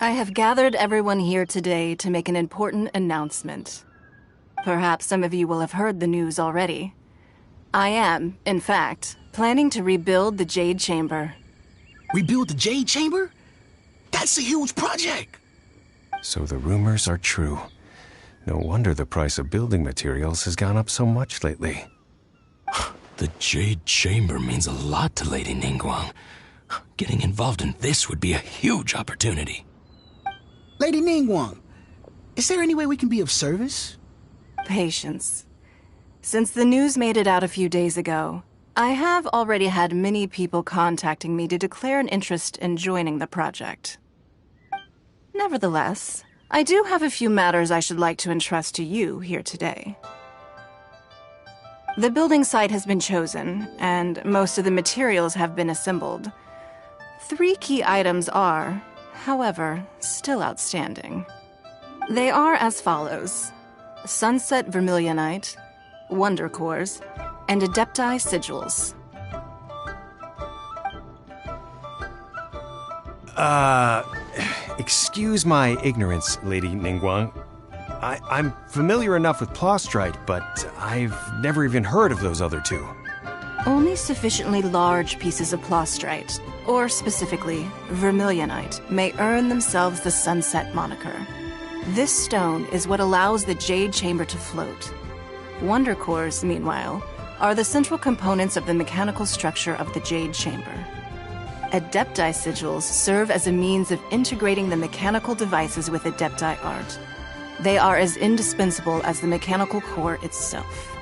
I have gathered everyone here today to make an important announcement. Perhaps some of you will have heard the news already. I am, in fact, planning to rebuild the Jade Chamber. Rebuild the Jade Chamber? That's a huge project! So the rumors are true. No wonder the price of building materials has gone up so much lately. The Jade Chamber means a lot to Lady Ningguang. Getting involved in this would be a huge opportunity. Lady Ningguang, is there any way we can be of service? Patience. Since the news made it out a few days ago, I have already had many people contacting me to declare an interest in joining the project. Nevertheless, I do have a few matters I should like to entrust to you here today. The building site has been chosen, and most of the materials have been assembled. 3 key items are, however, still outstanding. They are as follows: Sunset Vermilionite, Wonder Cores, and Adepti Sigils. Excuse my ignorance, Lady Ningguang. I'm familiar enough with Plostrite, but I've never even heard of those other 2. Only sufficiently large pieces of Plostrite, or specifically Vermilionite, may earn themselves the Sunset moniker. This stone is what allows the Jade Chamber to float. Wonder Cores, meanwhile, are the central components of the mechanical structure of the Jade Chamber. Adepti Sigils serve as a means of integrating the mechanical devices with Adepti art. They are as indispensable as the mechanical core itself.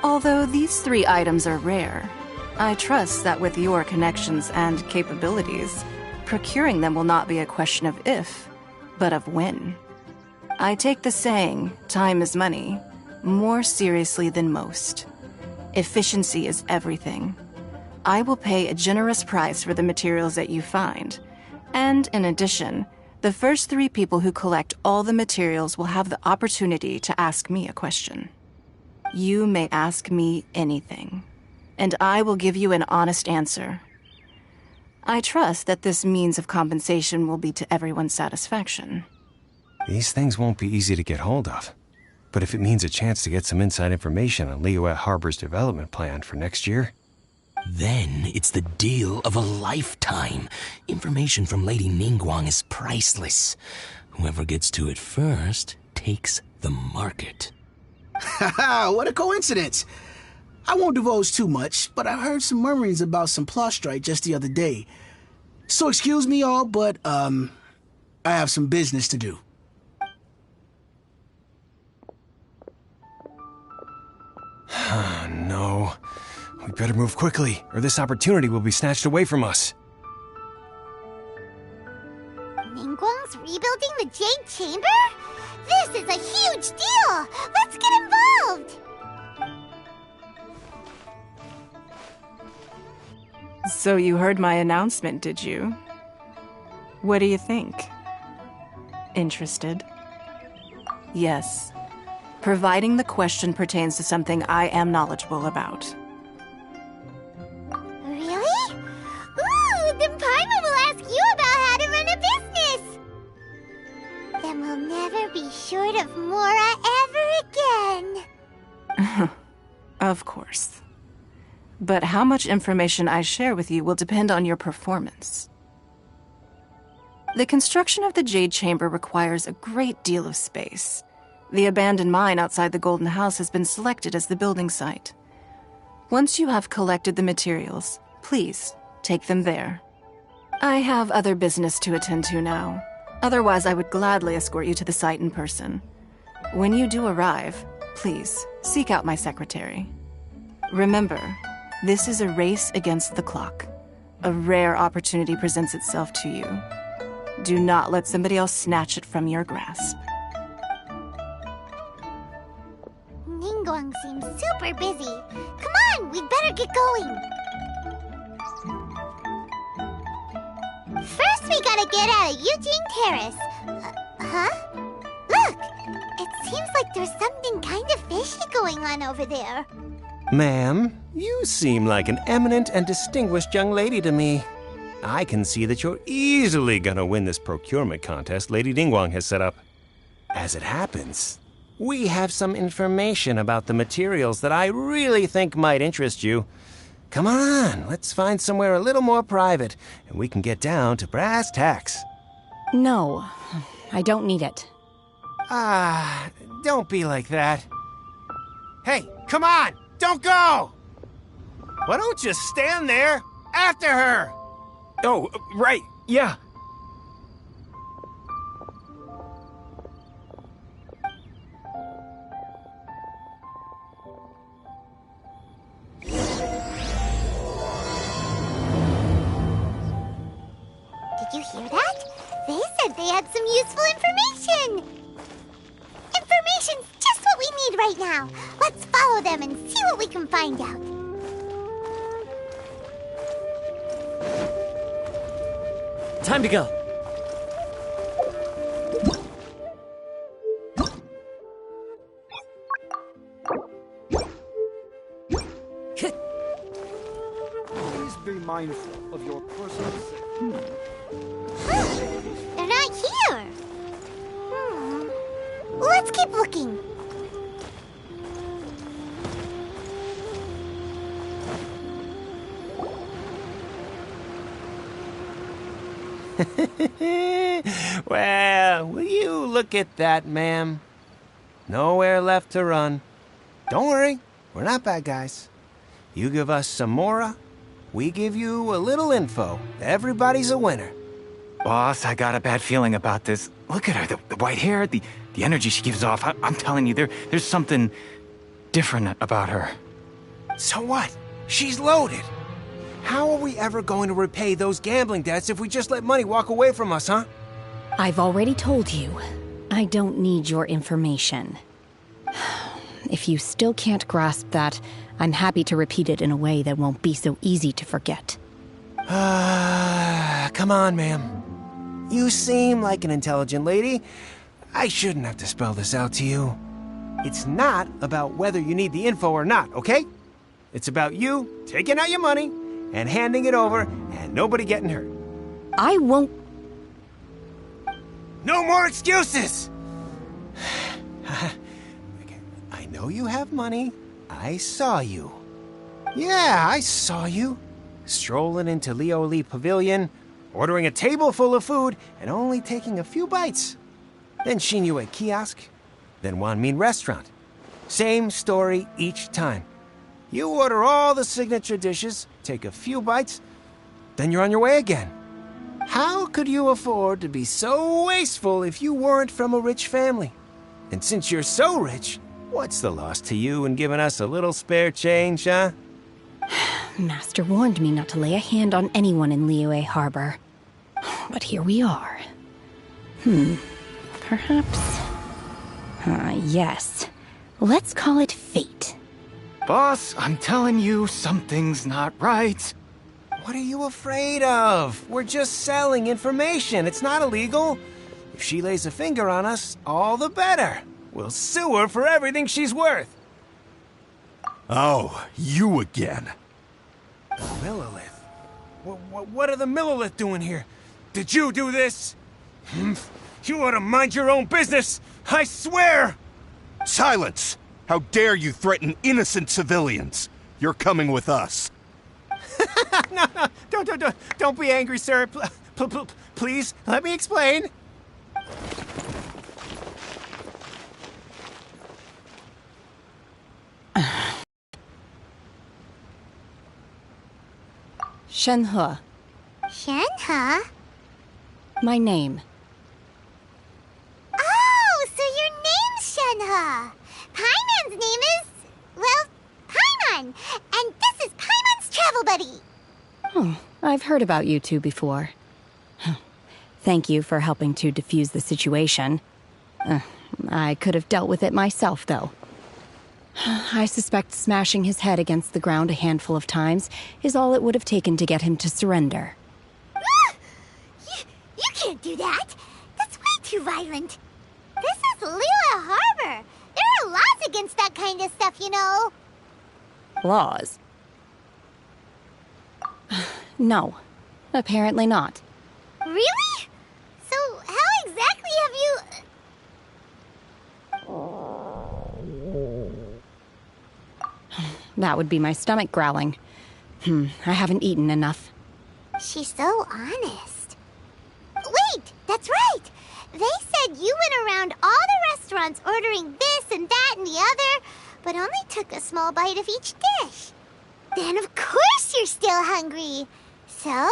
Although these 3 items are rare, I trust that with your connections and capabilities, procuring them will not be a question of if, but of when. I take the saying, time is money, more seriously than most. Efficiency is everything. I will pay a generous price for the materials that you find, and in addition, the first 3 people who collect all the materials will have the opportunity to ask me a question. You may ask me anything, and I will give you an honest answer. I trust that this means of compensation will be to everyone's satisfaction. These things won't be easy to get hold of. But if it means a chance to get some inside information on Liyue Harbor's development plan for next year... Then it's the deal of a lifetime. Information from Lady Ningguang is priceless. Whoever gets to it first takes the market. Haha, what a coincidence! I won't divulge too much, but I heard some murmurings about some Plostrite just the other day. So excuse me all, but, I have some business to do. No. We better move quickly, or this opportunity will be snatched away from us. Ningguang's rebuilding the Jade Chamber? This is a huge deal! Let's get involved! So you heard my announcement, did you? What do you think? Interested? Yes. Providing the question pertains to something I am knowledgeable about. Really? Ooh, then Paimon will ask you about how to run a business! Then we'll never be short of Mora ever again. Of course. But how much information I share with you will depend on your performance. The construction of the Jade Chamber requires a great deal of space. The abandoned mine outside the Golden House has been selected as the building site. Once you have collected the materials, please take them there. I have other business to attend to now. Otherwise, I would gladly escort you to the site in person. When you do arrive, please seek out my secretary. Remember, this is a race against the clock. A rare opportunity presents itself to you. Do not let somebody else snatch it from your grasp. Ningguang seems super busy. Come on, we'd better get going. First, we gotta get out of Eugene Terrace. Look! It seems like there's something kind of fishy going on over there. Ma'am, you seem like an eminent and distinguished young lady to me. I can see that you're easily gonna win this procurement contest Lady Ningguang has set up. As it happens, we have some information about the materials that I really think might interest you. Come on, let's find somewhere a little more private, and we can get down to brass tacks. No, I don't need it. Don't be like that. Hey, come on! Don't go! Why don't you stand there after her? Oh, right, yeah. Did you hear that? They said they had some useful information. Information's just what we need right now. Let's follow them and see what we can find out. Time to go. Please be mindful of your personal safety. They're not here. Let's keep looking. Well, will you look at that, ma'am? Nowhere left to run. Don't worry, we're not bad guys. You give us some mora, we give you a little info. Everybody's a winner. Boss, I got a bad feeling about this. Look at her, the white hair, the energy she gives off. I'm telling you, there's something different about her. So what? She's loaded. How are we ever going to repay those gambling debts if we just let money walk away from us, huh? I've already told you, I don't need your information. If you still can't grasp that, I'm happy to repeat it in a way that won't be so easy to forget. Come on, ma'am. You seem like an intelligent lady. I shouldn't have to spell this out to you. It's not about whether you need the info or not, okay? It's about you taking out your money and handing it over and nobody getting hurt. I won't... No more excuses! I know you have money. I saw you. Yeah, I saw you. Strolling into Leo Lee Pavilion, ordering a table full of food, and only taking a few bites. Then Shinyu at kiosk, then Wanmin restaurant. Same story each time. You order all the signature dishes, take a few bites, then you're on your way again. How could you afford to be so wasteful if you weren't from a rich family? And since you're so rich, what's the loss to you in giving us a little spare change, huh? Master warned me not to lay a hand on anyone in Liyue Harbor. But here we are. Perhaps... yes. Let's call it fate. Boss, I'm telling you, something's not right. What are you afraid of? We're just selling information. It's not illegal. If she lays a finger on us, all the better. We'll sue her for everything she's worth. Oh, you again. Millilith? What are the Millilith doing here? Did you do this? You ought to mind your own business! I swear! Silence! How dare you threaten innocent civilians? You're coming with us. No, don't be angry, sir. Please, let me explain. Shenhe. Shenhe? My name. Oh, so your name's Shenhe. Paimon's name is, well, Paimon. And this is Paimon's travel buddy. Oh, I've heard about you two before. Thank you for helping to defuse the situation. I could have dealt with it myself, though. I suspect smashing his head against the ground a handful of times is all it would have taken to get him to surrender. You can't do that. That's way too violent. This is Liyue Harbor. There are laws against that kind of stuff, you know. Laws? No. Apparently not. Really? So how exactly have you... That would be my stomach growling. I haven't eaten enough. She's so honest. Wait, that's right! They said you went around all the restaurants ordering this and that and the other, but only took a small bite of each dish. Then of course you're still hungry. So,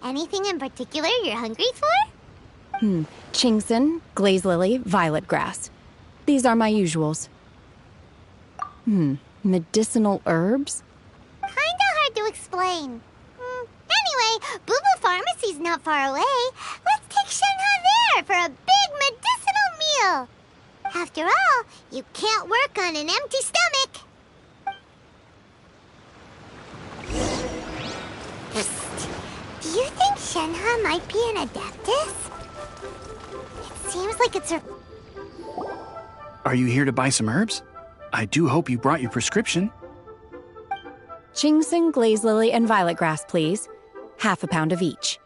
anything in particular you're hungry for? Chingson, glaze lily, violet grass. These are my usuals. Medicinal herbs? Kinda hard to explain. Anyway, Boo Boo Pharmacy's not far away. Let's take Shenhe there for a big medicinal meal. After all, you can't work on an empty stomach. Psst. Do you think Shenhe might be an Adeptus? It seems like it's her... Are you here to buy some herbs? I do hope you brought your prescription. Chingson, glaze lily, and violet grass, please. Half a pound of each.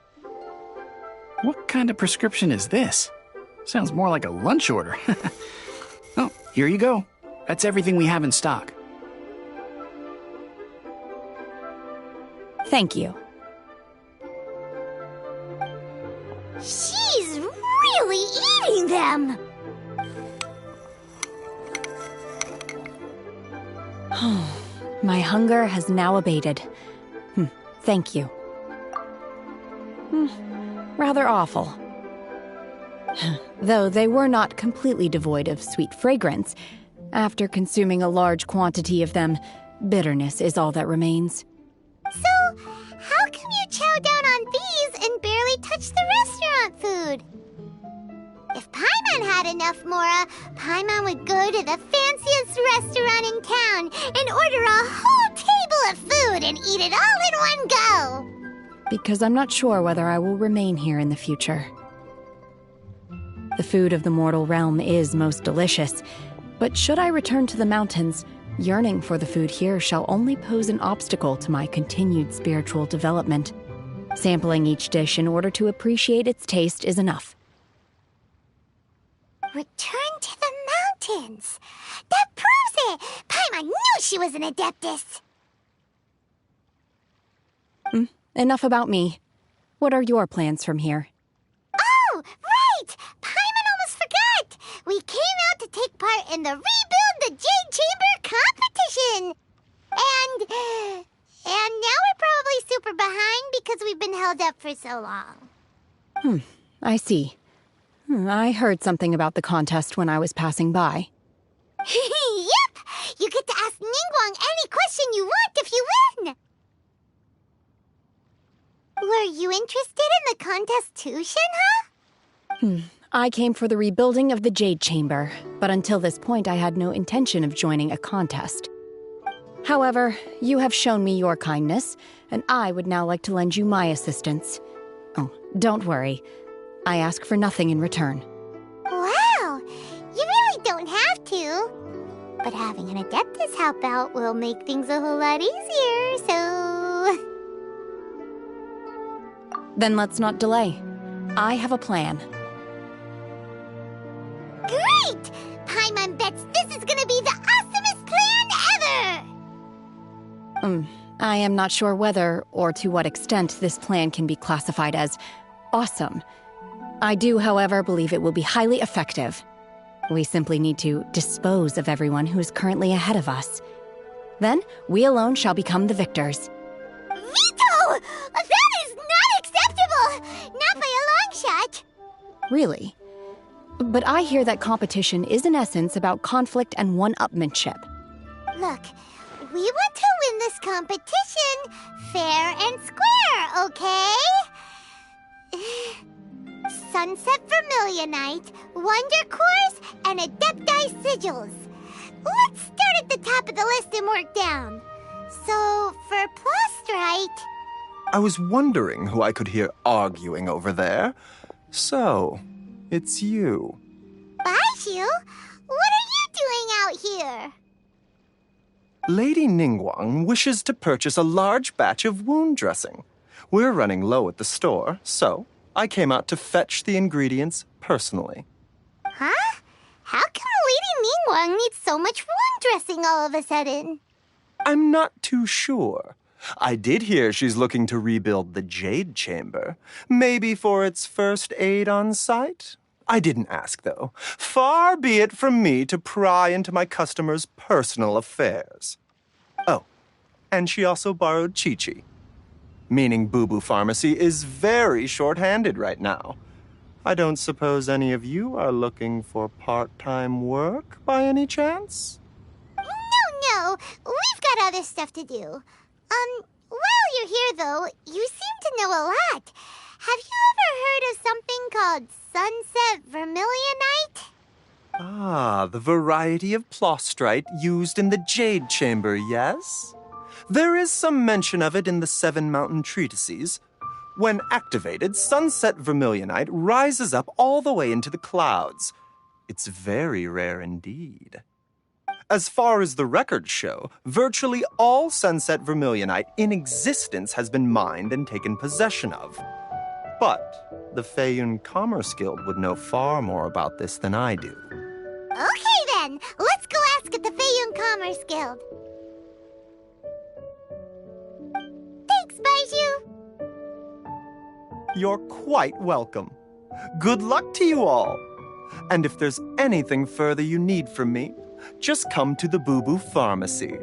What kind of prescription is this? Sounds more like a lunch order. Oh, here you go. That's everything we have in stock. Thank you. She's really eating them! My hunger has now abated. Thank you. Rather awful. Though they were not completely devoid of sweet fragrance, after consuming a large quantity of them, bitterness is all that remains. So, how come you chow down on these and barely touch the restaurant food? If Paimon had enough, Mora, Paimon would go to the fanciest restaurant in town and order a whole table of food and eat it all in one go. Because I'm not sure whether I will remain here in the future. The food of the mortal realm is most delicious, but should I return to the mountains, yearning for the food here shall only pose an obstacle to my continued spiritual development. Sampling each dish in order to appreciate its taste is enough. Return to the mountains. That proves it. Paimon knew she was an Adeptus. Enough about me. What are your plans from here? Oh, right! Paimon almost forgot! We came out to take part in the Rebuild the Jade Chamber competition! And now we're probably super behind because we've been held up for so long. I see. I heard something about the contest when I was passing by. Yep! You get to ask Ningguang any question you want if you win! Were you interested in the contest too, Shenhe? I came for the rebuilding of the Jade Chamber, but until this point I had no intention of joining a contest. However, you have shown me your kindness, and I would now like to lend you my assistance. Oh, don't worry. I ask for nothing in return. Wow! You really don't have to. But having an Adeptus help out will make things a whole lot easier, so... Then let's not delay. I have a plan. Great! Paimon bets this is gonna be the awesomest plan ever! I am not sure whether or to what extent this plan can be classified as awesome. I do, however, believe it will be highly effective. We simply need to dispose of everyone who is currently ahead of us. Then, we alone shall become the victors. Veto! That is not acceptable! Not by a long shot! Really? But I hear that competition is in essence about conflict and one-upmanship. Look, we want to win this competition fair and square, okay? Sunset Vermilionite, Wonder Cores, and Adepti Sigils. Let's start at the top of the list and work down. So, for Plustrite... I was wondering who I could hear arguing over there. So, it's you. Baishu? What are you doing out here? Lady Ningguang wishes to purchase a large batch of wound dressing. We're running low at the store, so I came out to fetch the ingredients personally. Huh? How come Lady Ningguang needs so much wound dressing all of a sudden? I'm not too sure. I did hear she's looking to rebuild the Jade Chamber. Maybe for its first aid on site? I didn't ask, though. Far be it from me to pry into my customers' personal affairs. Oh, and she also borrowed Chi-Chi. Meaning Boo Boo Pharmacy is very short-handed right now. I don't suppose any of you are looking for part-time work by any chance? No, we've got other stuff to do. While you're here, though, you seem to know a lot. Have you ever heard of something called Sunset Vermilionite? Ah, the variety of plostrite used in the Jade Chamber, yes? There is some mention of it in the Seven Mountain Treatises. When activated, Sunset Vermilionite rises up all the way into the clouds. It's very rare indeed. As far as the records show, virtually all Sunset Vermilionite in existence has been mined and taken possession of. But the Feiyun Commerce Guild would know far more about this than I do. Okay then, let's go ask at the Feiyun Commerce Guild. Thanks, Baiju. You're quite welcome. Good luck to you all. And if there's anything further you need from me, just come to the Boo Boo Pharmacy.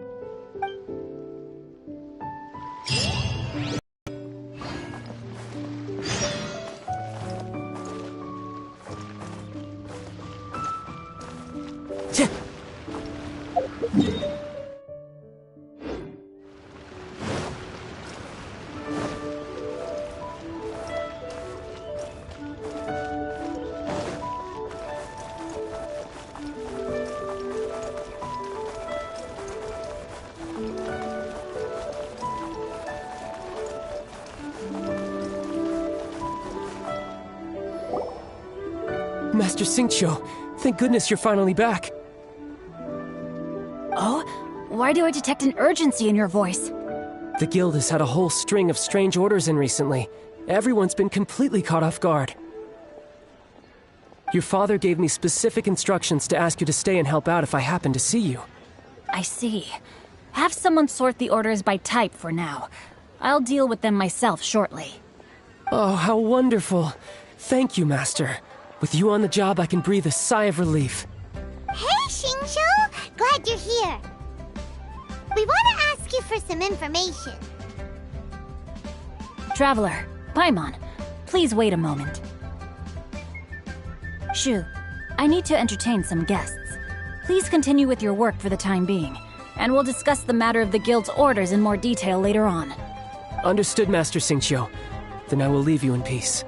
Master Xingqiu, thank goodness you're finally back. Oh? Why do I detect an urgency in your voice? The guild has had a whole string of strange orders in recently. Everyone's been completely caught off guard. Your father gave me specific instructions to ask you to stay and help out if I happen to see you. I see. Have someone sort the orders by type for now. I'll deal with them myself shortly. Oh, how wonderful. Thank you, Master. With you on the job, I can breathe a sigh of relief. Hey, Xingqiu! Glad you're here. We want to ask you for some information. Traveler, Paimon, please wait a moment. Shu, I need to entertain some guests. Please continue with your work for the time being, and we'll discuss the matter of the guild's orders in more detail later on. Understood, Master Xingqiu. Then I will leave you in peace.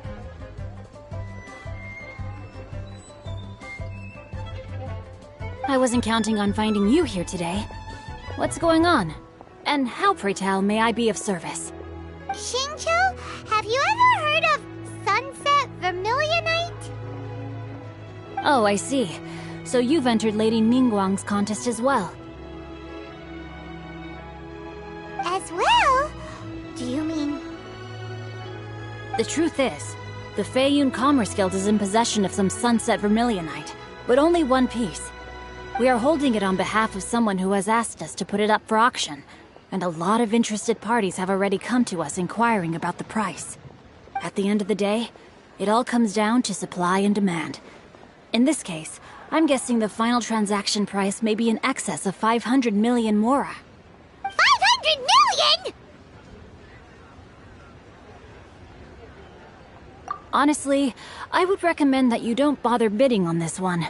I wasn't counting on finding you here today. What's going on? And how, pray tell, may I be of service? Xingqiu, have you ever heard of Sunset Vermilionite? Oh, I see. So you've entered Lady Ningguang's contest as well. As well? Do you mean... The truth is, the Feiyun Commerce Guild is in possession of some Sunset Vermilionite, but only one piece. We are holding it on behalf of someone who has asked us to put it up for auction, and a lot of interested parties have already come to us inquiring about the price. At the end of the day, it all comes down to supply and demand. In this case, I'm guessing the final transaction price may be in excess of 500 million mora. 500 million?! Honestly, I would recommend that you don't bother bidding on this one.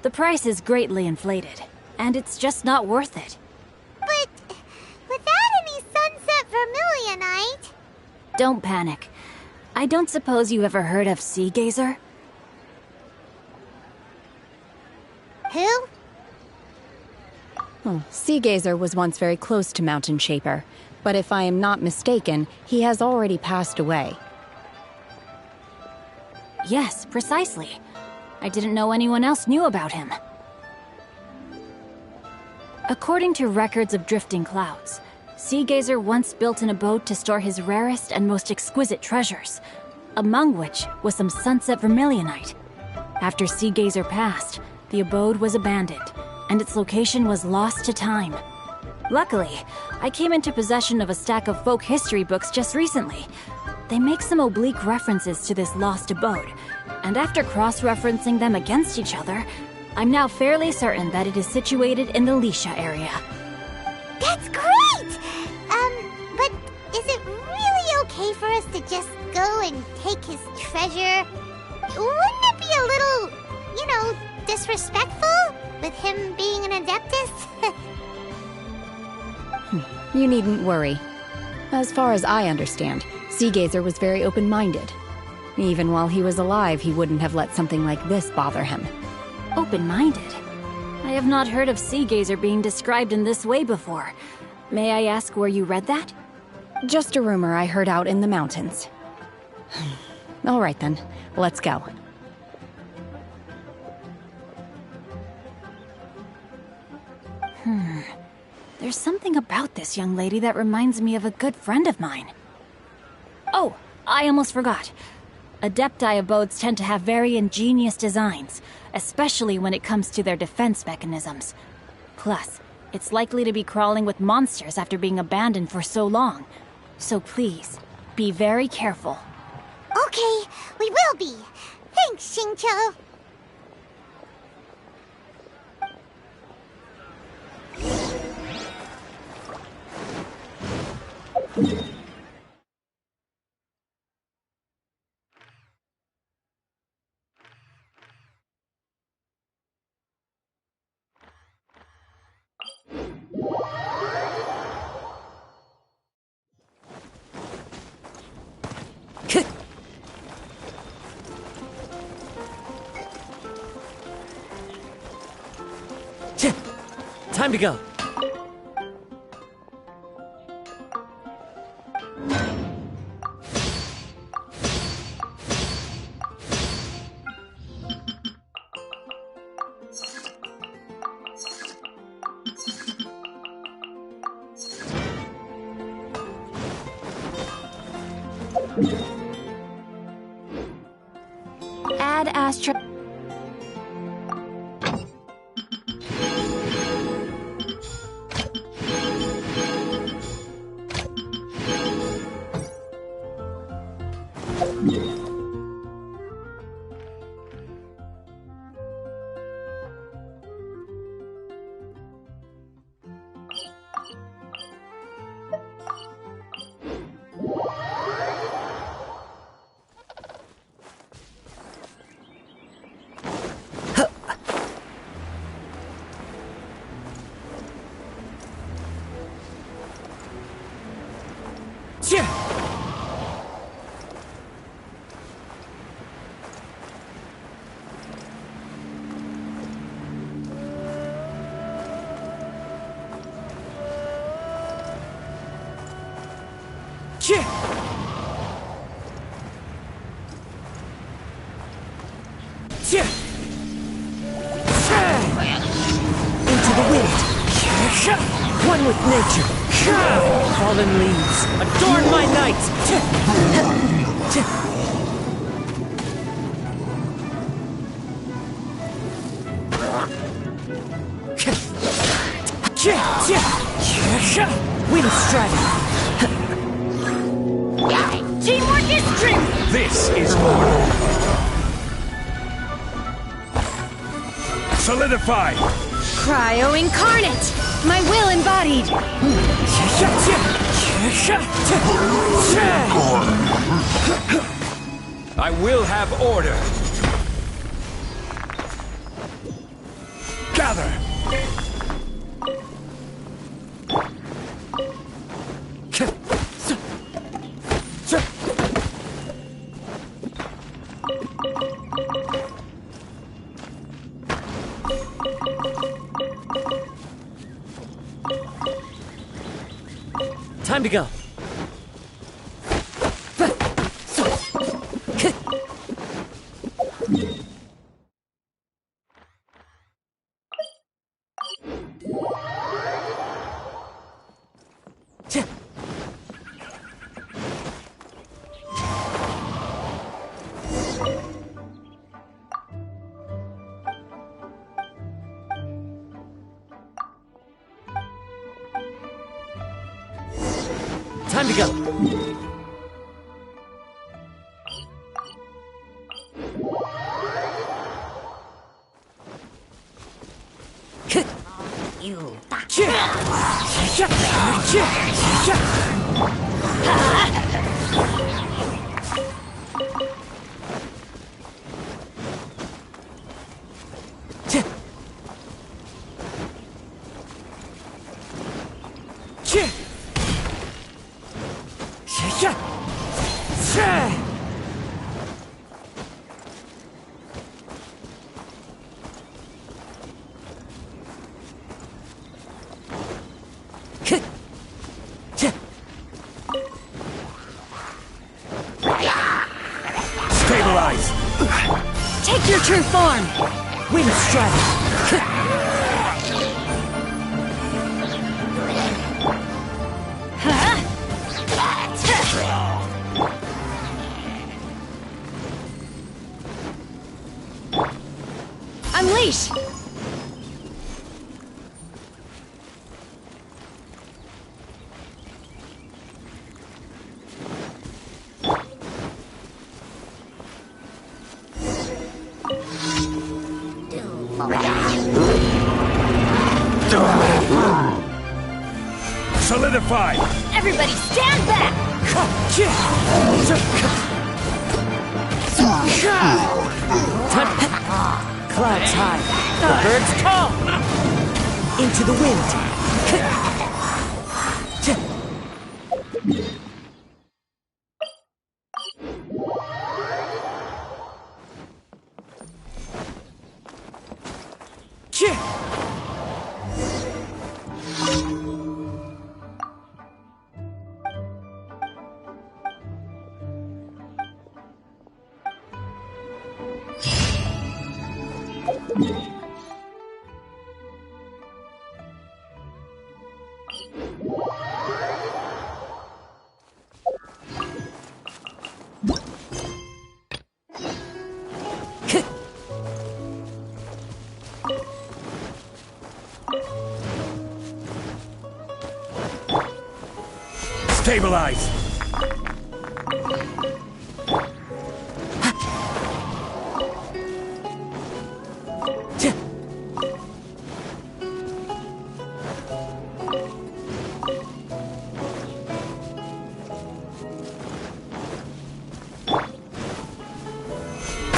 The price is greatly inflated, and it's just not worth it. But without any Sunset Vermilionite... Don't panic. I don't suppose you ever heard of Sea Gazer? Who? Sea Gazer was once very close to Mountain Shaper, but if I am not mistaken, he has already passed away. Yes, precisely. I didn't know anyone else knew about him. According to records of drifting clouds, Seagazer once built an abode to store his rarest and most exquisite treasures, among which was some sunset vermilionite. After Seagazer passed, the abode was abandoned, and its location was lost to time. Luckily, I came into possession of a stack of folk history books just recently. They make some oblique references to this lost abode, and after cross-referencing them against each other, I'm now fairly certain that it is situated in the Lisha area. That's great! But is it really okay for us to just go and take his treasure? Wouldn't it be a little, disrespectful with him being an Adeptus? You needn't worry. As far as I understand, Seagazer was very open-minded. Even while he was alive, he wouldn't have let something like this bother him. Open-minded? I have not heard of Seagazer being described in this way before. May I ask where you read that? Just a rumor I heard out in the mountains. All right then, let's go. There's something about this young lady that reminds me of a good friend of mine. Oh, I almost forgot. Adepti abodes tend to have very ingenious designs, especially when it comes to their defense mechanisms. Plus, it's likely to be crawling with monsters after being abandoned for so long. So please, be very careful. Okay, we will be. Thanks, Xingqiu. Time to go. Add Astra... Into the wind. One with nature. Fallen leaves, adorn my night. Wind strike. Teamwork is strength! This is order. Solidify! Cryo incarnate! My will embodied! I will have order. Gather! Time to go. Stabilize! Take your true form! Wind strike! Unleash! Solidify! Everybody stand back! Clouds high, the birds call! Into the wind! Stabilize!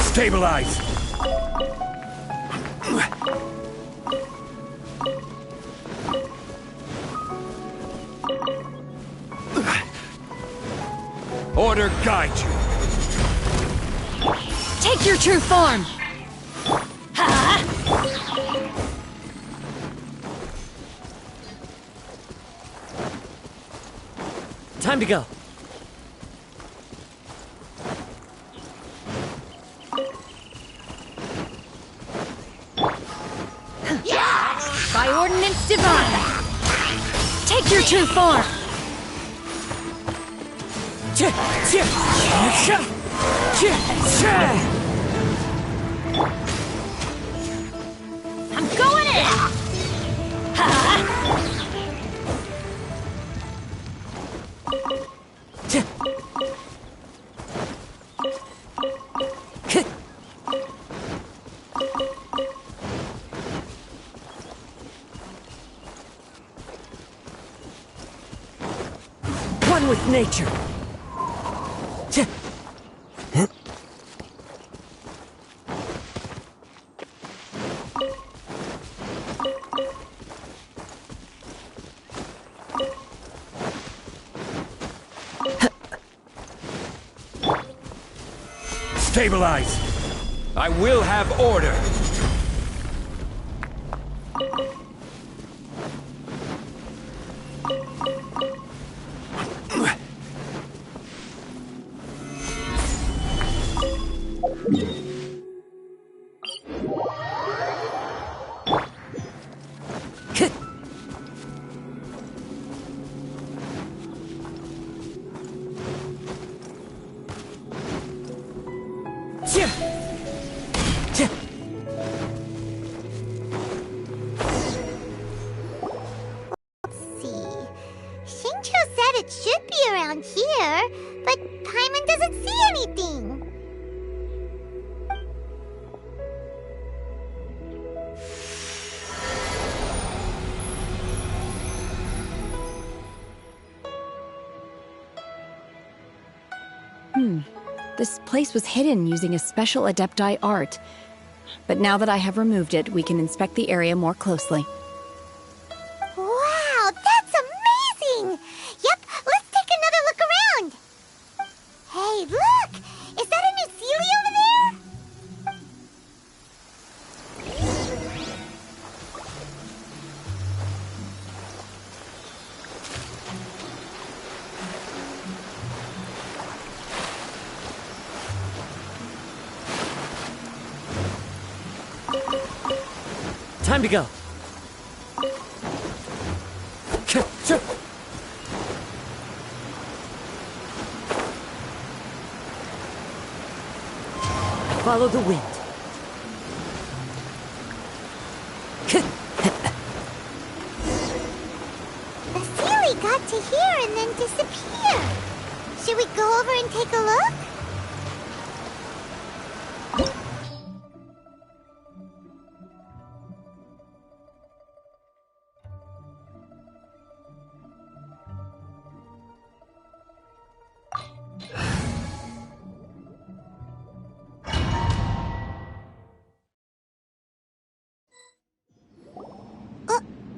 Stabilize! Order guide you. Take your true form! Time to go. By ordinance divine! Take your true form! I'm going in! One with nature. Stabilize! I will have order! It should be around here. here, but Paimon doesn't see anything. This place was hidden using a special Adepti art. But now that I have removed it, we can inspect the area more closely. Wow, that's amazing! Yep, let's take another look around. Hey, look! Is that a new Sealy over there? Time to go. Follow the wind. The Sealy got to here and then disappeared. Should we go over and take a look?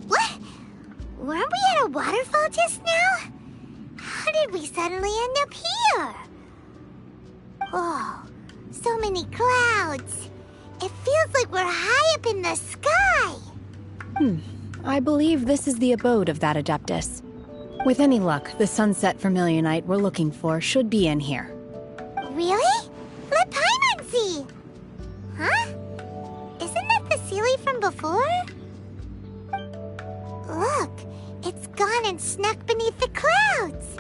What? Weren't we at a waterfall just now? How did we suddenly end up here? Oh, so many clouds. It feels like we're high up in the sky. I believe this is the abode of that Adeptus. With any luck, the sunset Vermilionite we're looking for should be in here. Really? Let Paimon see. Huh? Isn't that the Sealy from before? Look, it's gone and snuck beneath the clouds.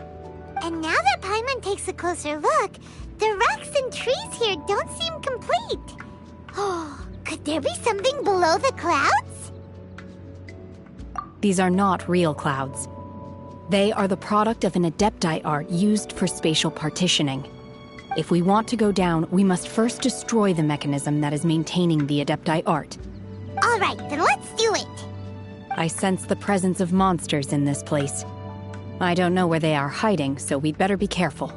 And now that Paimon takes a closer look, the rocks and trees here don't seem complete. Oh, could there be something below the clouds? These are not real clouds. They are the product of an Adepti art used for spatial partitioning. If we want to go down, we must first destroy the mechanism that is maintaining the Adepti art. All right, then let's do it. I sense the presence of monsters in this place. I don't know where they are hiding, so we'd better be careful.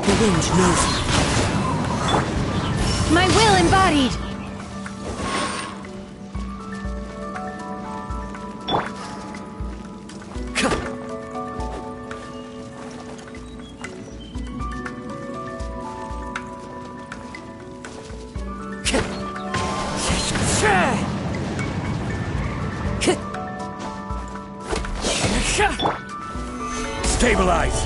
The wind knows me. My will embodied! Stabilize!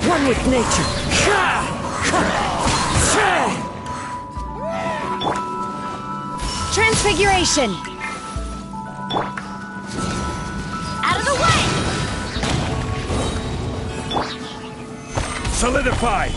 One with nature. Transfiguration! Out of the way! Solidify!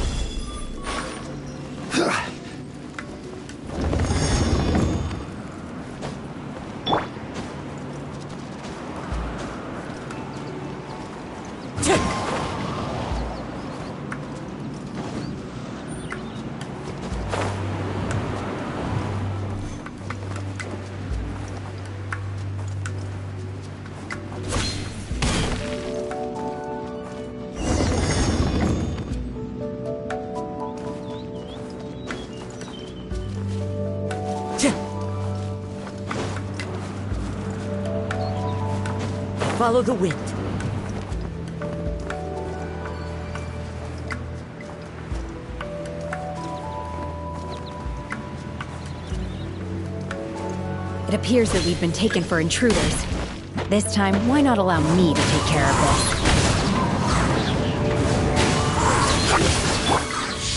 Follow the wind. It appears that we've been taken for intruders. This time, why not allow me to take care of this?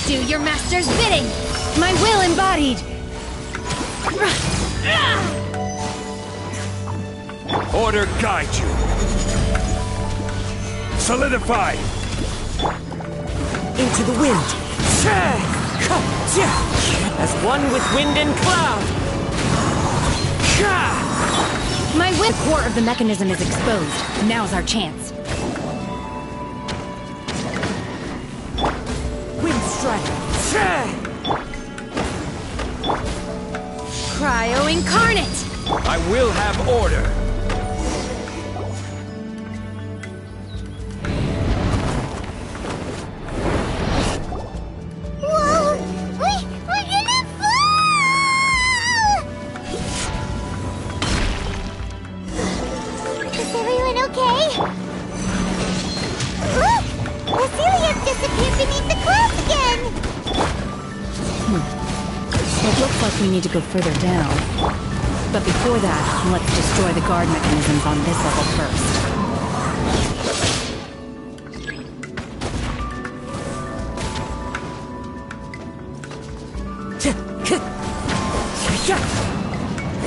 Do your master's bidding! My will embodied! Order guide you. Solidify. Into the wind. As one with wind and cloud. My will core of the mechanism is exposed. Now's our chance. Wind strike. Cryo incarnate! I will have order. Whoa! We're gonna fall! Is everyone okay? Look! Cecilia's disappeared beneath the clouds again! It looks like we need to go further down. But before that, let's destroy the guard mechanisms on this level first.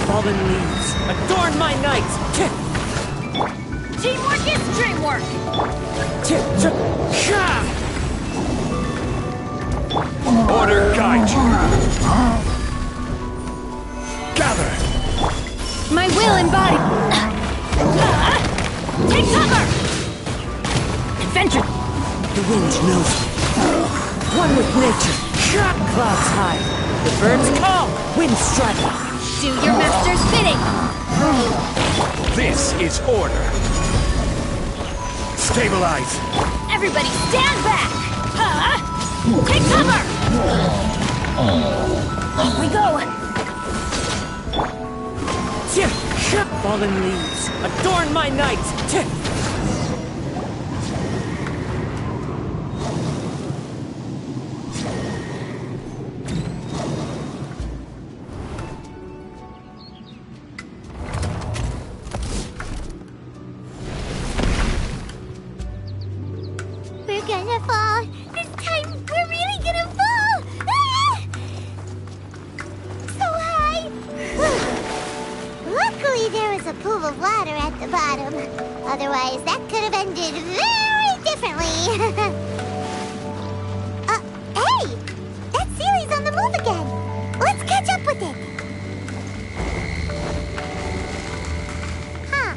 Fallen leaves, adorn my night! Teamwork is dreamwork! Order guide you. Gather. My will embodied! Take cover! Adventure! The wind knows me. One with nature. Clouds high. The birds call. Wind strike. Do your master's bidding! This is order. Stabilize. Everybody stand back! Take cover! Off we go! Fallen leaves, adorn my night! We're gonna fall! This time, we're really gonna fall! Ah! So high! Luckily, there was a pool of water at the bottom. Otherwise, that could have ended very differently. Hey! That Sealy's on the move again! Let's catch up with it! Huh.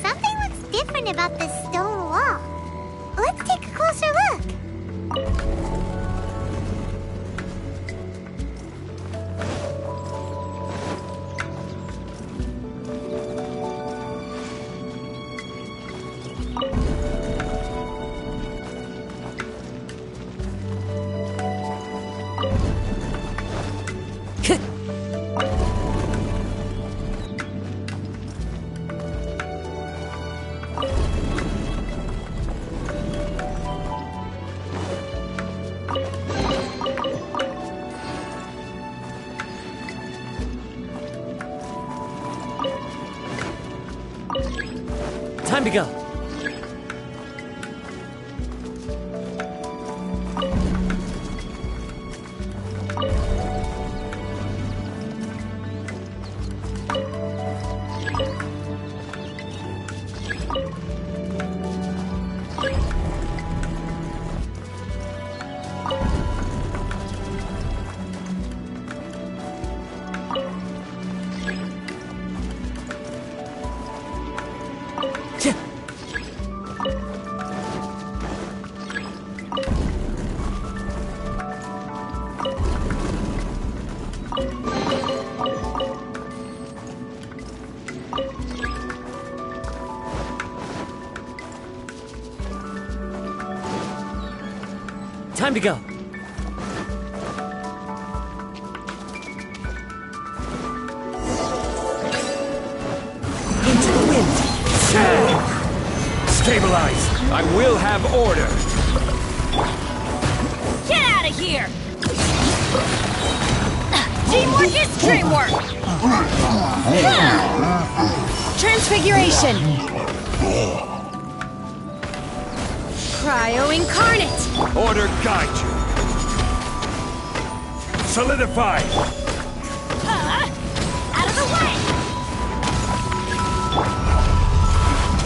Something looks different about this stone wall. Let's take a closer look. Time to go. Time to go. Into the wind. Stabilize! I will have order! Get out of here! Teamwork is dreamwork! Transfiguration! Cryo incarnate! Order guide you! Solidify! Out of the way!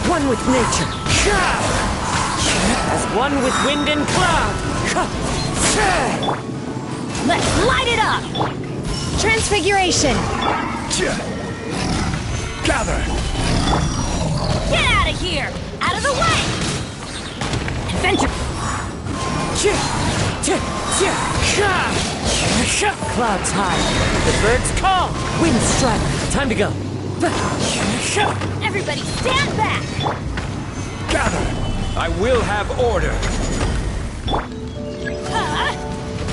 One with nature. As one with wind and cloud. Let's light it up! Transfiguration! Gather! Get out of here! Out of the way! Adventure! Clouds high. The birds call. Wind strike. Time to go. Everybody stand back! Gather! I will have order!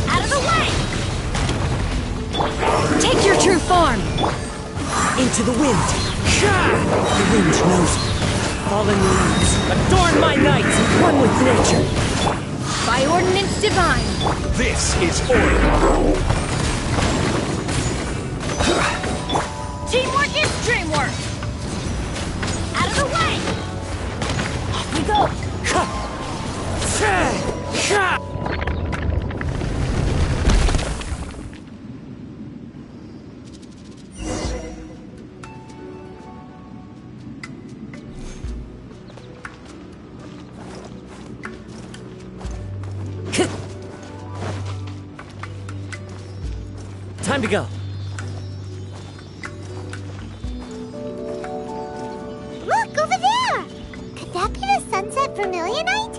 Out of the way! Take your true form! Into the wind. The wind knows me. Fallen leaves. Adorn my night. One with nature. By ordinance divine! This is order! Teamwork is dreamwork! Out of the way! Off we go! Time to go. Look, over there! Could that be the sunset vermilionite?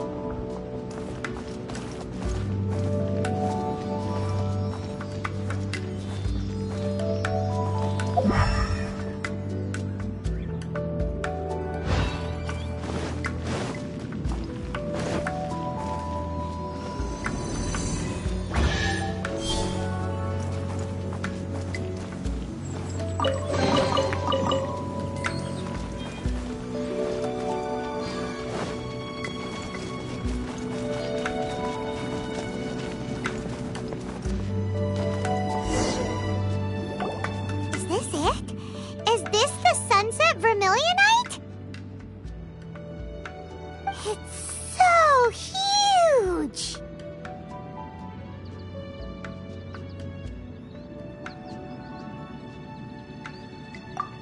Vermilionite? It's so huge!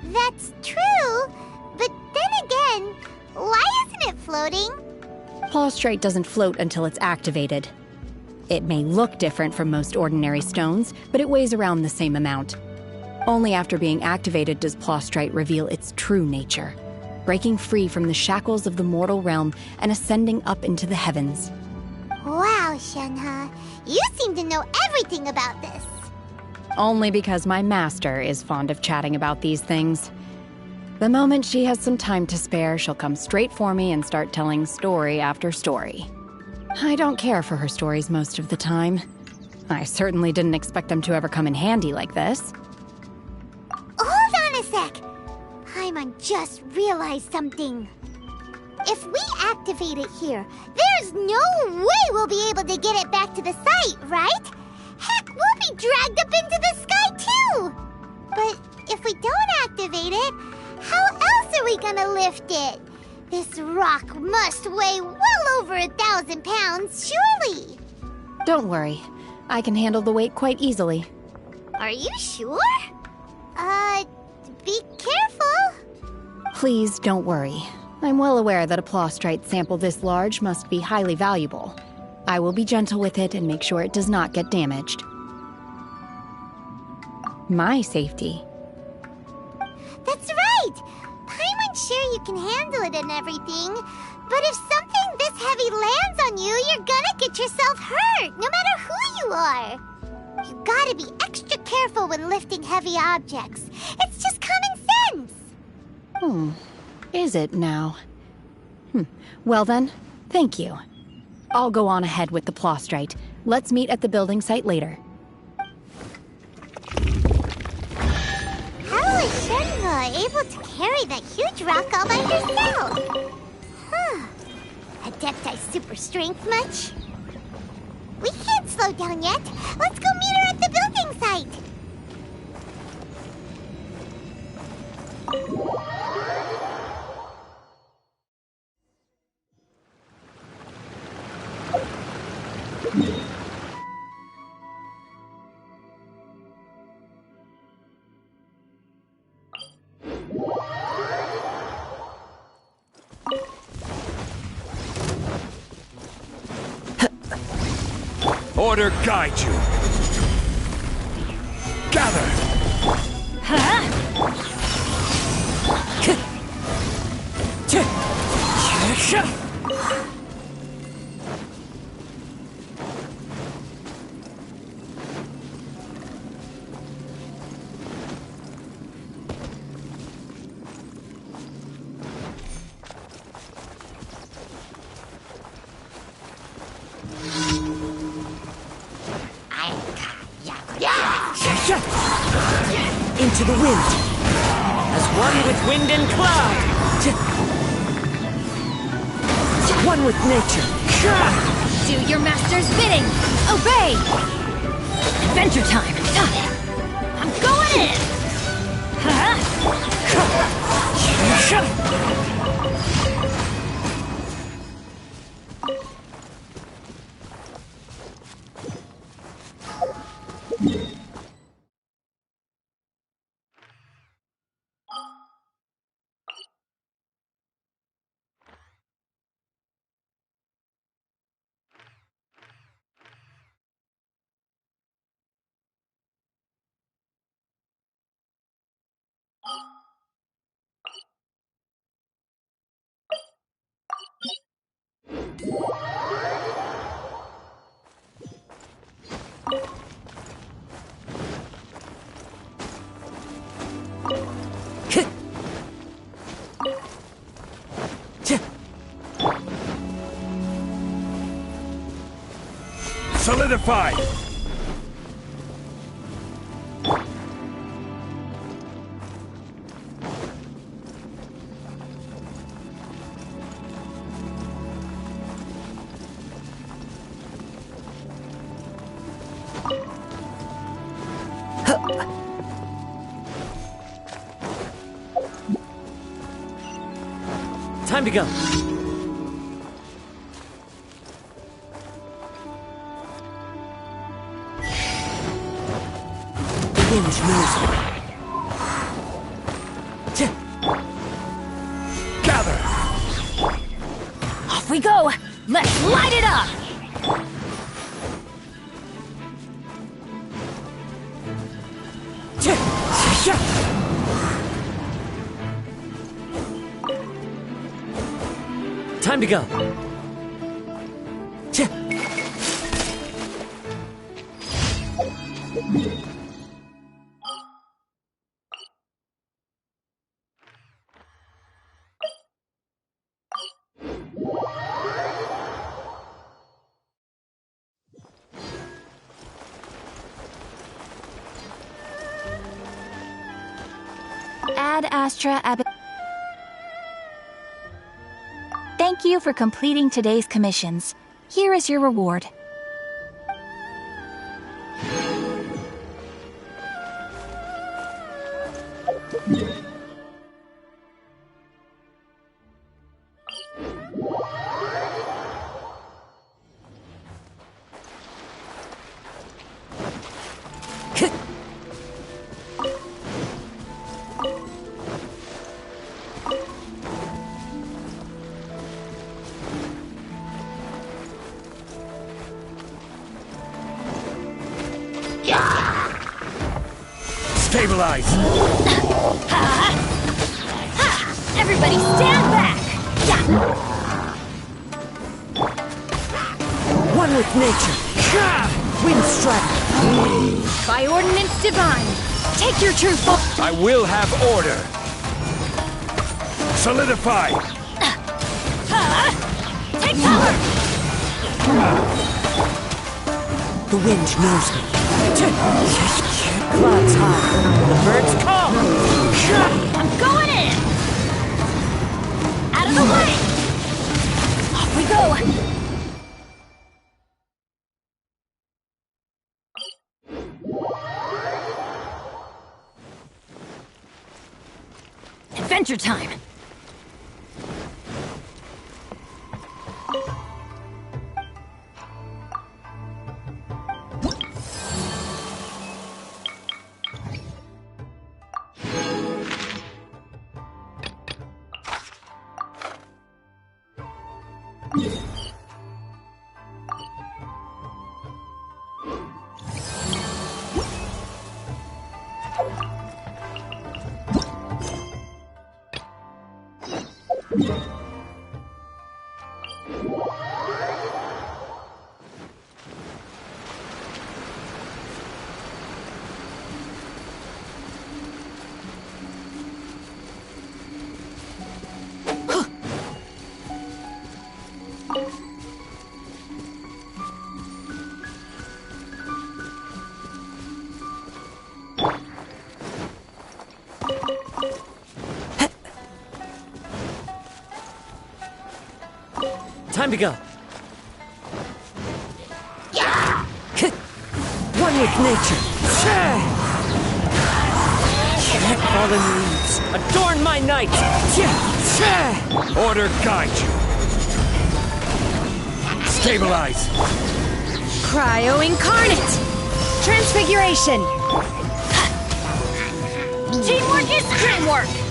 That's true, but then again, why isn't it floating? Plaustrite doesn't float until it's activated. It may look different from most ordinary stones, but it weighs around the same amount. Only after being activated does Plaustrite reveal its true nature, breaking free from the shackles of the mortal realm and ascending up into the heavens. Wow, Shenhe, you seem to know everything about this. Only because my master is fond of chatting about these things. The moment she has some time to spare, she'll come straight for me and start telling story after story. I don't care for her stories most of the time. I certainly didn't expect them to ever come in handy like this. Hold on a sec! Paimon just realized something. If we activate it here, there's no way we'll be able to get it back to the site, right? Heck, we'll be dragged up into the sky too! But if we don't activate it, how else are we gonna lift it? This rock must weigh well over 1,000 pounds, surely! Don't worry. I can handle the weight quite easily. Are you sure? Be careful! Please don't worry. I'm well aware that a Plaustrite sample this large must be highly valuable. I will be gentle with it and make sure it does not get damaged. My safety. That's right! Paimon's sure you can handle it and everything, but if something this heavy lands on you, you're gonna get yourself hurt, no matter who you are. You gotta be extra careful when lifting heavy objects. It's just common sense! Is it now? Well then, thank you. I'll go on ahead with the Plaustrite. Let's meet at the building site later. How is Shenhe able to carry that huge rock all by herself? Adepti's super strength much. We can't slow down yet. Let's go meet her at the building site. Order guide you. Gather. Into the wind, as one with wind and cloud. One with nature. Do your master's bidding. Obey. Adventure time. I'm going in. Solidify! Time to go. The wind knows me. Gather! Off we go. Let's light it up. Time to go. Ad Astra Ab. Thank you for completing today's commissions. Here is your reward. Stabilize! Everybody stand back! One with nature. Wind strike. By ordinance divine, take your true form. I will have order. Solidify! Take cover! The wind knows me. Clouds high. The birds call. I'm going in! Out of the way! Off we go! Adventure time! Time to go. One with nature. Let fallen leaves adorn my night. Order guide you. Stabilize. Cryo Incarnate! Transfiguration! Teamwork is dreamwork!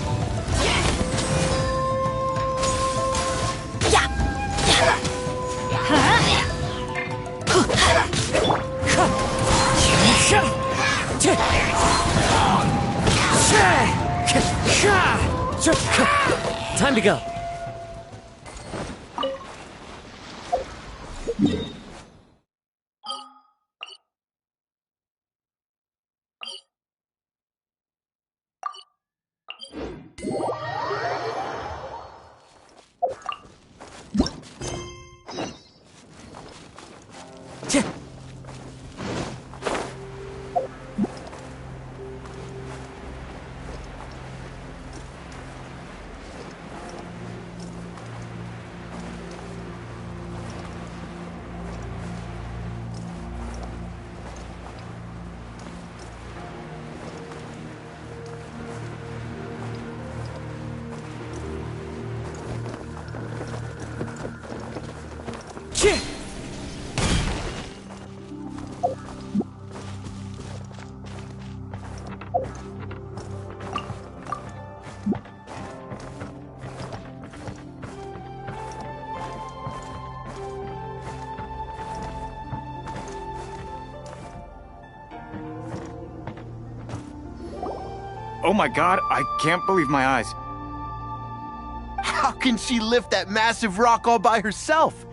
Time to go. Oh my god, I can't believe my eyes. How can she lift that massive rock all by herself?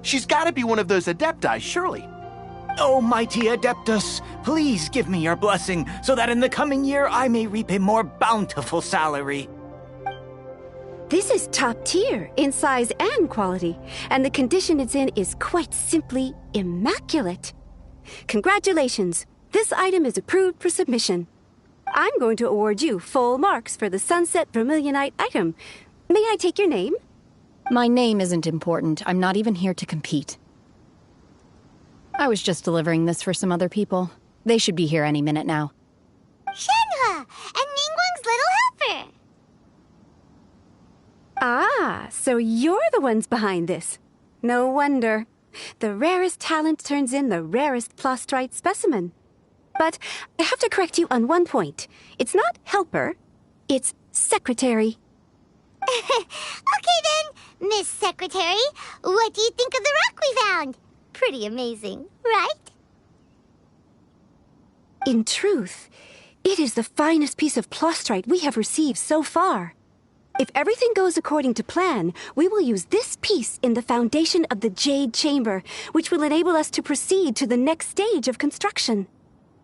She's gotta be one of those Adepti, surely. Oh, mighty Adeptus, please give me your blessing so that in the coming year I may reap a more bountiful salary. This is top tier in size and quality, and the condition it's in is quite simply immaculate. Congratulations, this item is approved for submission. I'm going to award you full marks for the Sunset Vermilionite item. May I take your name? My name isn't important. I'm not even here to compete. I was just delivering this for some other people. They should be here any minute now. Shenhua, and Ningguang's little helper. Ah, so you're the ones behind this. No wonder. The rarest talent turns in the rarest Plostrite specimen. But I have to correct you on one point. It's not helper, it's secretary. Okay then, Miss Secretary, what do you think of the rock we found? Pretty amazing, right? In truth, it is the finest piece of Plostrite we have received so far. If everything goes according to plan, we will use this piece in the foundation of the Jade Chamber, which will enable us to proceed to the next stage of construction.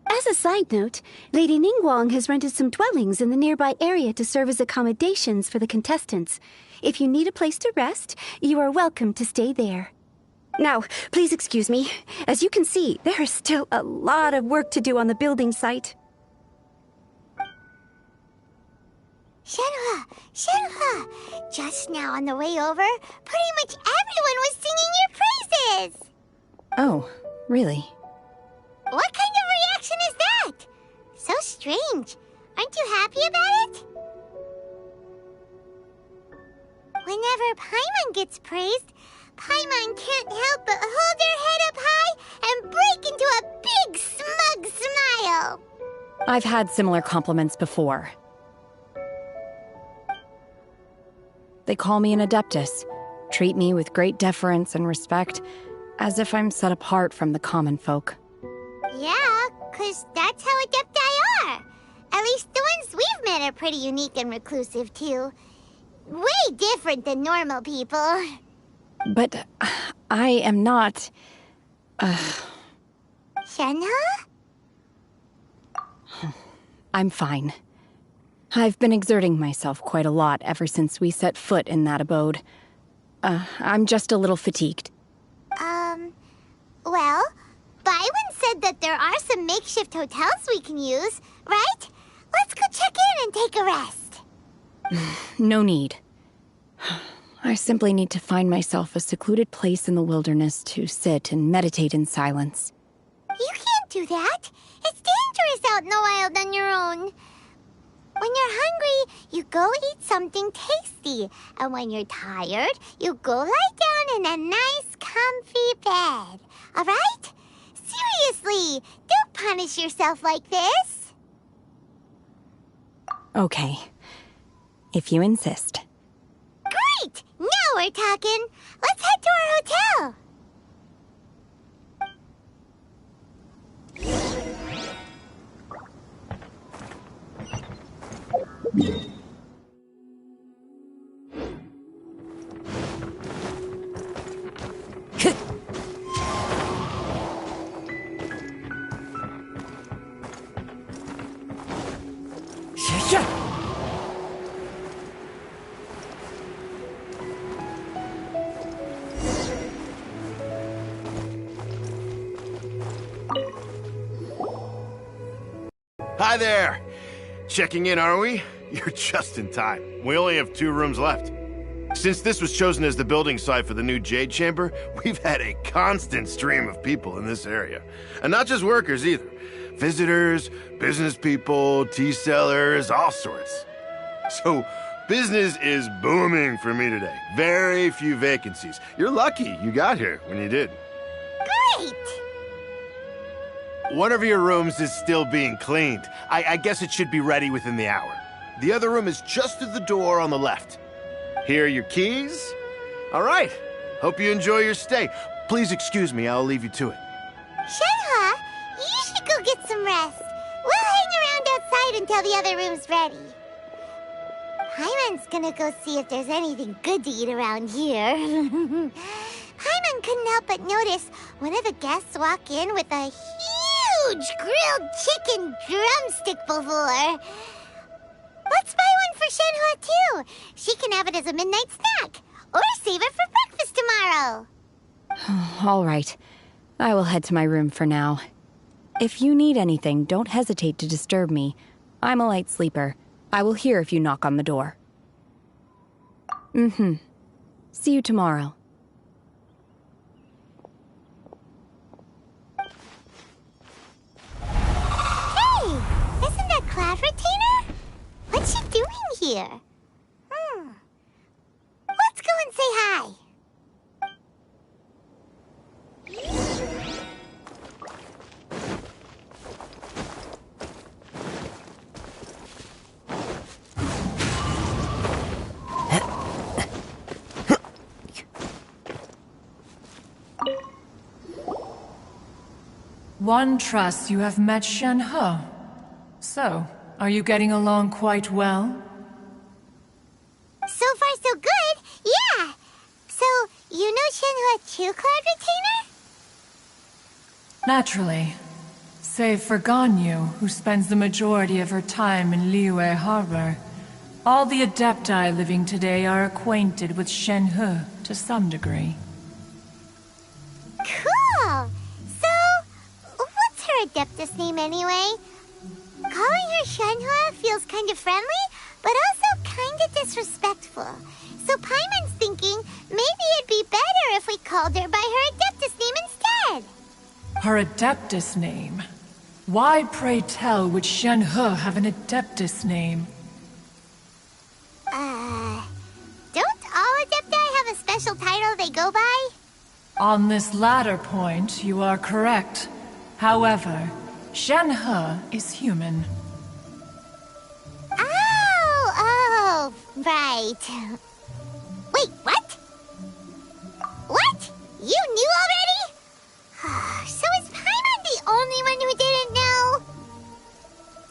As a side note, Lady Ningguang has rented some dwellings in the nearby area to serve as accommodations for the contestants. If you need a place to rest, you are welcome to stay there. Now, please excuse me. As you can see, there is still a lot of work to do on the building site. Shenhua, just now on the way over, pretty much everyone was singing your praises. Oh, really? What kind of reaction is that? So strange. Aren't you happy about it? whenever Paimon gets praised, Paimon can't help but hold her head up high and break into a big, smug smile. I've had similar compliments before. They call me an adeptus, treat me with great deference and respect, as if I'm set apart from the common folk. Yeah, 'cause that's how adepti are. At least the ones we've met are pretty unique and reclusive, too. Way different than normal people. But I am not... Shenhe? I'm fine. I've been exerting myself quite a lot ever since we set foot in that abode. I'm just a little fatigued. Well, Byron said that there are some makeshift hotels we can use, right? Let's go check in and take a rest. No need. I simply need to find myself a secluded place in the wilderness to sit and meditate in silence. You can't do that. It's dangerous out in the wild on your own. When you're hungry, you go eat something tasty. And when you're tired, you go lie down in a nice, comfy bed. All right? Seriously, don't punish yourself like this. Okay. If you insist. Great! Now we're talking. Let's head to our hotel. Hi there! Checking in, are we? You're just in time. We only have 2 rooms left. Since this was chosen as the building site for the new Jade Chamber, we've had a constant stream of people in this area. And not just workers either. Visitors, business people, tea sellers, all sorts. So, business is booming for me today. Very few vacancies. You're lucky you got here when you did. Great! One of your rooms is still being cleaned. I guess it should be ready within the hour. The other room is just through the door on the left. Here are your keys. All right. Hope you enjoy your stay. Please excuse me, I'll leave you to it. Shenhe, you should go get some rest. We'll hang around outside until the other room's ready. Paimon's gonna go see if there's anything good to eat around here. Paimon couldn't help but notice one of the guests walk in with a huge grilled chicken drumstick before. Let's buy one for Shenhe, too. She can have it as a midnight snack. Or save it for breakfast tomorrow. All right. I will head to my room for now. If you need anything, don't hesitate to disturb me. I'm a light sleeper. I will hear if you knock on the door. See you tomorrow. Hey! Isn't that Cloud Retainer? What's she doing here? Let's go and say hi. One trusts you have met Shenhe. So, are you getting along quite well? So far, so good. Yeah. So, you know Shenhe too, Cloud Retainer? Naturally. Save for Ganyu, who spends the majority of her time in Liyue Harbor. All the Adepti living today are acquainted with Shenhe to some degree. Cool. So, what's her Adeptus name anyway? Calling her Shenhe feels kind of friendly, but also kind of disrespectful. So Paimon's thinking maybe it'd be better if we called her by her Adeptus name instead. Her Adeptus name? Why, pray tell, would Shenhe have an Adeptus name? Don't all Adepti they go by? On this latter point, you are correct. However, Shenhe is human. Oh, right. Wait, what? What? You knew already? So is Paimon the only one who didn't know?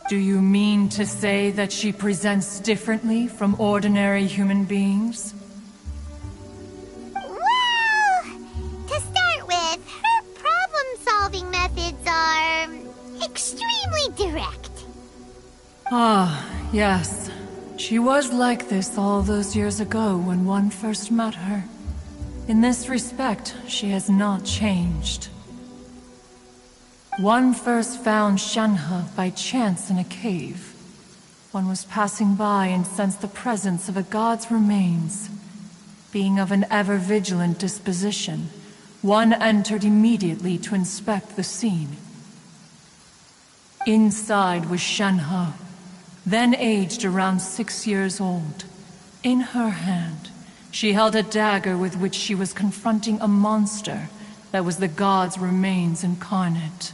Do you mean to say that she presents differently from ordinary human beings? Well, to start with, her problem-solving methods are extremely direct. Ah, yes. She was like this all those years ago when one first met her. In this respect, she has not changed. One first found Shenhe by chance in a cave. One was passing by and sensed the presence of a god's remains. Being of an ever-vigilant disposition, one entered immediately to inspect the scene. Inside was Shenhe, then aged around 6 years old. In her hand, she held a dagger with which she was confronting a monster that was the god's remains incarnate.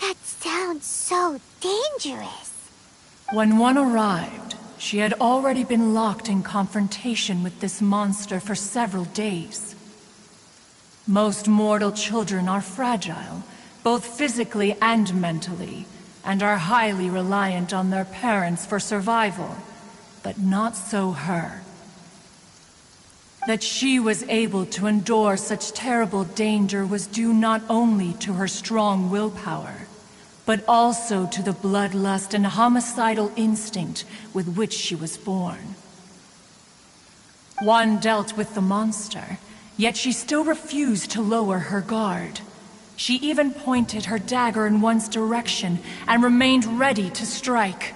That sounds so dangerous. When one arrived, she had already been locked in confrontation with this monster for several days. Most mortal children are fragile, both physically and mentally, and are highly reliant on their parents for survival. But not so her. That she was able to endure such terrible danger was due not only to her strong willpower, but also to the bloodlust and homicidal instinct with which she was born. One dealt with the monster, yet she still refused to lower her guard. She even pointed her dagger in one's direction and remained ready to strike.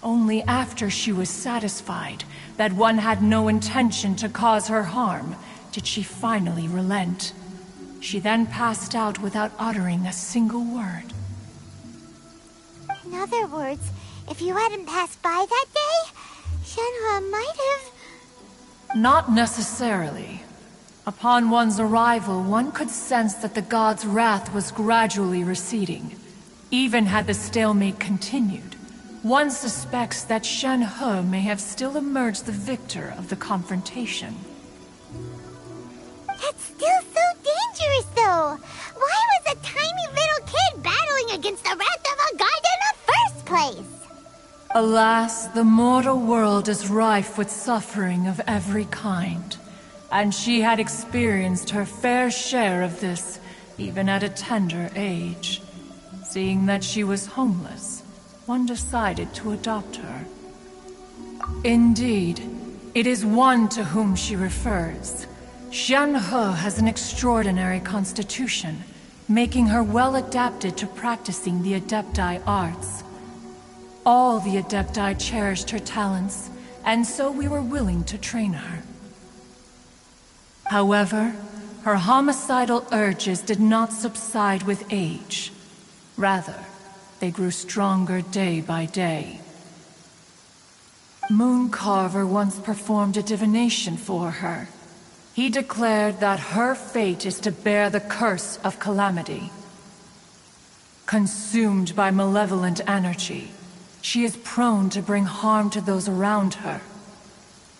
Only after she was satisfied that one had no intention to cause her harm did she finally relent. She then passed out without uttering a single word. In other words, if you hadn't passed by that day, Shenhe might have... Not necessarily. Upon one's arrival, one could sense that the god's wrath was gradually receding. Even had the stalemate continued, one suspects that Shenhe may have still emerged the victor of the confrontation. That's still so dangerous, though. Why was a tiny little kid battling against the wrath of a god in the first place? Alas, the mortal world is rife with suffering of every kind, and she had experienced her fair share of this, even at a tender age. Seeing that she was homeless, one decided to adopt her. Indeed, it is one to whom she refers. Shenhe has an extraordinary constitution, making her well adapted to practicing the Adepti arts. All the Adepti cherished her talents, and so we were willing to train her. However, her homicidal urges did not subside with age. Rather, they grew stronger day by day. Mooncarver once performed a divination for her. He declared that her fate is to bear the curse of calamity. Consumed by malevolent energy, she is prone to bring harm to those around her.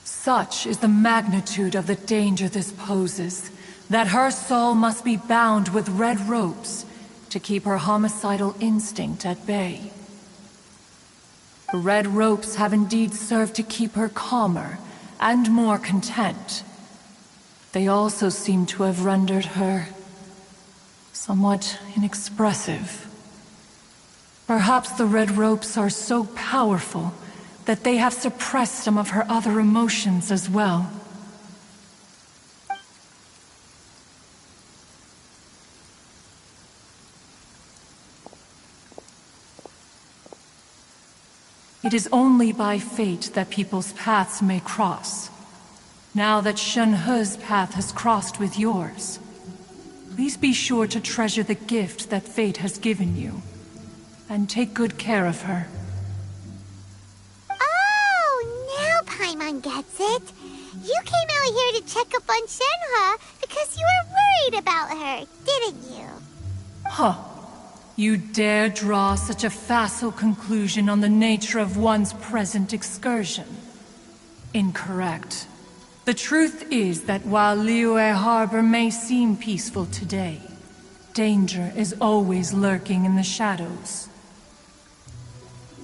Such is the magnitude of the danger this poses, that her soul must be bound with red ropes to keep her homicidal instinct at bay. The red ropes have indeed served to keep her calmer and more content. They also seem to have rendered her somewhat inexpressive. Perhaps the red ropes are so powerful that they have suppressed some of her other emotions as well. It is only by fate that people's paths may cross. Now that Shenhe's path has crossed with yours, please be sure to treasure the gift that fate has given you, and take good care of her. Oh, now Paimon gets it. You came out here to check up on Shenhe because you were worried about her, didn't you? Huh. You dare draw such a facile conclusion on the nature of one's present excursion? Incorrect. The truth is that while Liyue Harbor may seem peaceful today, danger is always lurking in the shadows.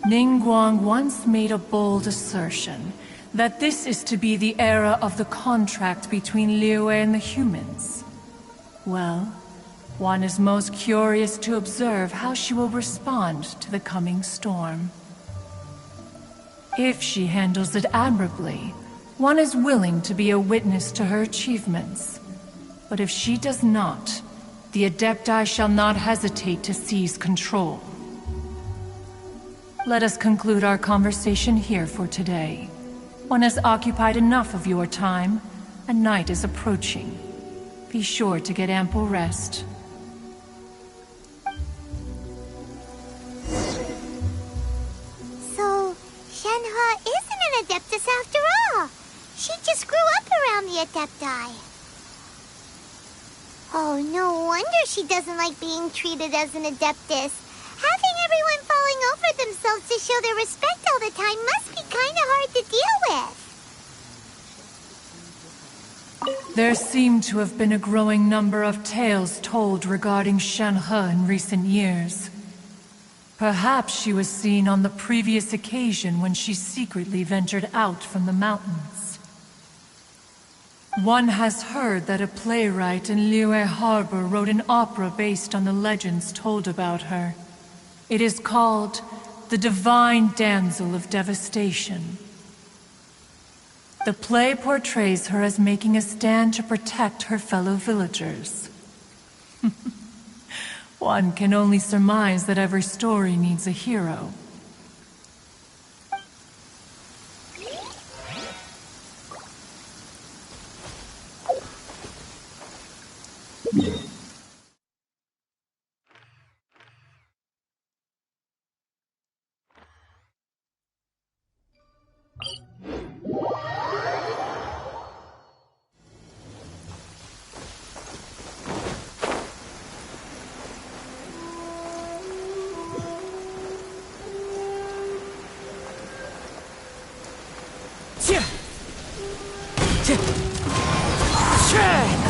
Ningguang once made a bold assertion that this is to be the era of the contract between Liyue and the humans. Well, one is most curious to observe how she will respond to the coming storm. If she handles it admirably, one is willing to be a witness to her achievements. But if she does not, the Adepti shall not hesitate to seize control. Let us conclude our conversation here for today. One has occupied enough of your time, and night is approaching. Be sure to get ample rest. So, Shenhe isn't an Adeptus after all. She just grew up around the Adepti. Oh, no wonder she doesn't like being treated as an Adeptus. Having everyone falling over themselves to show their respect all the time must be kind of hard to deal with. There seem to have been a growing number of tales told regarding Shenhe in recent years. Perhaps she was seen on the previous occasion when she secretly ventured out from the mountains. One has heard that a playwright in Liyue Harbor wrote an opera based on the legends told about her. It is called The Divine Damsel of Devastation. The play portrays her as making a stand to protect her fellow villagers. One can only surmise that every story needs a hero.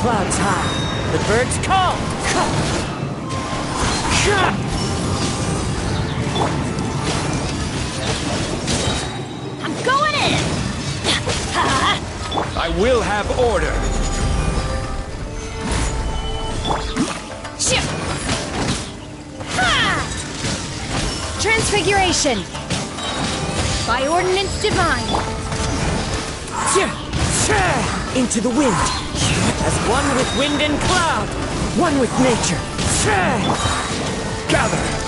Clouds high. The birds call. I'm going in! I will have order. Transfiguration! By ordinance divine! Into the wind! As one with wind and cloud! One with nature! Gather!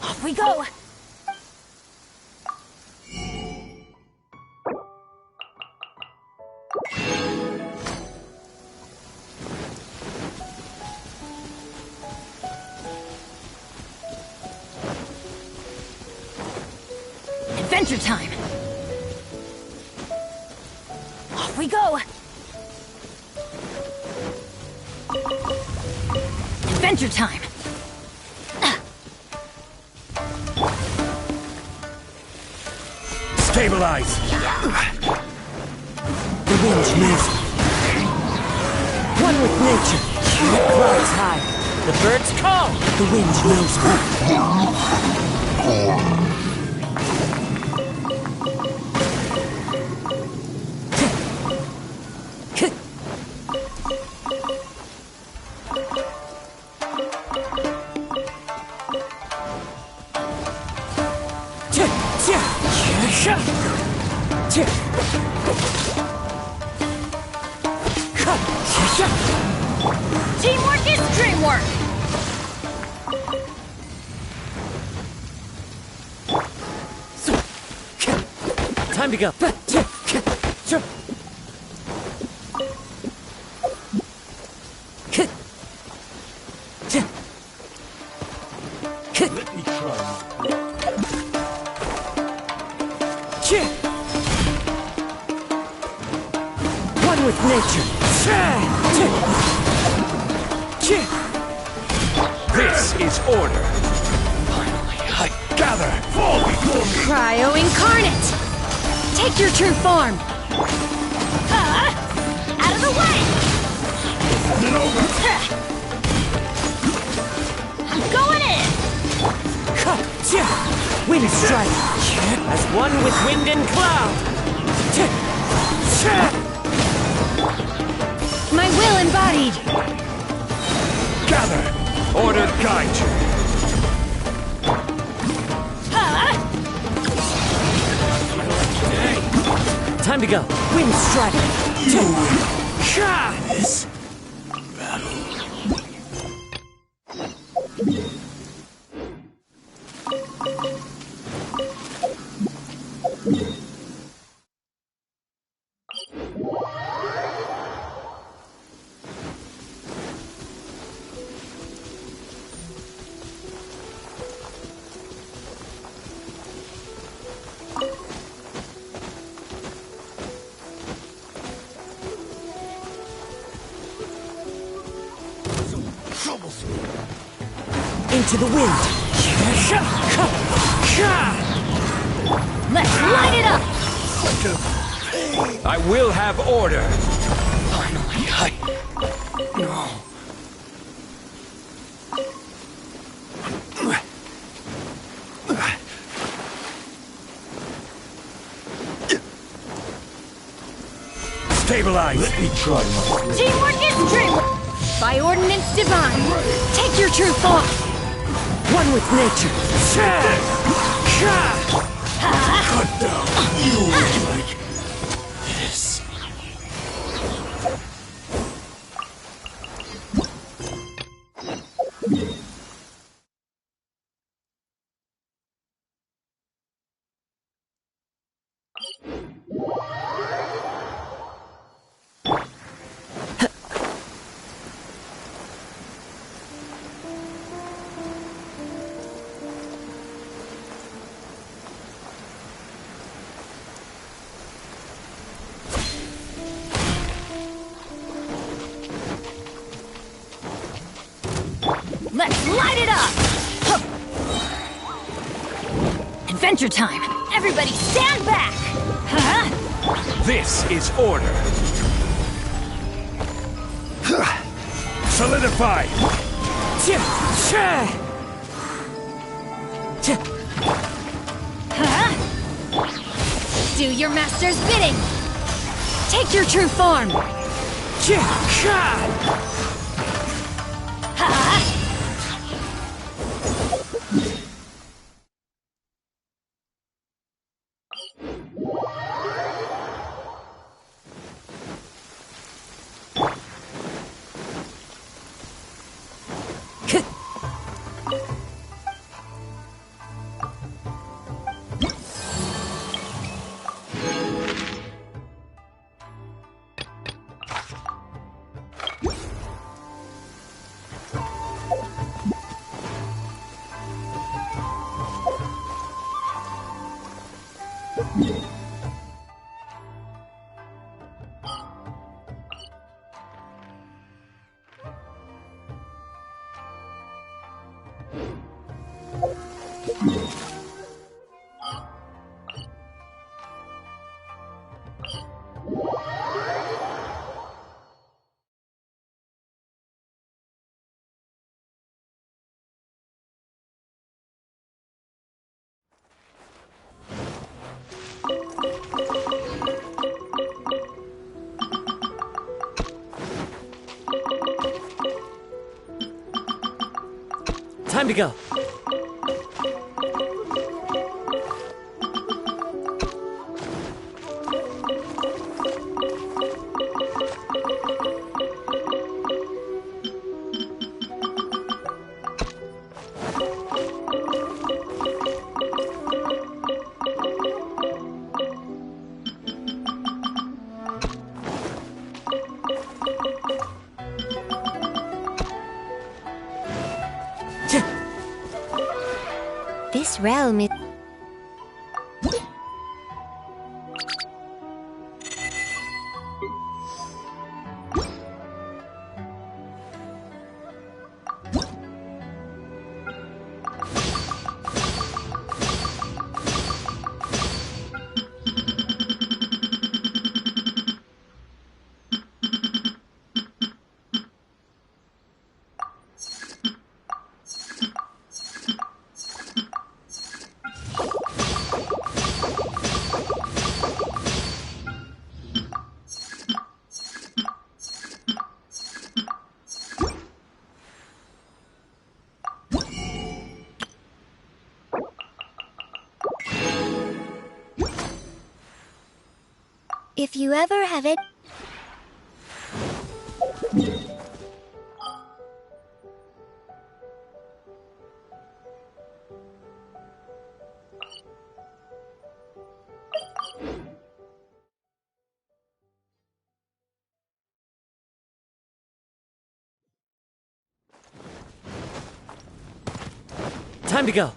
Off we go! Adventure time! Off we go! Adventure time! Stabilize! The wind moves. One with nature. Clouds high. The birds call. The wind knows Teamwork is dreamwork! Time to go. Let me try. One with nature. This is order. Finally, I gather. Fall before me. Cryo Incarnate! Take your true form! Out of the way! Isn't it over? I'm going in! Wind strike. As one with wind and cloud. My will embodied! Gather. Order guide you. Time to go. Wind strike. Into the wind. Let's light it up! I will have order. Finally, No. Stabilize. Let me try my Teamwork is dreamwork! By ordinance divine, take your true form! One with nature. cut down. You like this. Let's light it up! Adventure time! Everybody stand back! This is order. Solidify. Do your master's bidding! Take your true form! Time to go. This realm is... If you ever have it... Time to go.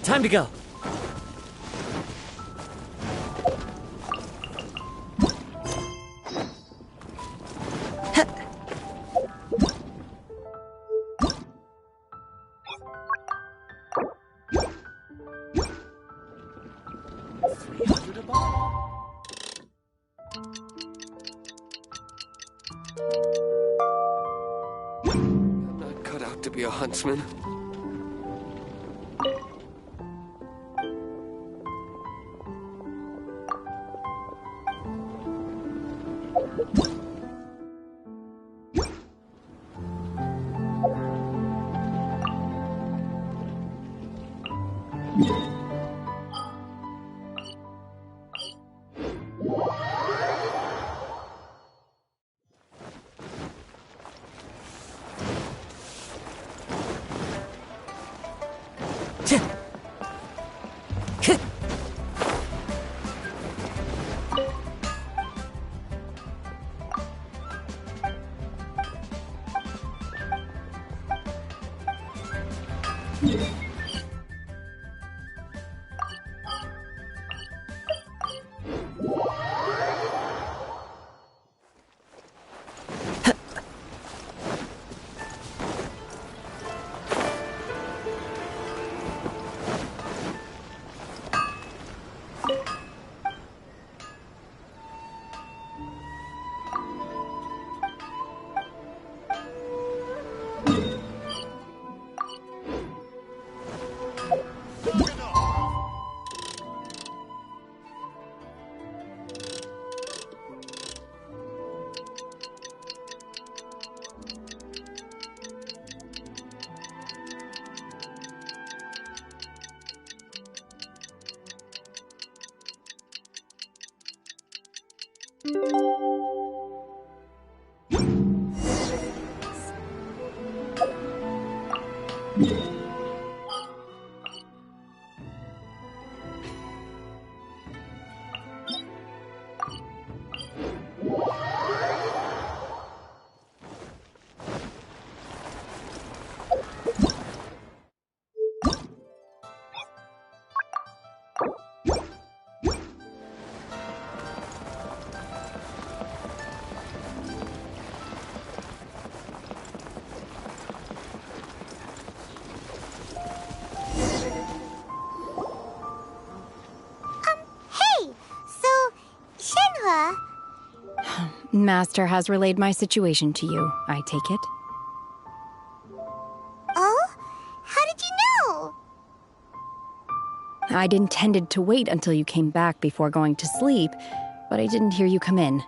Time to go. I'm not cut out to be a huntsman. Master has relayed my situation to you, I take it? Oh? How did you know? I'd intended to wait until you came back before going to sleep, but I didn't hear you come in.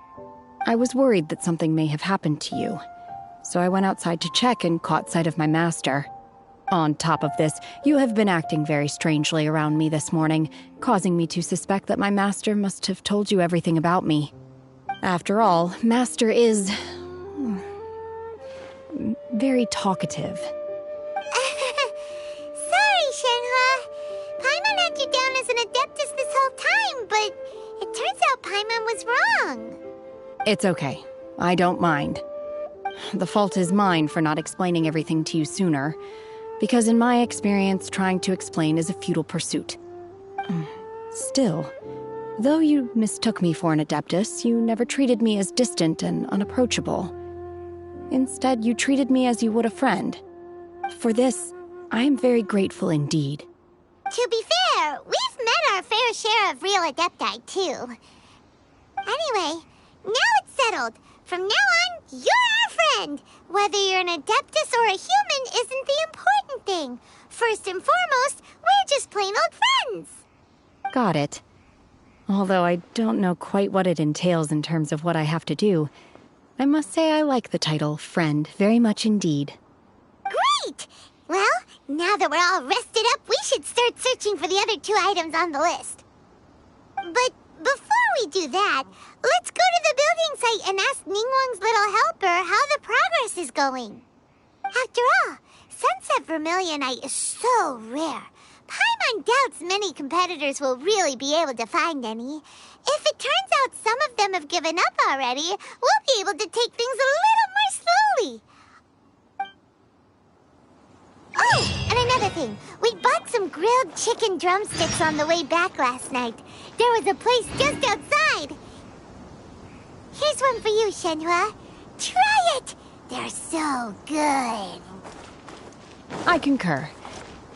I was worried that something may have happened to you, so I went outside to check and caught sight of my master. On top of this, you have been acting very strangely around me this morning, causing me to suspect that my master must have told you everything about me. After all, Master is very talkative. Sorry, Shenhua. Paimon had you down as an Adeptus this whole time, but it turns out Paimon was wrong. It's okay. I don't mind. The fault is mine for not explaining everything to you sooner, because in my experience, trying to explain is a futile pursuit. Still, though you mistook me for an Adeptus, you never treated me as distant and unapproachable. Instead, you treated me as you would a friend. For this, I am very grateful indeed. To be fair, we've met our fair share of real Adepti, too. Anyway, now it's settled. From now on, you're our friend. Whether you're an Adeptus or a human isn't the important thing. First and foremost, we're just plain old friends. Got it. Although I don't know quite what it entails in terms of what I have to do, I must say I like the title friend very much indeed. Great! Well, now that we're all rested up, we should start searching for the other 2 items on the list. But before we do that, let's go to the building site and ask Ningguang's little helper how the progress is going. After all, Sunset Vermilionite is so rare. Paimon doubts many competitors will really be able to find any. If it turns out some of them have given up already, we'll be able to take things a little more slowly. Oh, and another thing. We bought some grilled chicken drumsticks on the way back last night. There was a place just outside. Here's one for you, Shenhua. Try it! They're so good. I concur.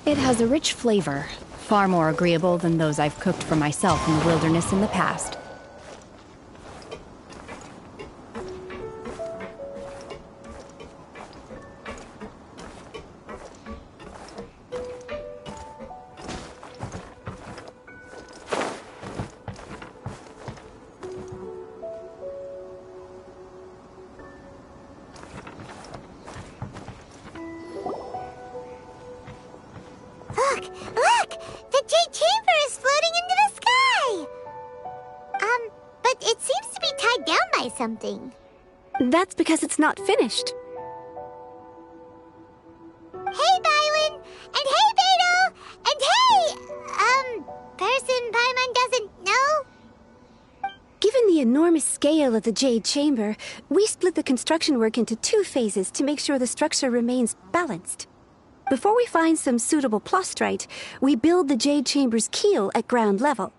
It has a rich flavor, far more agreeable than those I've cooked for myself in the wilderness in the past. Look! The Jade Chamber is floating into the sky! But it seems to be tied down by something. That's because it's not finished. Hey, Bylin! And hey, Beto! And hey, person Paimon doesn't know? Given the enormous scale of the Jade Chamber, we split the construction work into 2 phases to make sure the structure remains balanced. Before we find some suitable plastrite, we build the Jade Chamber's keel at ground level.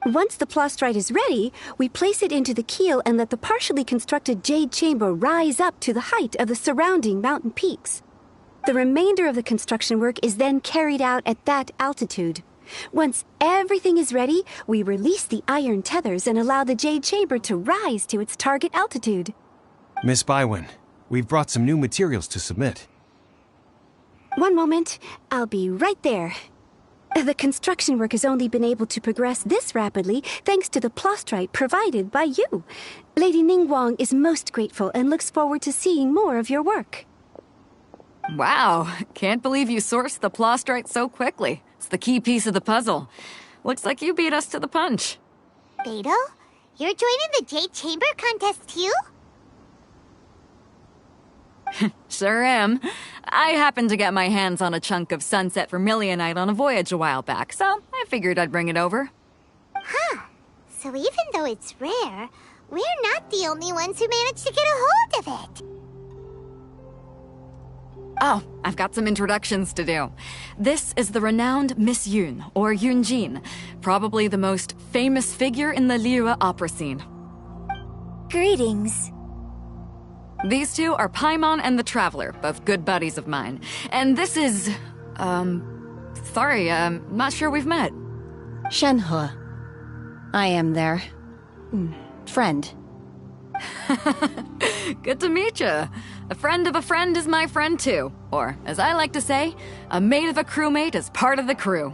Once the plastrite is ready, we place it into the keel and let the partially constructed Jade Chamber rise up to the height of the surrounding mountain peaks. The remainder of the construction work is then carried out at that altitude. Once everything is ready, we release the iron tethers and allow the Jade Chamber to rise to its target altitude. Miss Bywin, we've brought some new materials to submit. One moment, I'll be right there. The construction work has only been able to progress this rapidly thanks to the plastrite provided by you. Lady Ningguang is most grateful and looks forward to seeing more of your work. Wow, can't believe you sourced the plastrite so quickly. It's the key piece of the puzzle. Looks like you beat us to the punch. Beto, you're joining the Jade Chamber contest too? Sure am. I happened to get my hands on a chunk of Sunset Vermilionite on a voyage a while back, so I figured I'd bring it over. Huh. So even though it's rare, we're not the only ones who managed to get a hold of it. Oh, I've got some introductions to do. This is the renowned Miss Yun, or Yunjin, probably the most famous figure in the Liyue opera scene. Greetings. These 2 are Paimon and the Traveler, both good buddies of mine. And this is... sorry, not sure we've met. Shenhua. I am their... friend. Good to meet you. A friend of a friend is my friend too. Or, as I like to say, a mate of a crewmate is part of the crew.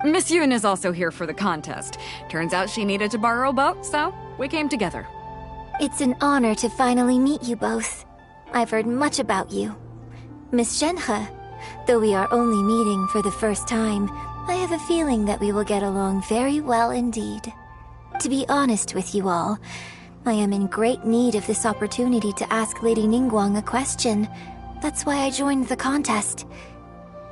Miss Yoon is also here for the contest. Turns out she needed to borrow a boat, so we came together. It's an honor to finally meet you both. I've heard much about you. Miss Shenhe, though we are only meeting for the first time, I have a feeling that we will get along very well indeed. To be honest with you all, I am in great need of this opportunity to ask Lady Ningguang a question. That's why I joined the contest.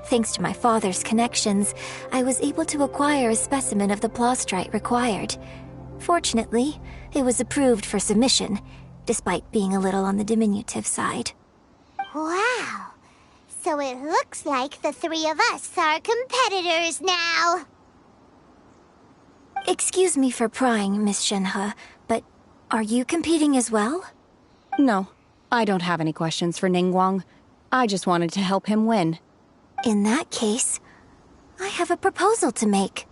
Thanks to my father's connections, I was able to acquire a specimen of the plostrite required. Fortunately, it was approved for submission, despite being a little on the diminutive side. Wow. So it looks like the three of us are competitors now. Excuse me for prying, Miss Shenhe, but are you competing as well? No, I don't have any questions for Ningguang. I just wanted to help him win. In that case, I have a proposal to make.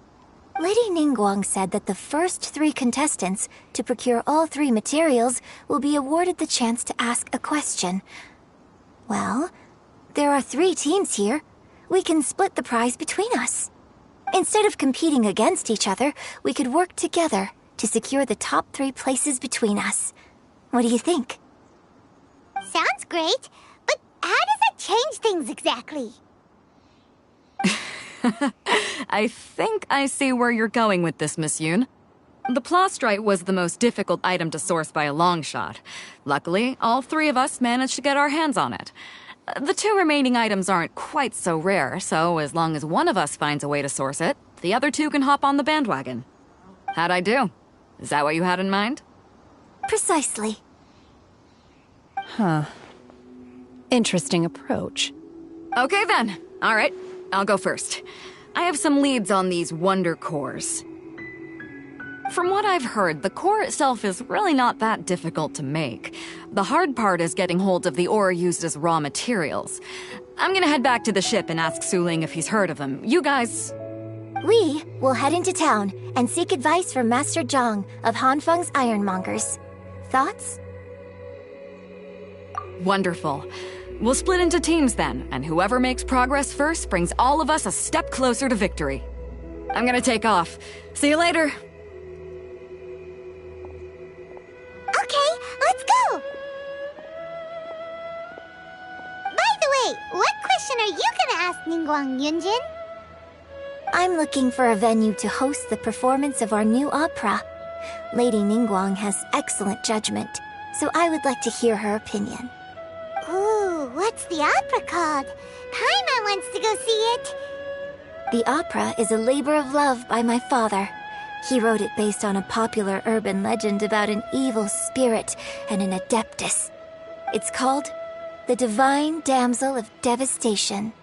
Lady Ningguang said that the first 3 contestants to procure all 3 materials will be awarded the chance to ask a question. Well, there are 3 teams here. We can split the prize between us. Instead of competing against each other, we could work together to secure the top 3 places between us. What do you think? Sounds great, but how does it change things exactly? I think I see where you're going with this, Miss Yoon. The plostrite was the most difficult item to source by a long shot. Luckily, all 3 of us managed to get our hands on it. The 2 remaining items aren't quite so rare, so as long as one of us finds a way to source it, the other 2 can hop on the bandwagon. How'd I do? Is that what you had in mind? Precisely. Huh. Interesting approach. Okay then. All right, I'll go first. I have some leads on these wonder cores. From what I've heard, the core itself is really not that difficult to make. The hard part is getting hold of the ore used as raw materials. I'm gonna head back to the ship and ask Suling if he's heard of them. You guys... We will head into town and seek advice from Master Zhang of Hanfeng's Ironmongers. Thoughts? Wonderful. We'll split into teams then, and whoever makes progress first brings all of us a step closer to victory. I'm gonna take off. See you later. Okay, let's go! By the way, what question are you gonna ask Ningguang, Yunjin? I'm looking for a venue to host the performance of our new opera. Lady Ningguang has excellent judgment, so I would like to hear her opinion. Ooh, what's the opera called? Paimon wants to go see it. The opera is a labor of love by my father. He wrote it based on a popular urban legend about an evil spirit and an adeptus. It's called The Divine Damsel of Devastation.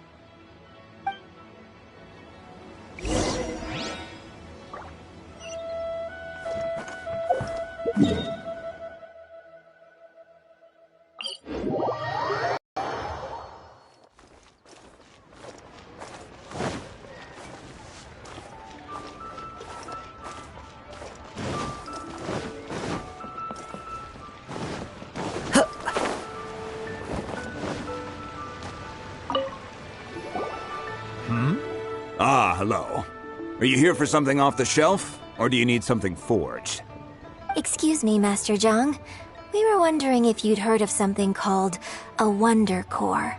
Hello. Are you here for something off the shelf, or do you need something forged? Excuse me, Master Zhang. We were wondering if you'd heard of something called a Wonder Core.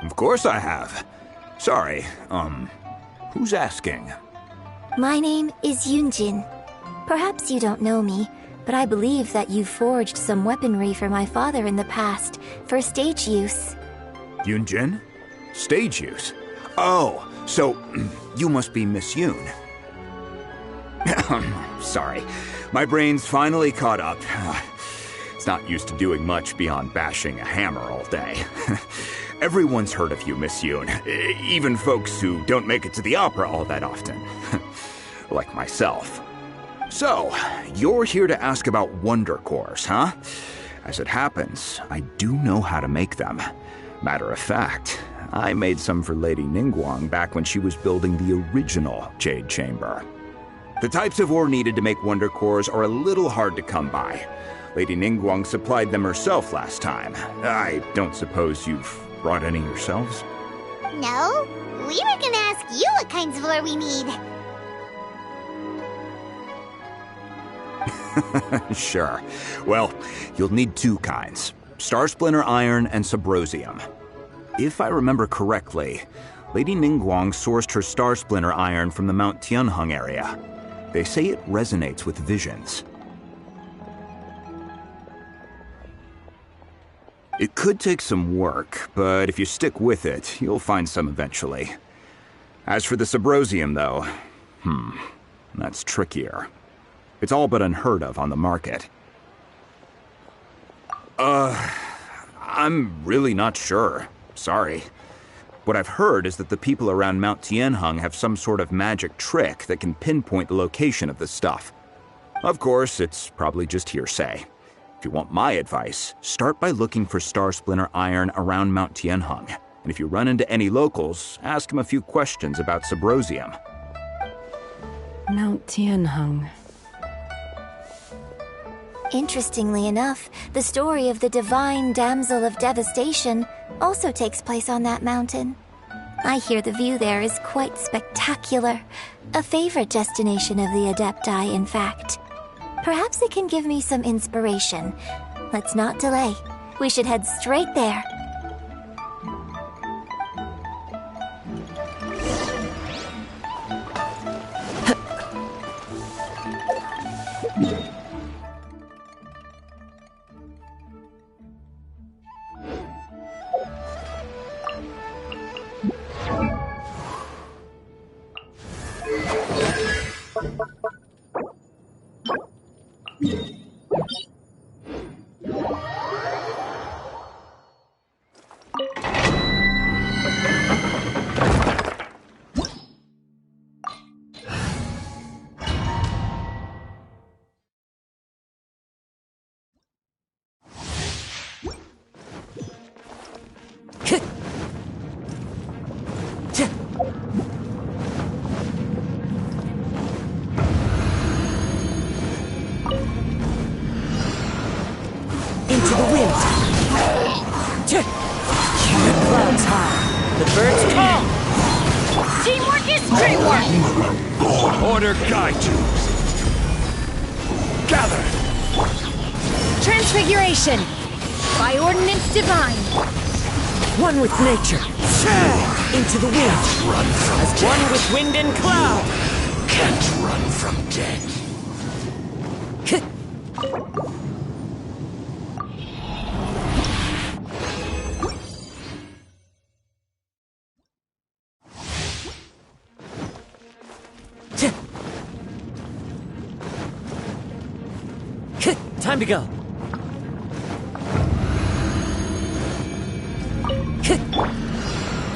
Of course I have. Sorry, who's asking? My name is Yunjin. Perhaps you don't know me, but I believe that you forged some weaponry for my father in the past, for stage use. Yunjin? Stage use? Oh, so you must be Miss Yoon. Sorry, my brain's finally caught up. It's not used to doing much beyond bashing a hammer all day. Everyone's heard of you, Miss Yoon, even folks who don't make it to the opera all that often. Like myself. So, you're here to ask about wonder cores, huh? As it happens, I do know how to make them. Matter of fact, I made some for Lady Ningguang back when she was building the original Jade Chamber. The types of ore needed to make wonder cores are a little hard to come by. Lady Ningguang supplied them herself last time. I don't suppose you've brought any yourselves? No, we were gonna ask you what kinds of ore we need. Sure. Well, you'll need two kinds. Star Splinter Iron and Subrosium. If I remember correctly, Lady Ningguang sourced her Star Splinter Iron from the Mount Tianheng area. They say it resonates with visions. It could take some work, but if you stick with it, you'll find some eventually. As for the Subrosium, though, that's trickier. It's all but unheard of on the market. I'm really not sure. Sorry. What I've heard is that the people around Mount Tianheng have some sort of magic trick that can pinpoint the location of the stuff. Of course, it's probably just hearsay. If you want my advice, start by looking for Star Splinter Iron around Mount Tianheng. And if you run into any locals, ask them a few questions about Subrosium. Mount Tianheng. Interestingly enough, the story of the divine damsel of devastation also takes place on that mountain. I hear the view there is quite spectacular. A favorite destination of the Adepti, in fact. Perhaps it can give me some inspiration. Let's not delay. We should head straight there. Into the wind. The clouds high. The birds call. Teamwork is dreamwork! Order guide you. Gather. Transfiguration! By ordinance divine! One with nature. Into the wind. Run from As death. one with wind and cloud. Can't run from death. Time to go.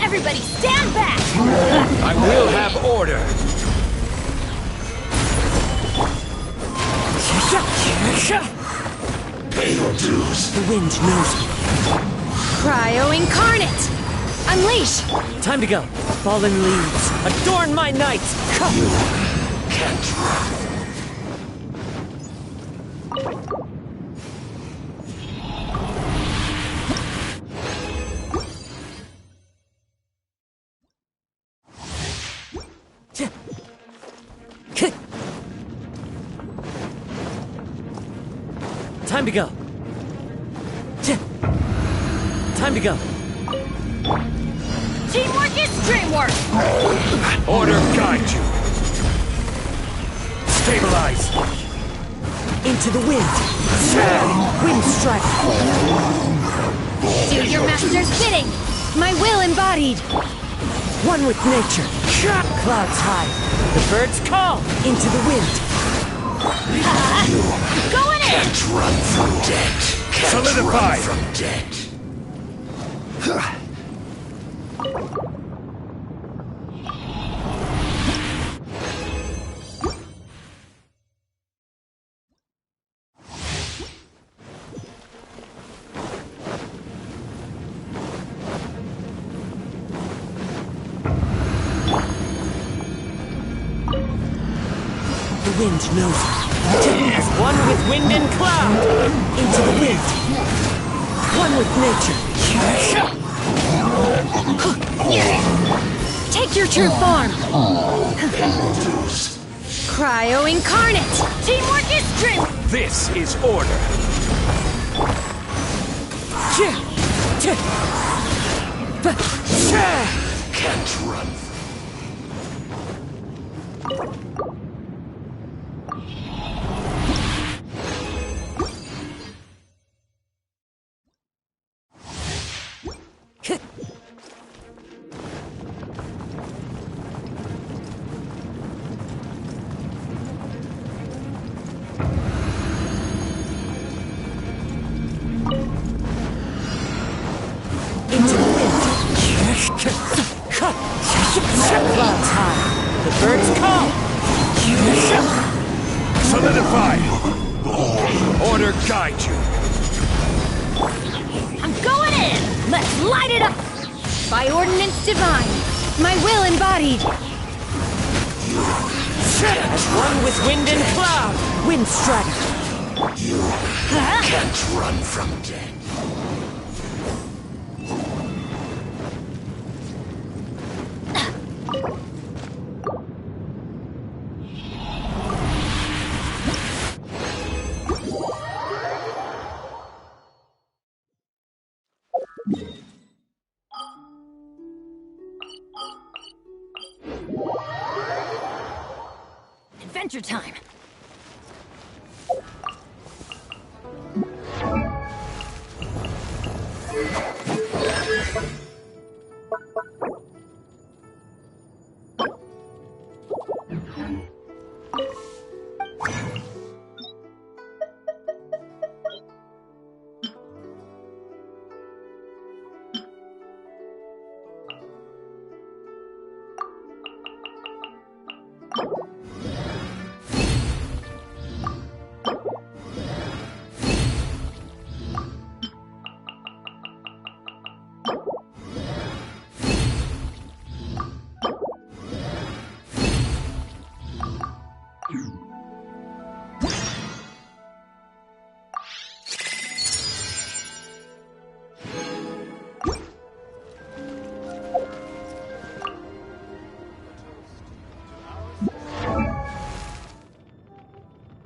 Everybody stand back! I will have order. Pay your dues. The wind knows me. Cryo incarnate! Unleash! Time to go. Fallen leaves, adorn my night. You can't run. Time to go. Time to go. Teamwork is dreamwork! Order guide you. Stabilize. Into the wind. Wind strike. Do your master's bidding! My will embodied! One with nature. Clouds high. The birds call. Into the wind. Going in! Can't run from death. Can't Solidify. run from death. The wind knows me. As one with wind and cloud. Into the wind. One with nature. Take your true form! Cryo Incarnate! Teamwork is dream! This is order. Can't run. Clouds high. The birds call. Solidify. Order guide you. I'm going in! Let's light it up! By ordinance divine, my will embodied. As one with wind and cloud. Wind strategy. You can't run from death. Adventure time!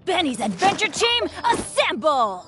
Benny's adventure team, assemble!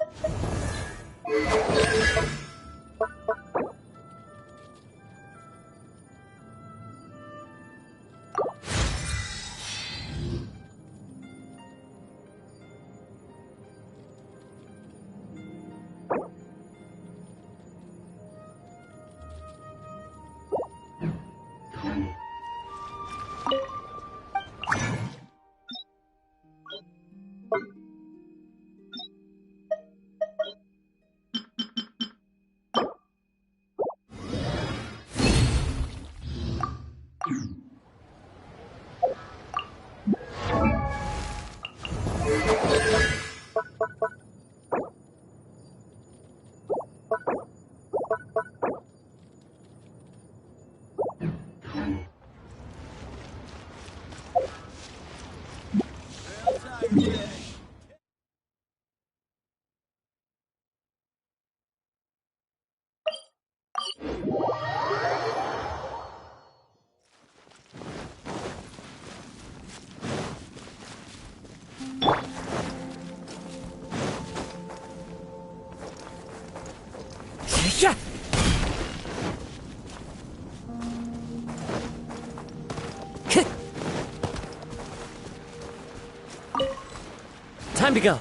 Time to go.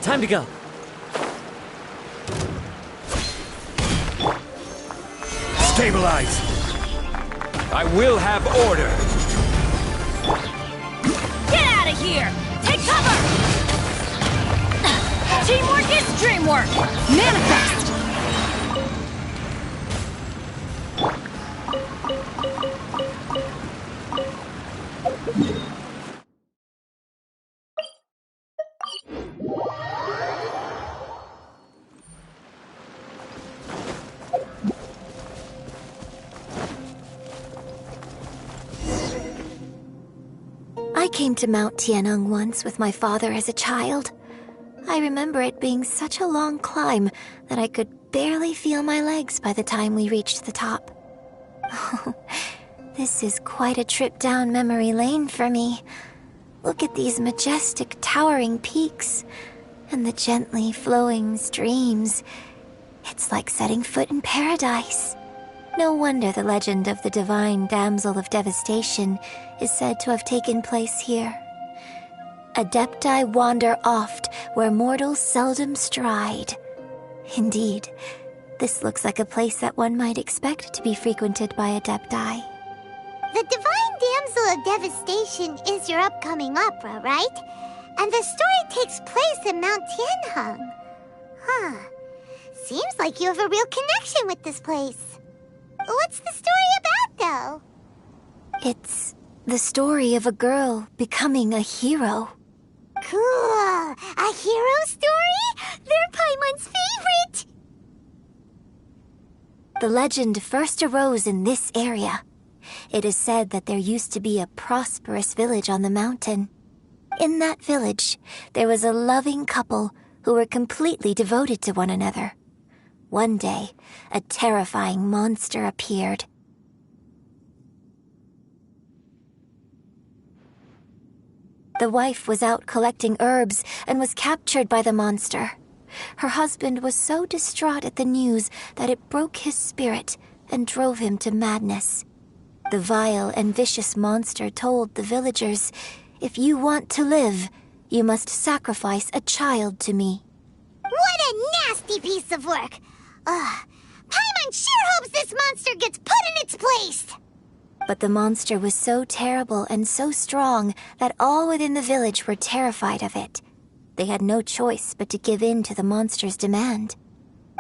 Time to go. Stabilize. I will have order. Get out of here! Take cover! Teamwork is dreamwork! Manifest! came to Mount Tianeng once with my father as a child. I remember it being such a long climb that I could barely feel my legs by the time we reached the top. Oh, this is quite a trip down memory lane for me. Look at these majestic, towering peaks and the gently flowing streams. It's like setting foot in paradise. No wonder the legend of the divine damsel of devastation is said to have taken place here. Adepti wander oft where mortals seldom stride. Indeed, this looks like a place that one might expect to be frequented by Adepti. The Divine Damsel of Devastation is your upcoming opera, right? And the story takes place in Mount Tianheng. Huh. Seems like you have a real connection with this place. What's the story about, though? It's the story of a girl becoming a hero. Cool! A hero story? They're Paimon's favorite! The legend first arose in this area. It is said that there used to be a prosperous village on the mountain. In that village, there was a loving couple who were completely devoted to one another. One day, a terrifying monster appeared. The wife was out collecting herbs and was captured by the monster. Her husband was so distraught at the news that it broke his spirit and drove him to madness. The vile and vicious monster told the villagers, "If you want to live, you must sacrifice a child to me." What a nasty piece of work! Paimon sure hopes this monster gets put in its place! But the monster was so terrible and so strong that all within the village were terrified of it. They had no choice but to give in to the monster's demand.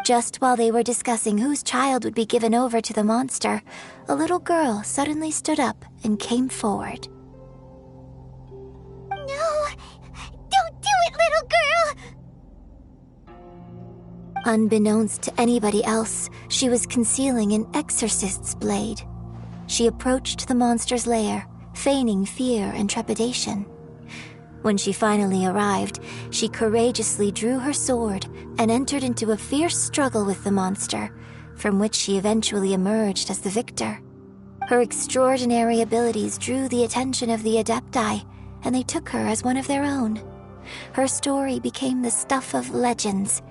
Just while they were discussing whose child would be given over to the monster, a little girl suddenly stood up and came forward. No! Don't do it, little girl! Unbeknownst to anybody else, she was concealing an exorcist's blade. She approached the monster's lair, feigning fear and trepidation. When she finally arrived, she courageously drew her sword and entered into a fierce struggle with the monster, from which she eventually emerged as the victor. Her extraordinary abilities drew the attention of the Adepti, and they took her as one of their own. Her story became the stuff of legends.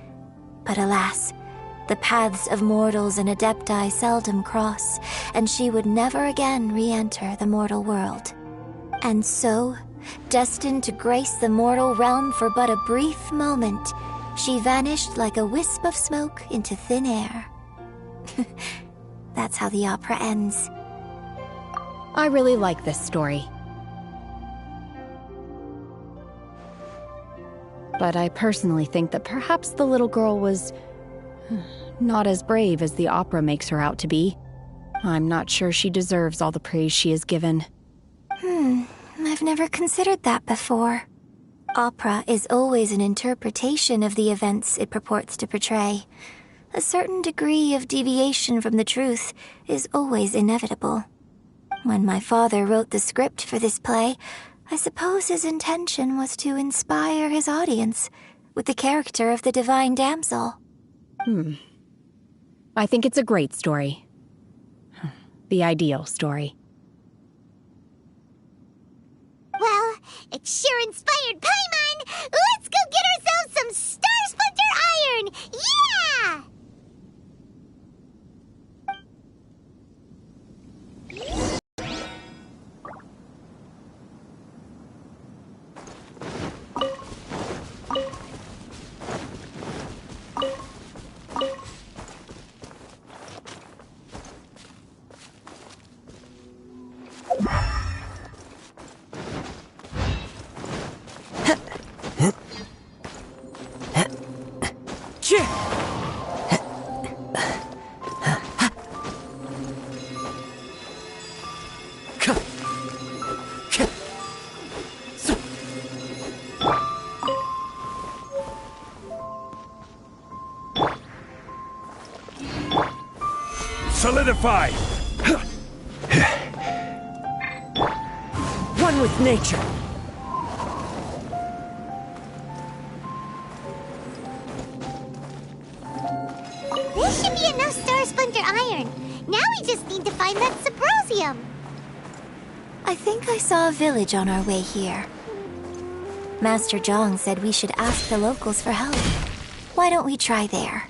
But alas, the paths of mortals and Adepti seldom cross, and she would never again re-enter the mortal world. And so, destined to grace the mortal realm for but a brief moment, she vanished like a wisp of smoke into thin air. That's how the opera ends. I really like this story. But I personally think that perhaps the little girl was not as brave as the opera makes her out to be. I'm not sure she deserves all the praise she is given. I've never considered that before. Opera is always an interpretation of the events it purports to portray. A certain degree of deviation from the truth is always inevitable. When my father wrote the script for this play, I suppose his intention was to inspire his audience with the character of the Divine Damsel. I think it's a great story. The ideal story. Well, it sure inspired Paimon! Let's go get ourselves some Star Splinter Iron! Yeah! Solidify! One with nature. we just need to find that Subrosium. I think I saw a village on our way here. Master Zhang said we should ask the locals for help. Why don't we try there?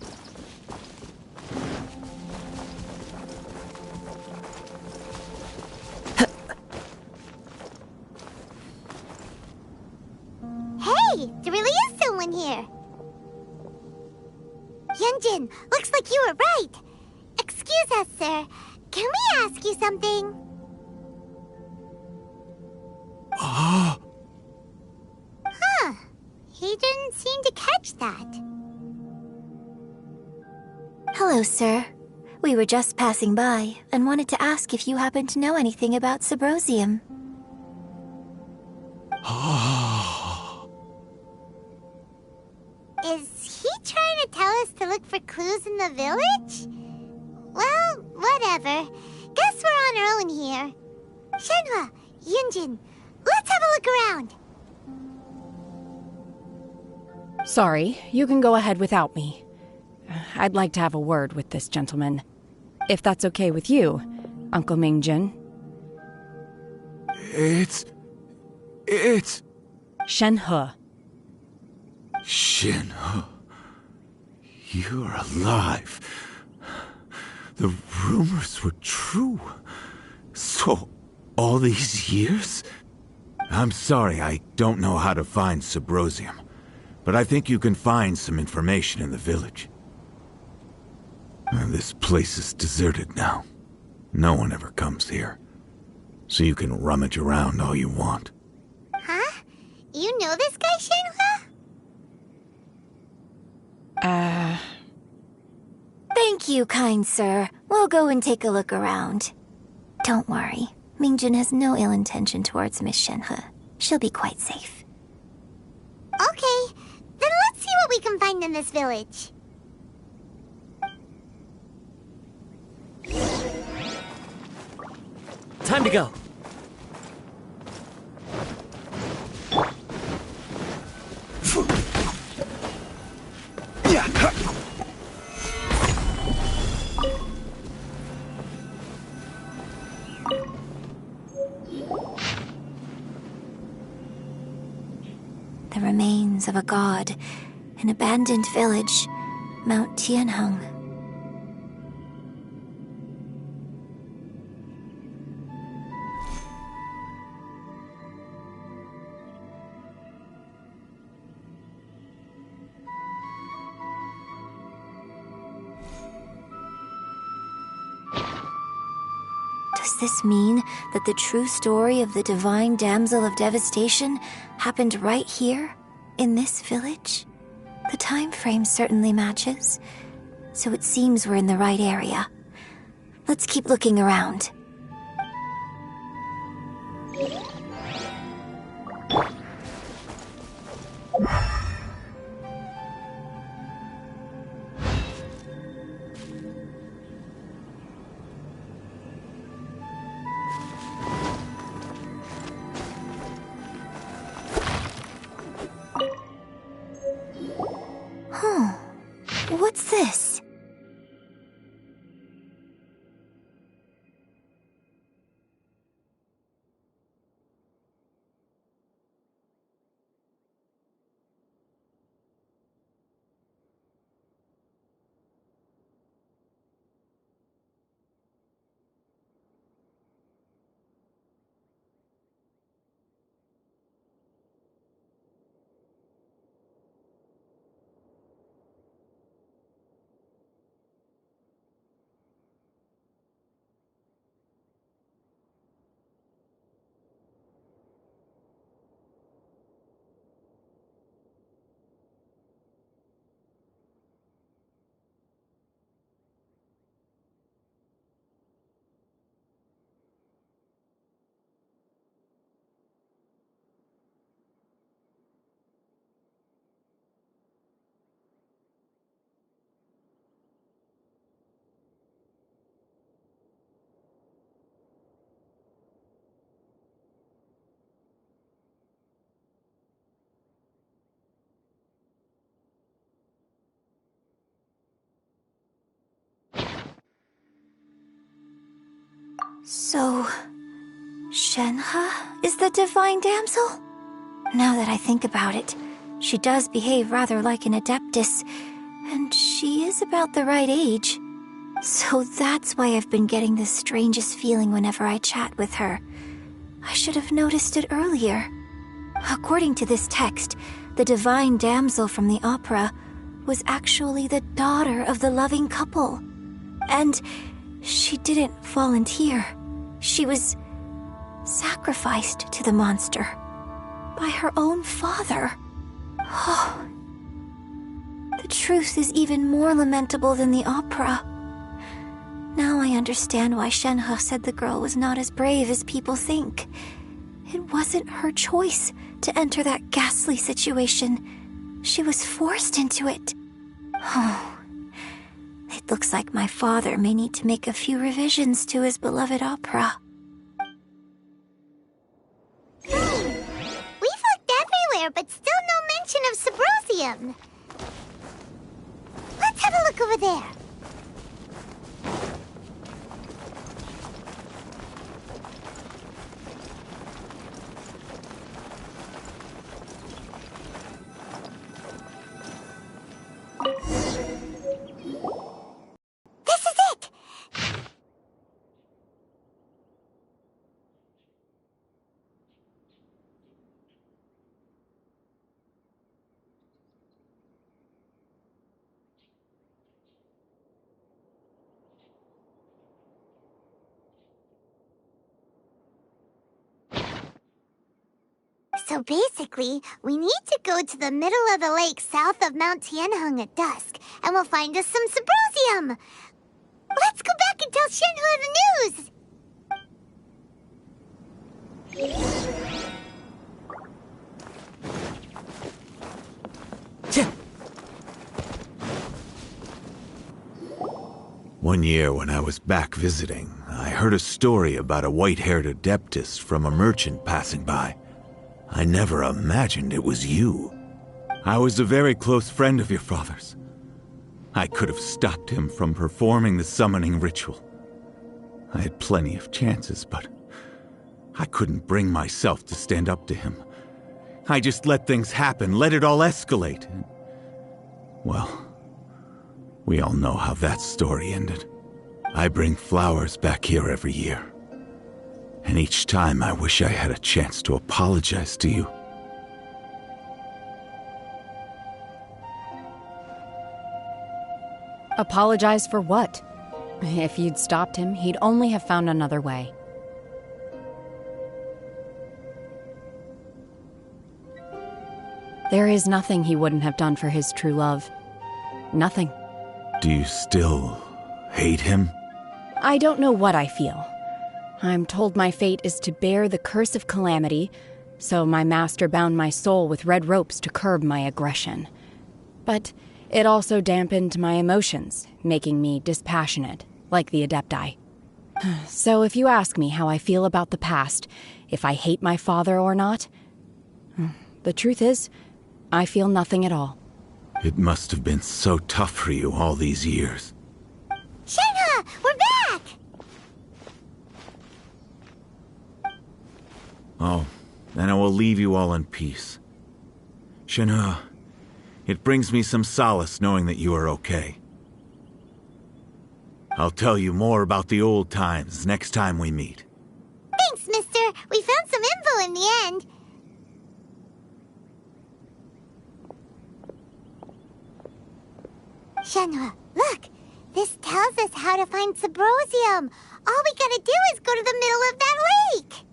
Hey, there really is someone here. Yunjin, looks like you were right. Excuse us, sir. Can we ask you something? Huh. He didn't seem to catch that. Hello, sir. We were just passing by and wanted to ask if you happen to know anything about Subrosium. Is he trying to tell us to look for clues in the village? Well, whatever. Guess we're on our own here. Shenhua, Yunjin, let's have a look around. Sorry, you can go ahead without me. I'd like to have a word with this gentleman. If that's okay with you, Uncle Mingjin. It's... Shenhe. Shenhe. You're alive. The rumors were true. So, all these years? I'm sorry, I don't know how to find Subrosium. But I think you can find some information in the village. This place is deserted now. No one ever comes here. So you can rummage around all you want. Huh? You know this guy, Shenhua? Thank you, kind sir. We'll go and take a look around. Don't worry. Mingjin has no ill intention towards Miss Shenhe. She'll be quite safe. Okay, then let's see what we can find in this village. Time to go. The remains of a god, an abandoned village, Mount Tianheng. Does this mean that the true story of the divine damsel of devastation happened right here, in this village? The time frame certainly matches, so it seems we're in the right area. Let's keep looking around. What's this? So, Shenhe is the divine damsel? Now that I think about it, she does behave rather like an Adeptus, and she is about the right age. So that's why I've been getting the strangest feeling whenever I chat with her. I should have noticed it earlier. According to this text, the divine damsel from the opera was actually the daughter of the loving couple. And she didn't volunteer. She was sacrificed to the monster by her own father. Oh, the truth is even more lamentable than the opera. Now I understand why Shenhe said the girl was not as brave as people think. It wasn't her choice to enter that ghastly situation. She was forced into it. Oh, it looks like my father may need to make a few revisions to his beloved opera. We've looked everywhere, but still no mention of Subrosium. Let's have a look over there. This is it! So basically, we need to go to the middle of the lake south of Mount Tianheng at dusk, and we'll find us some Subrosium! Let's go back and tell Shenhe the news! One year when I was back visiting, I heard a story about a white-haired Adeptus from a merchant passing by. I never imagined it was you. I was a very close friend of your father's. I could have stopped him from performing the summoning ritual. I had plenty of chances, but I couldn't bring myself to stand up to him. I just let things happen, let it all escalate. Well, we all know how that story ended. I bring flowers back here every year. And each time I wish I had a chance to apologize to you. Apologize for what? If you'd stopped him, he'd only have found another way. There is nothing he wouldn't have done for his true love. Nothing. Do you still hate him? I don't know what I feel. I'm told my fate is to bear the curse of calamity, so my master bound my soul with red ropes to curb my aggression. But it also dampened my emotions, making me dispassionate, like the Adepti. So if you ask me how I feel about the past, if I hate my father or not, the truth is, I feel nothing at all. It must have been so tough for you all these years. Shenhe, we're back! Oh, then I will leave you all in peace. Shenhe, it brings me some solace knowing that you are okay. I'll tell you more about the old times next time we meet. Thanks, mister. We found some info in the end. Shenhe, look! This tells us how to find Subrosium. All we gotta do is go to the middle of that lake!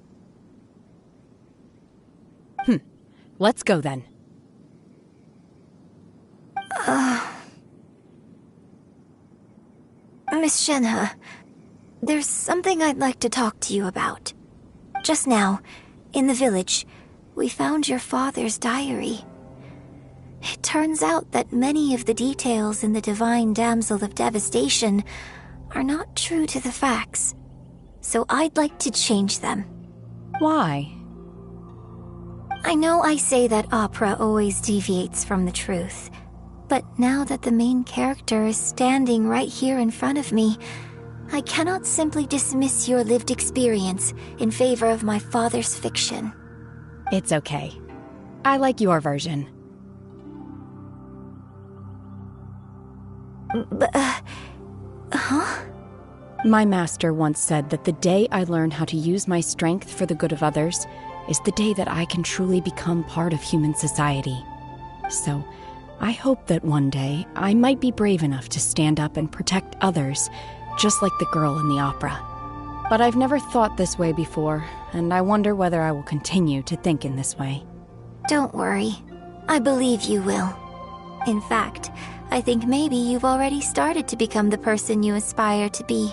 Let's go then. Miss Shenhe, there's something I'd like to talk to you about. Just now, in the village, we found your father's diary. It turns out that many of the details in the Divine Damsel of Devastation are not true to the facts. So I'd like to change them. Why? I know I say that opera always deviates from the truth, but now that the main character is standing right here in front of me, I cannot simply dismiss your lived experience in favor of my father's fiction. It's okay. I like your version. Huh? My master once said that the day I learn how to use my strength for the good of others is the day that I can truly become part of human society. So, I hope that one day I might be brave enough to stand up and protect others, just like the girl in the opera. But I've never thought this way before, and I wonder whether I will continue to think in this way. Don't worry. I believe you will. In fact, I think maybe you've already started to become the person you aspire to be.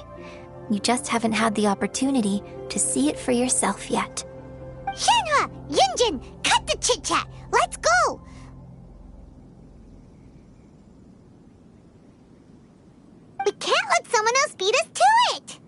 You just haven't had the opportunity to see it for yourself yet. Shenhua! Yunjin! Cut the chit-chat! Let's go! We can't let someone else beat us to it!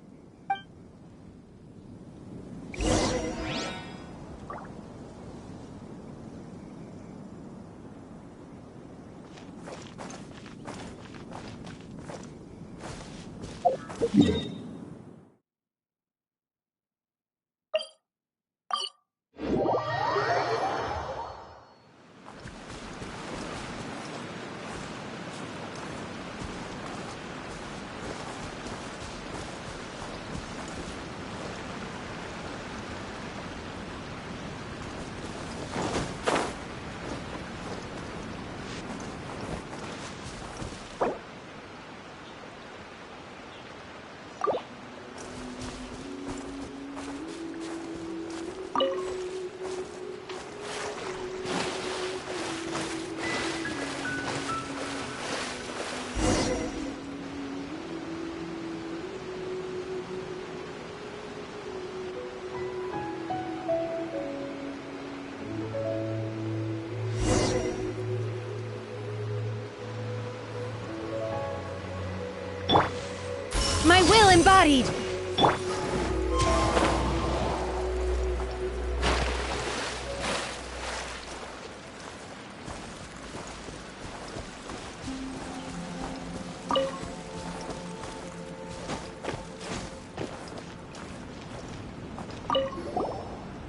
My will embodied!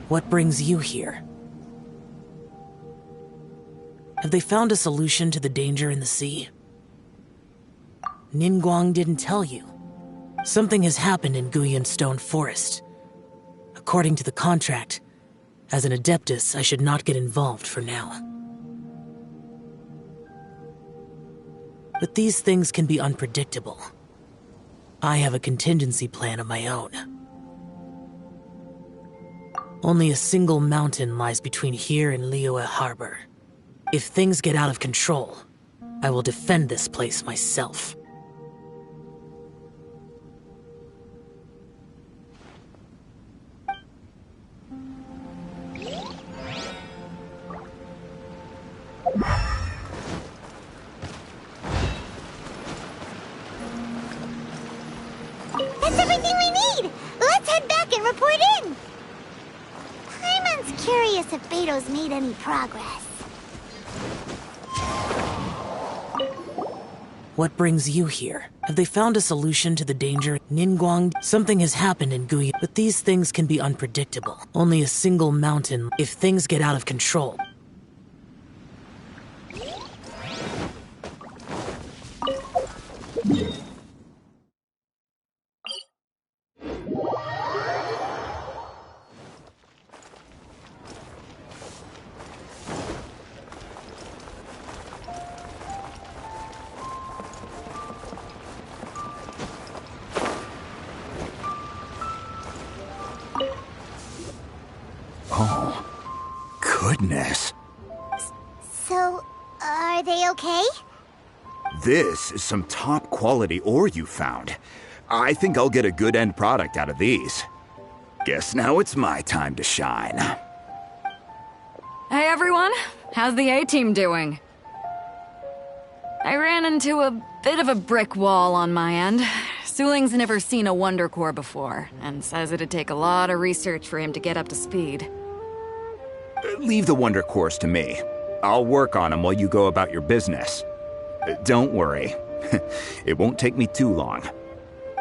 What brings you here? Have they found a solution to the danger in the sea? Ningguang didn't tell you. Something has happened in Guyan Stone Forest. According to the contract, as an Adeptus, I should not get involved for now. But these things can be unpredictable. I have a contingency plan of my own. Only a single mountain lies between here and Liyue Harbor. If things get out of control, I will defend this place myself. That's everything we need! Let's head back and report in! Paimon's curious if Beto's made any progress. What brings you here? Have they found a solution to the danger? Ningguang, something has happened in Guyan, but these things can be unpredictable. Only a single mountain, if things get out of control. Oh, goodness. So, are they okay? This is some top quality ore you found. I think I'll get a good end product out of these. Guess now it's my time to shine. Hey everyone, how's the A-team doing? I ran into a bit of a brick wall on my end. Suling's never seen a Wonder Core before, and says it'd take a lot of research for him to get up to speed. Leave the Wonder Cores to me. I'll work on them while you go about your business. Don't worry. It won't take me too long.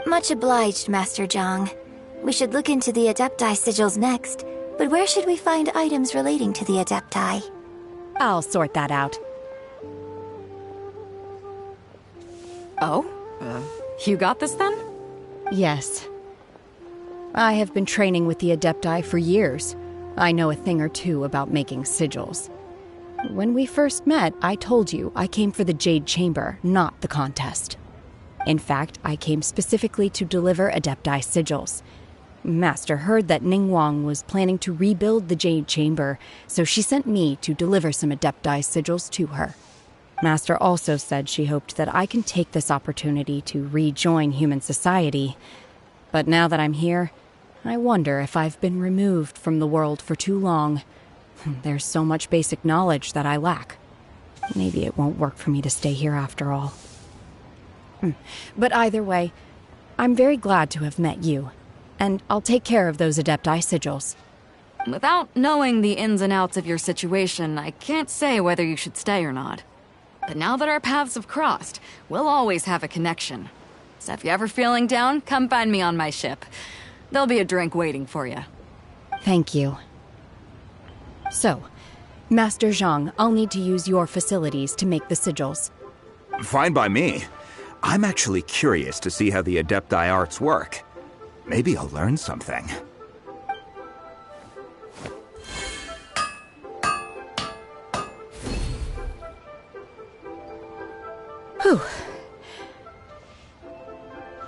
Much obliged, Master Zhang. We should look into the Adepti sigils next, but where should we find items relating to the Adepti? I'll sort that out. Oh? You got this then? Yes. I have been training with the Adepti for years. I know a thing or two about making sigils. When we first met, I told you I came for the Jade Chamber, not the contest. In fact, I came specifically to deliver Adepti sigils. Master heard that Ningguang was planning to rebuild the Jade Chamber, so she sent me to deliver some Adepti sigils to her. Master also said she hoped that I can take this opportunity to rejoin human society. But now that I'm here, I wonder if I've been removed from the world for too long. There's so much basic knowledge that I lack. Maybe it won't work for me to stay here after all. But either way, I'm very glad to have met you, and I'll take care of those Adepti sigils. Without knowing the ins and outs of your situation, I can't say whether you should stay or not. But now that our paths have crossed, we'll always have a connection. So if you're ever feeling down, come find me on my ship. There'll be a drink waiting for you. Thank you. So, Master Zhang, I'll need to use your facilities to make the sigils. Fine by me. I'm actually curious to see how the Adepti arts work. Maybe I'll learn something. Whew.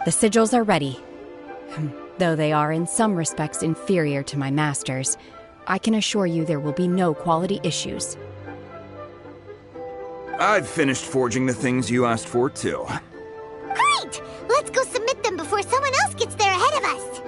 The sigils are ready. Though they are in some respects inferior to my master's, I can assure you there will be no quality issues. I've finished forging the things you asked for, too. Great! Let's go submit them before someone else gets there ahead of us.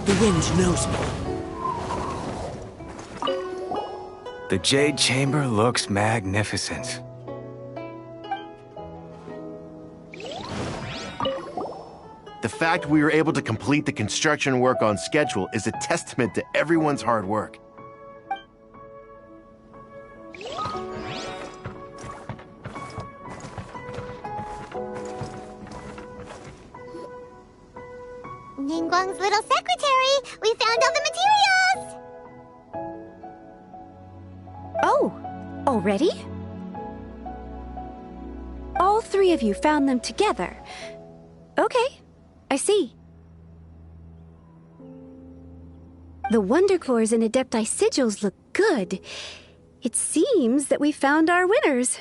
The wind knows me. The Jade Chamber looks magnificent. The fact we were able to complete the construction work on schedule is a testament to everyone's hard work. Ningguang's little secretary! We found all the materials! Oh, already? All three of you found them together. Okay, I see. The Wonder Cores and Adepti sigils look good. It seems that we found our winners.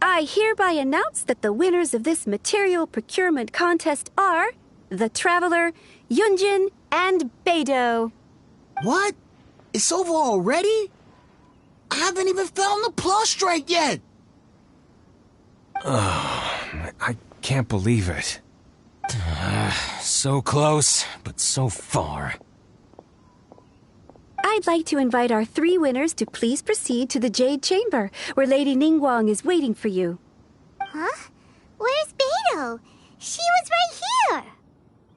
I hereby announce that the winners of this material procurement contest are the Traveler, Yunjin, and Beidou. What? It's over already? I haven't even found the Plustrate yet! I can't believe it. So close, but so far. I'd like to invite our three winners to please proceed to the Jade Chamber, where Lady Ningguang is waiting for you. Huh? Where's Beidou? She was right here!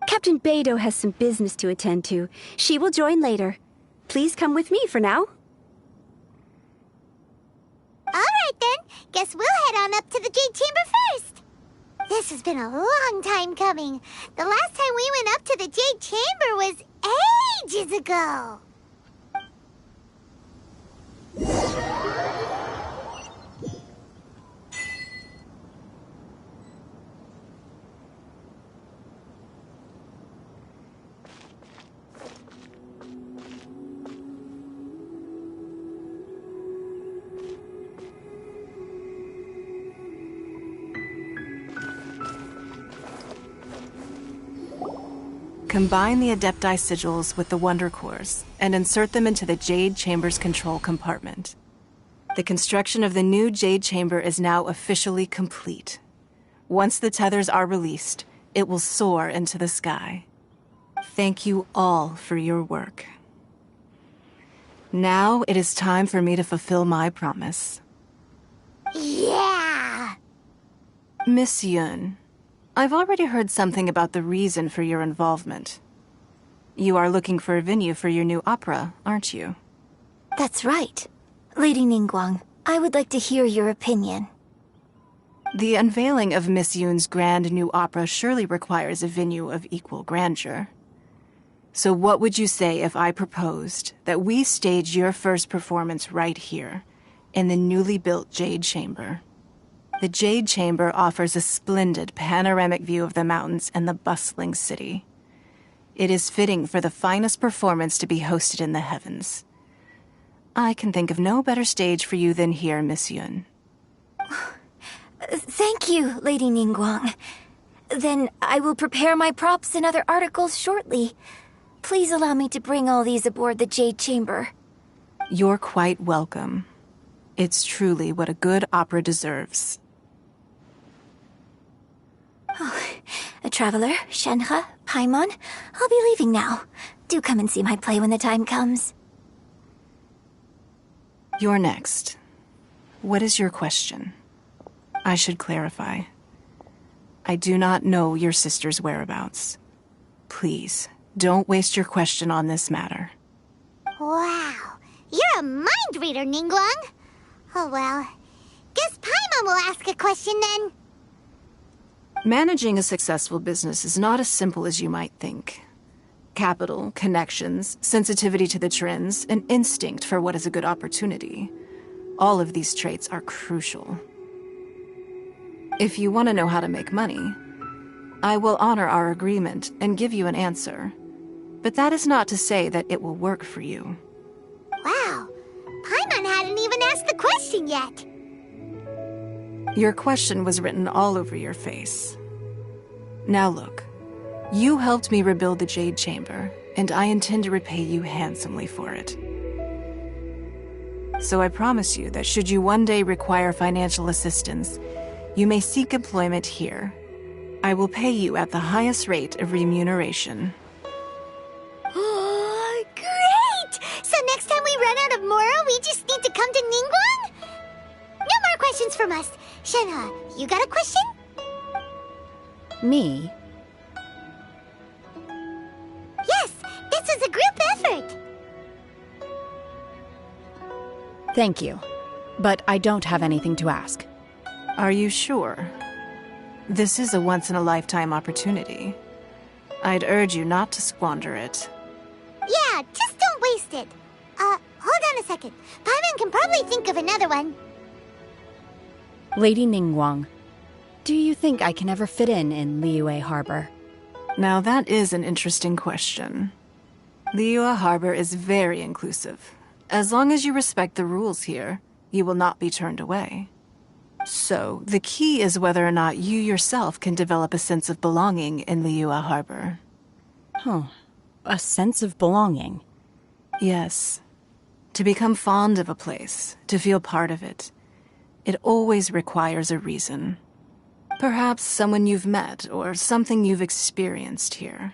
Captain Beidou has some business to attend to. She will join later. Please come with me for now. Alright then, guess we'll head on up to the Jade Chamber first. This has been a long time coming. The last time we went up to the Jade Chamber was ages ago. Combine the Adepti sigils with the Wonder Cores and insert them into the Jade Chamber's control compartment. The construction of the new Jade Chamber is now officially complete. Once the tethers are released, it will soar into the sky. Thank you all for your work. Now it is time for me to fulfill my promise. Yeah! Miss Yun, I've already heard something about the reason for your involvement. You are looking for a venue for your new opera, aren't you? That's right. Lady Ningguang, I would like to hear your opinion. The unveiling of Miss Yun's grand new opera surely requires a venue of equal grandeur. So what would you say if I proposed that we stage your first performance right here, in the newly built Jade Chamber? The Jade Chamber offers a splendid panoramic view of the mountains and the bustling city. It is fitting for the finest performance to be hosted in the heavens. I can think of no better stage for you than here, Miss Yun. Thank you, Lady Ningguang. Then I will prepare my props and other articles shortly. Please allow me to bring all these aboard the Jade Chamber. You're quite welcome. It's truly what a good opera deserves. Oh, a traveler, Shenhe, Paimon, I'll be leaving now. Do come and see my play when the time comes. You're next. What is your question? I should clarify. I do not know your sister's whereabouts. Please, don't waste your question on this matter. Wow, you're a mind reader, Ningguang. Oh well, guess Paimon will ask a question then. Managing a successful business is not as simple as you might think. Capital, connections, sensitivity to the trends, and instinct for what is a good opportunity. All of these traits are crucial. If you want to know how to make money, I will honor our agreement and give you an answer. But that is not to say that it will work for you. Wow, Paimon hadn't even asked the question yet. Your question was written all over your face. Now look, you helped me rebuild the Jade Chamber, and I intend to repay you handsomely for it. So I promise you that should you one day require financial assistance, you may seek employment here. I will pay you at the highest rate of remuneration. Oh, great! So next time we run out of Mora, we just need to come to Ningguang? No more questions from us. Shenhe, you got a question? Me? Yes, this is a group effort. Thank you. But I don't have anything to ask. Are you sure? This is a once-in-a-lifetime opportunity. I'd urge you not to squander it. Yeah, just don't waste it. Hold on a second. Paimon can probably think of another one. Lady Ningguang, do you think I can ever fit in Liyue Harbor? Now that is an interesting question. Liyue Harbor is very inclusive. As long as you respect the rules here, you will not be turned away. So, the key is whether or not you yourself can develop a sense of belonging in Liyue Harbor. Huh. A sense of belonging? Yes. To become fond of a place, to feel part of it, it always requires a reason. Perhaps someone you've met, or something you've experienced here.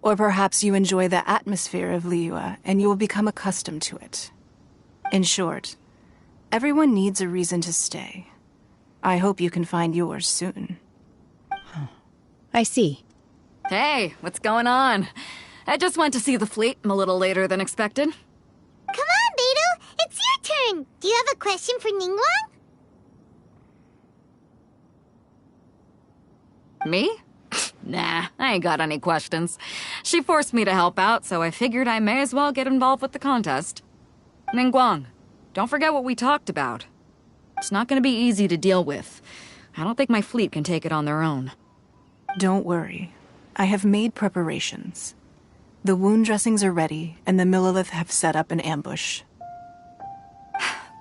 Or perhaps you enjoy the atmosphere of Liyue, and you will become accustomed to it. In short, everyone needs a reason to stay. I hope you can find yours soon. I see. Hey, what's going on? I just went to see the fleet a little later than expected. Come on, Beidou! It's your turn! Do you have a question for Ningguang? Me? Nah, I ain't got any questions. She forced me to help out, so I figured I may as well get involved with the contest. Ningguang, don't forget what we talked about. It's not gonna be easy to deal with. I don't think my fleet can take it on their own. Don't worry. I have made preparations. The wound dressings are ready, and the Millilith have set up an ambush.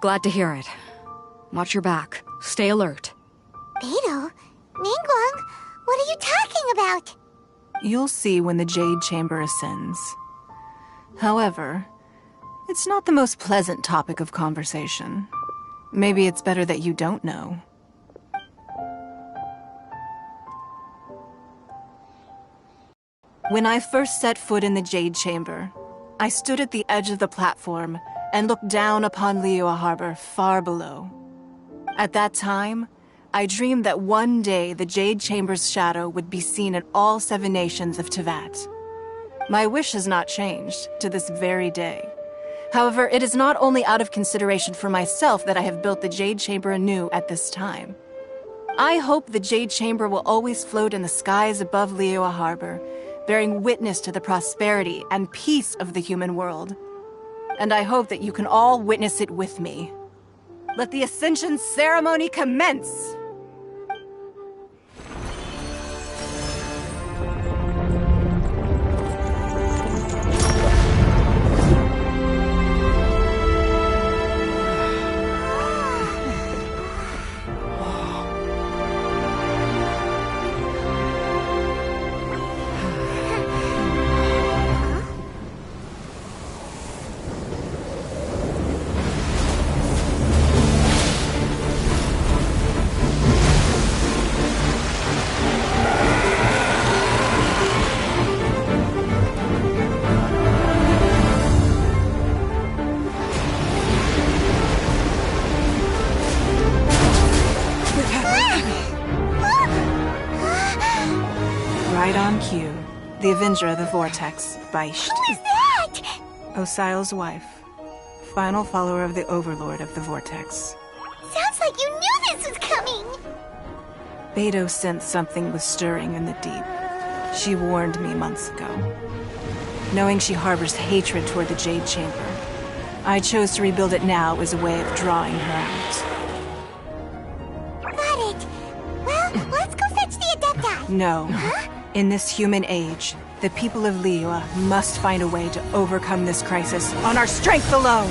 Glad to hear it. Watch your back. Stay alert. Beidou? Ningguang? What are you talking about? You'll see when the Jade Chamber ascends. However, it's not the most pleasant topic of conversation. Maybe it's better that you don't know. When I first set foot in the Jade Chamber, I stood at the edge of the platform and looked down upon Liyue Harbor far below. At that time, I dreamed that one day the Jade Chamber's shadow would be seen in all 7 nations of Teyvat. My wish has not changed to this very day. However, it is not only out of consideration for myself that I have built the Jade Chamber anew at this time. I hope the Jade Chamber will always float in the skies above Liyue Harbor, bearing witness to the prosperity and peace of the human world. And I hope that you can all witness it with me. Let the Ascension ceremony commence! Right on cue. The Avenger of the Vortex, Beisht. Who is that? Osial's wife. Final follower of the Overlord of the Vortex. Sounds like you knew this was coming! Beidou sensed something was stirring in the deep. She warned me months ago. Knowing she harbors hatred toward the Jade Chamber, I chose to rebuild it now as a way of drawing her out. Got it. Well, let's go fetch the Adepti. No. Huh? In this human age, the people of Liyue must find a way to overcome this crisis on our strength alone!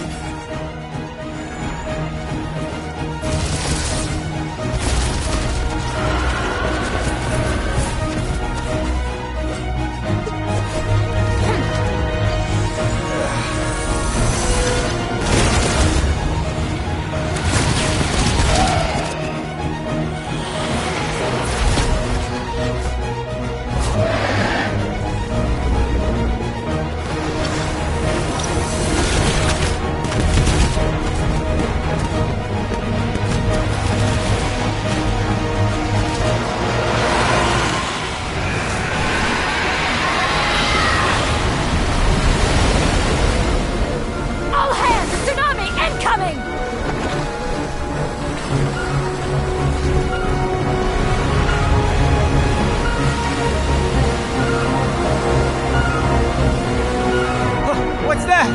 What's that?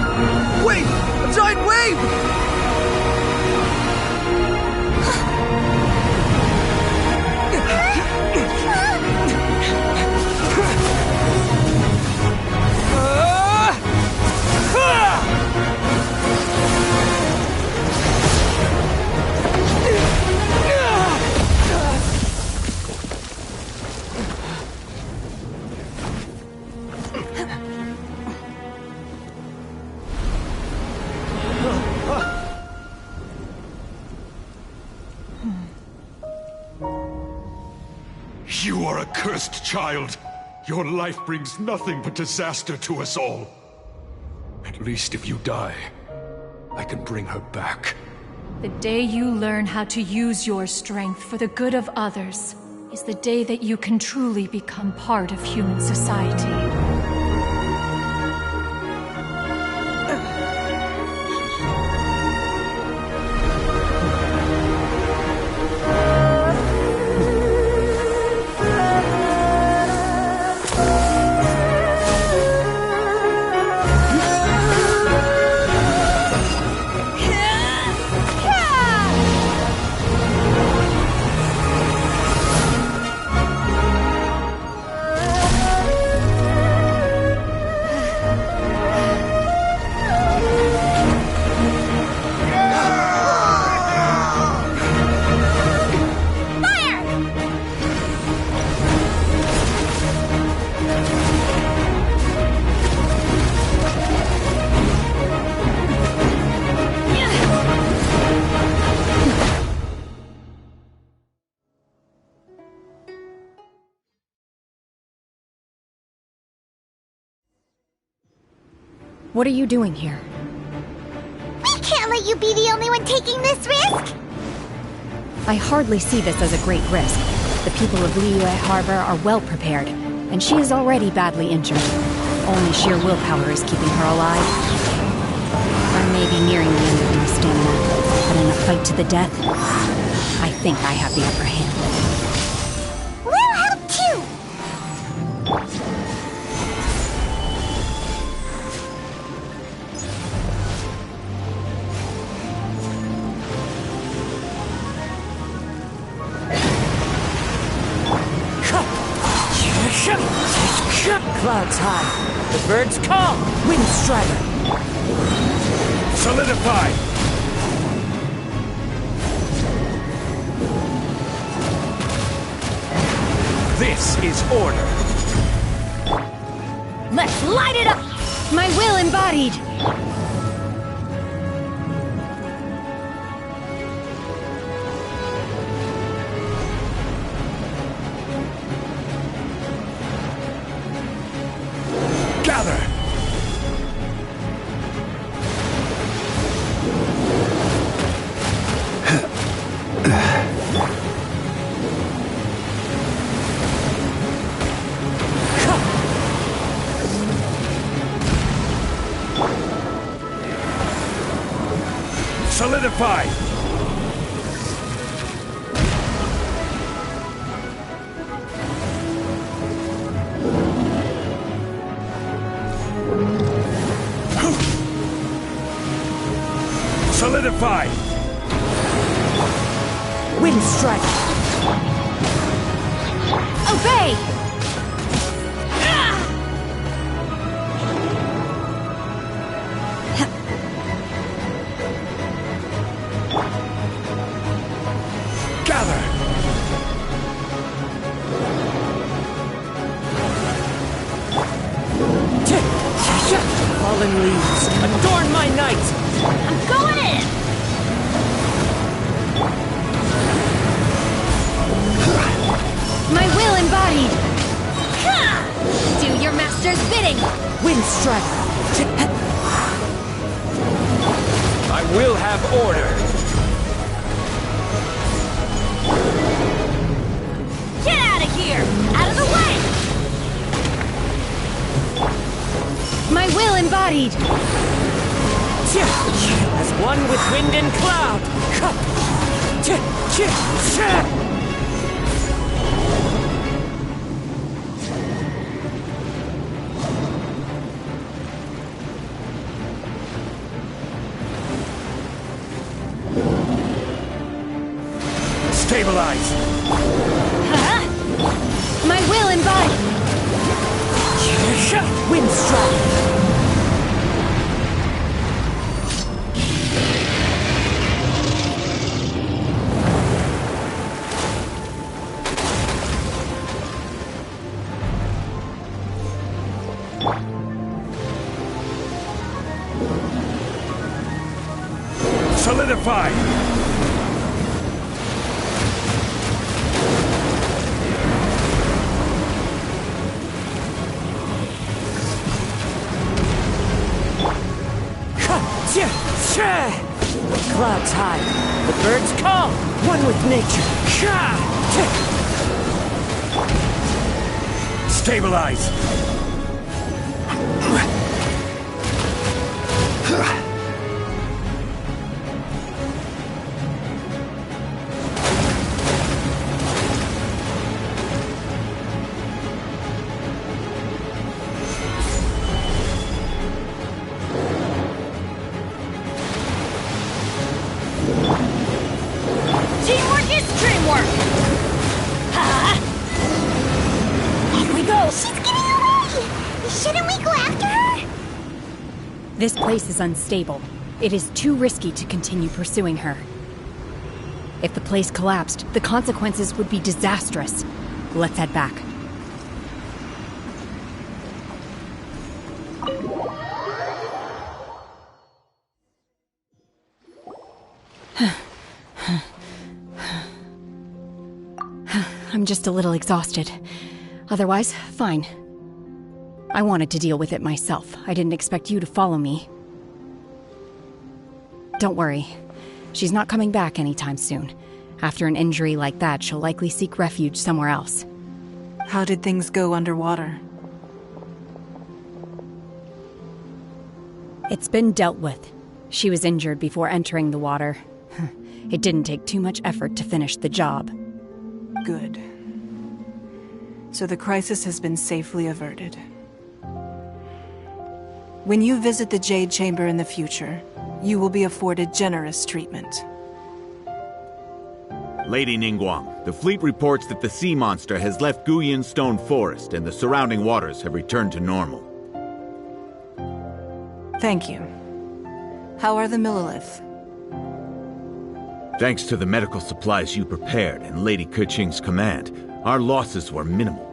Wait! A giant wave! You are a cursed child. Your life brings nothing but disaster to us all. At least if you die, I can bring her back. The day you learn how to use your strength for the good of others is the day that you can truly become part of human society. What are you doing here? We can't let you be the only one taking this risk! I hardly see this as a great risk. The people of Liyue Harbor are well prepared, and she is already badly injured. Only sheer willpower is keeping her alive. I may be nearing the end of my stamina, but in a fight to the death, I think I have the upper hand. We'll help too! Clouds high. The birds call. Wind strider. Solidify! This is order. Let's light it up! My will embodied! Gather! Solidify! Solidify! Wind strike. Obey! Gather! Fallen leaves, adorn my night! I'm going in! My will embodied! Do your master's bidding! Wind strike! I will have order! Get out of here! Out of the way! My will embodied! As one with wind and cloud! Stabilize! My will embodied! Wind strike! Solidify! Clouds high. The birds call. One with nature. Stabilize! Teamwork is dreamwork! Off we go! She's getting away! Shouldn't we go after her? This place is unstable. It is too risky to continue pursuing her. If the place collapsed, the consequences would be disastrous. Let's head back. I'm just a little exhausted. Otherwise, fine. I wanted to deal with it myself. I didn't expect you to follow me. Don't worry. She's not coming back anytime soon. After an injury like that, she'll likely seek refuge somewhere else. How did things go underwater? It's been dealt with. She was injured before entering the water. It didn't take too much effort to finish the job. Good. So the crisis has been safely averted. When you visit the Jade Chamber in the future, you will be afforded generous treatment. Lady Ningguang, the fleet reports that the sea monster has left Guyan Stone Forest and the surrounding waters have returned to normal. Thank you. How are the Millilith? Thanks to the medical supplies you prepared and Lady Keqing's command, our losses were minimal.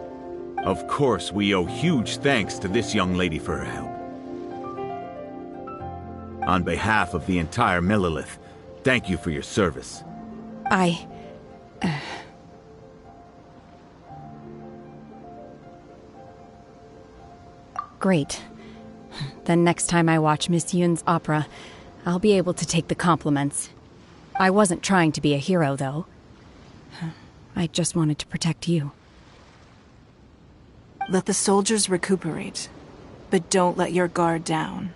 Of course, we owe huge thanks to this young lady for her help. On behalf of the entire Millilith, thank you for your service. Great. Then next time I watch Miss Yun's opera, I'll be able to take the compliments. I wasn't trying to be a hero, though. I just wanted to protect you. Let the soldiers recuperate, but don't let your guard down.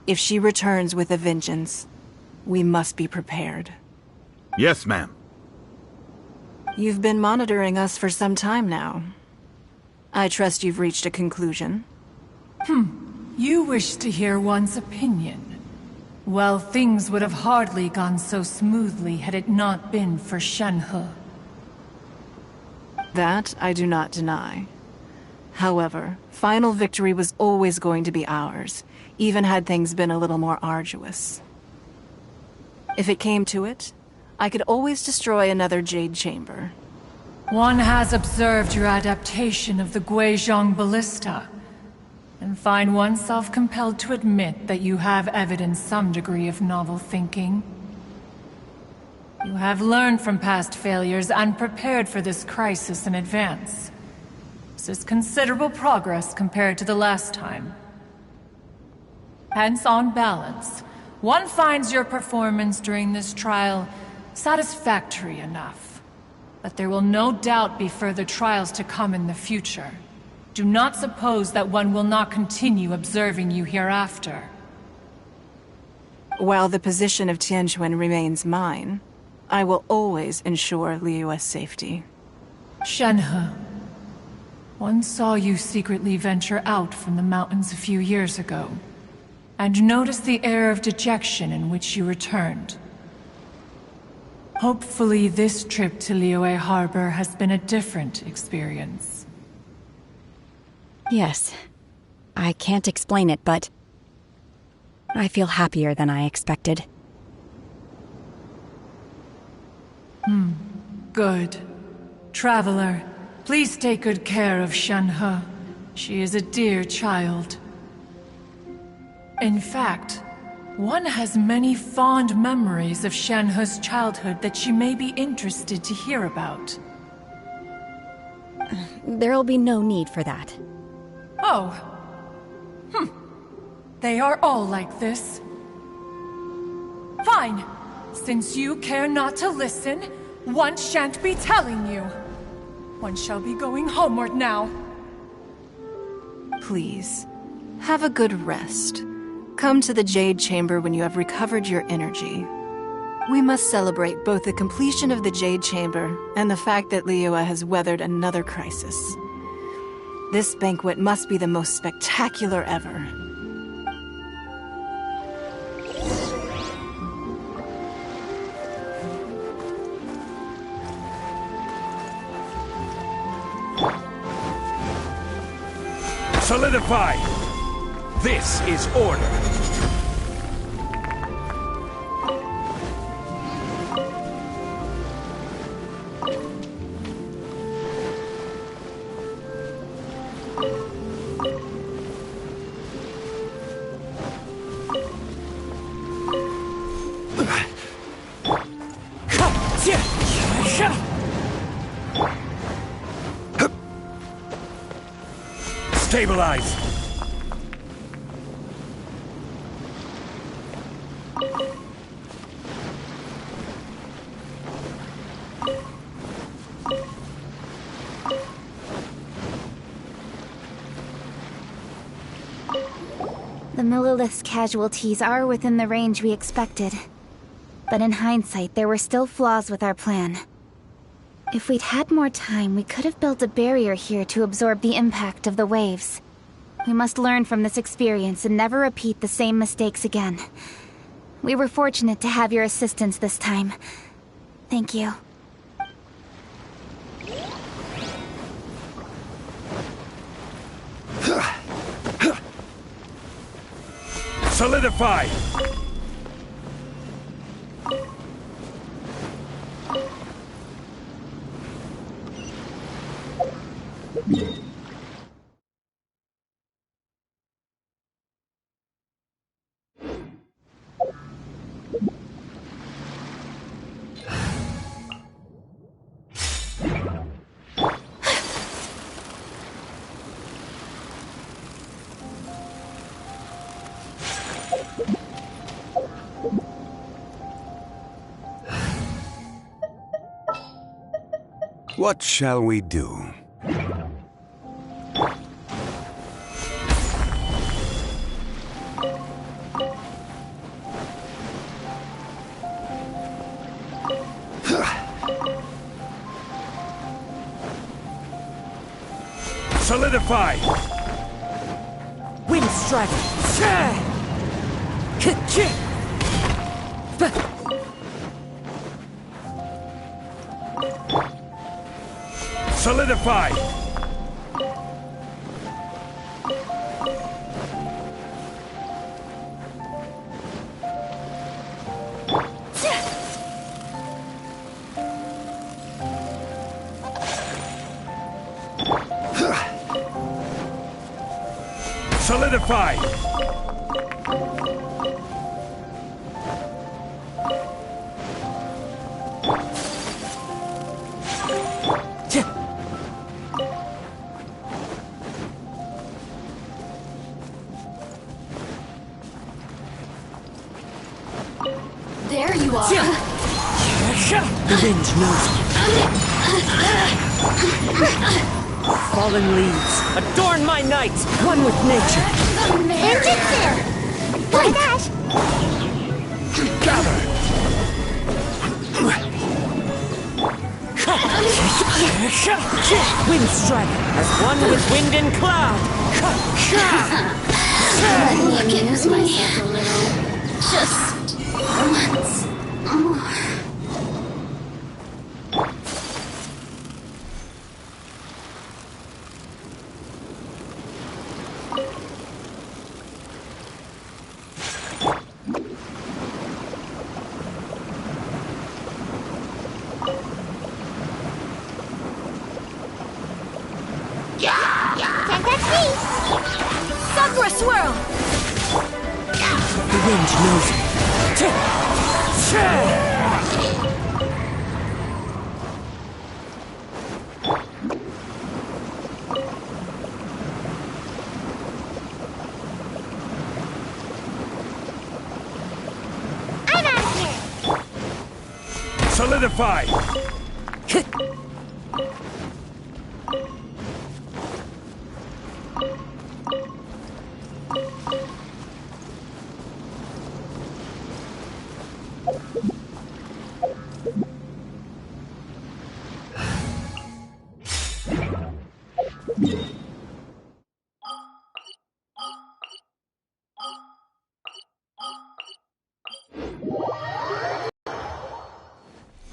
If she returns with a vengeance, we must be prepared. Yes, ma'am. You've been monitoring us for some time now. I trust you've reached a conclusion. You wish to hear one's opinion. Well, things would have hardly gone so smoothly had it not been for Shenhe. That I do not deny. However, final victory was always going to be ours, even had things been a little more arduous. If it came to it, I could always destroy another Jade Chamber. One has observed your adaptation of the Guizhong Ballista, and find oneself compelled to admit that you have evidenced some degree of novel thinking. You have learned from past failures and prepared for this crisis in advance. This is considerable progress compared to the last time. Hence, on balance, one finds your performance during this trial satisfactory enough. But there will no doubt be further trials to come in the future. Do not suppose that one will not continue observing you hereafter. While the position of Tianquan remains mine, I will always ensure Liyue's safety. Shenhe, one saw you secretly venture out from the mountains a few years ago, and noticed the air of dejection in which you returned. Hopefully this trip to Liyue Harbor has been a different experience. Yes. I can't explain it, but I feel happier than I expected. Good. Traveler, please take good care of Shenhe. She is a dear child. In fact, one has many fond memories of Shenhe's childhood that she may be interested to hear about. There'll be no need for that. Oh. They are all like this. Fine. Since you care not to listen, one shan't be telling you. One shall be going homeward now. Please, have a good rest. Come to the Jade Chamber when you have recovered your energy. We must celebrate both the completion of the Jade Chamber and the fact that Liyue has weathered another crisis. This banquet must be the most spectacular ever. Solidify! This is order! Stabilize! The Millilith's casualties are within the range we expected. But in hindsight, there were still flaws with our plan. If we'd had more time, we could have built a barrier here to absorb the impact of the waves. We must learn from this experience and never repeat the same mistakes again. We were fortunate to have your assistance this time. Thank you. Solidify! What shall we do? Solidify! Wind Strider! Solidify! Solidify! There you are. The wind knows it. Fallen leaves, adorn my night, one with nature. Engine's there! Go dash! Gather! Wind Strider, as one with wind and cloud. Let me amuse myself a little. Just once more. Can't touch me! Sakura Swirl! The wind knows it. I'm out of here! Solidify!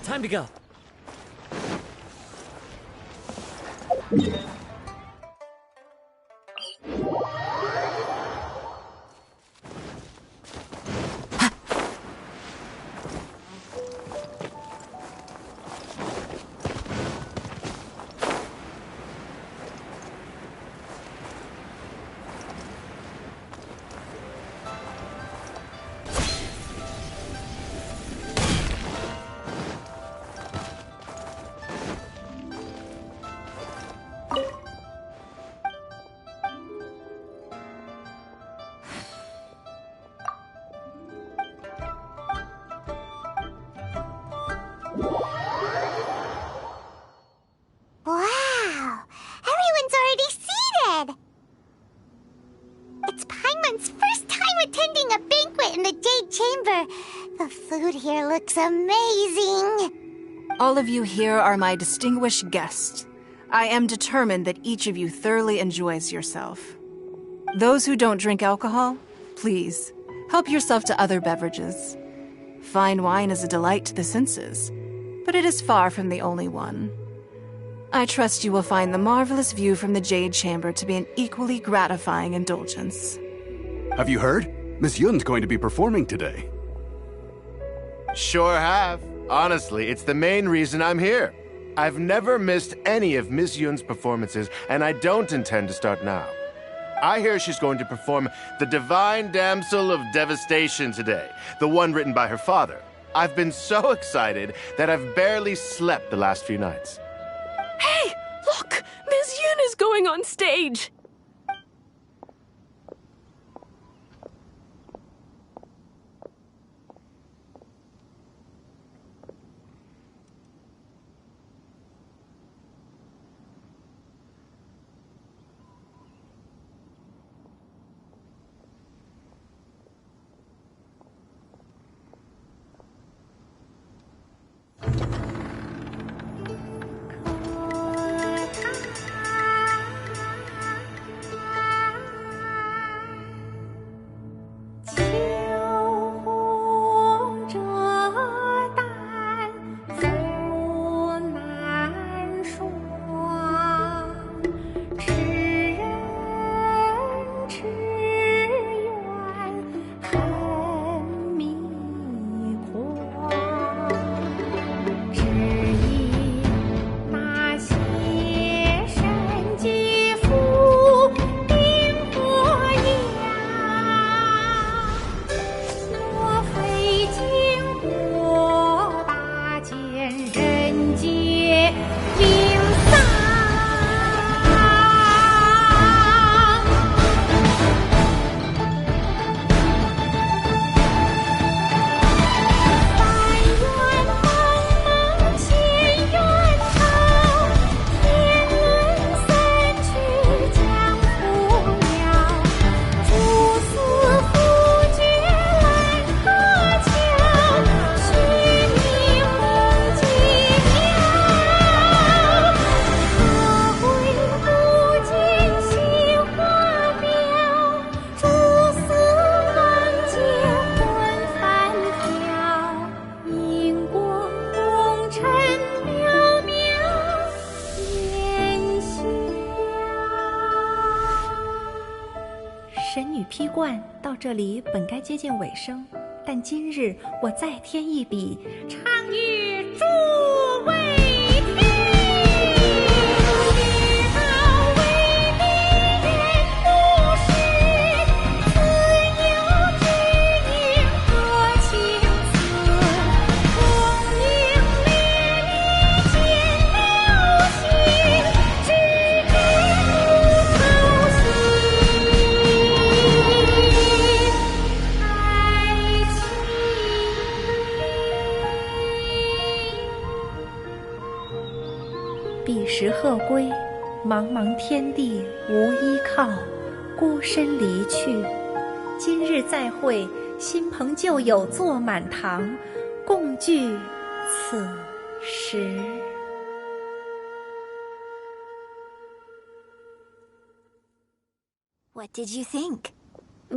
Time to go. Wow! Everyone's already seated! It's Paimon's first time attending a banquet in the Jade Chamber. The food here looks amazing. All of you here are my distinguished guests. I am determined that each of you thoroughly enjoys yourself. Those who don't drink alcohol, please, help yourself to other beverages. Fine wine is a delight to the senses, but it is far from the only one. I trust you will find the marvelous view from the Jade Chamber to be an equally gratifying indulgence. Have you heard? Miss Yun's going to be performing today. Sure have. Honestly, it's the main reason I'm here. I've never missed any of Miss Yun's performances, and I don't intend to start now. I hear she's going to perform The Divine Damsel of Devastation today, the one written by her father. I've been so excited that I've barely slept the last few nights. Hey, look! Miss Yun is going on stage!这里本该接近尾声，但今日我再添一笔，唱与诸位听。知道为敌人不是，自有知音多情思。功名烈烈见了心，只知不操心。彼时鹤归，茫茫天地无依靠，孤身离去。今日再会，新朋旧友坐满堂，共聚此时。What did you think?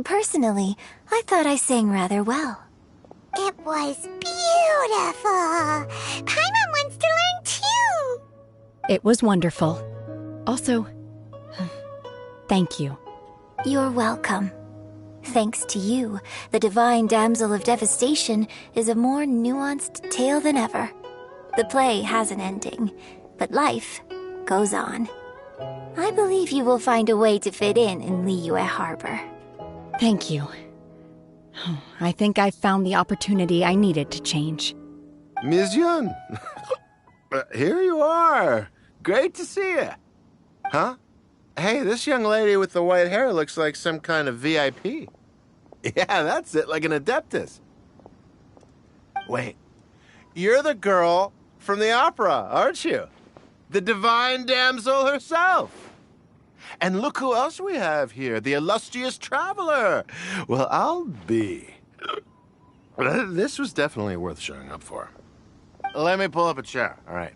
Personally, I thought I sang rather well. It was beautiful! Paimon wants to learn too! It was wonderful. Also, thank you. You're welcome. Thanks to you, the Divine Damsel of Devastation is a more nuanced tale than ever. The play has an ending, but life goes on. I believe you will find a way to fit in Liyue Harbor. Thank you. I think I've found the opportunity I needed to change. Ms. Yun, here you are. Great to see you. Huh? Hey, this young lady with the white hair looks like some kind of VIP. Yeah, that's it, like an Adeptus. Wait, You're the girl from the opera, aren't you? The divine damsel herself. And look who else we have here, the illustrious traveler. Well, I'll be. This was definitely worth showing up for. Let me pull up a chair, all right?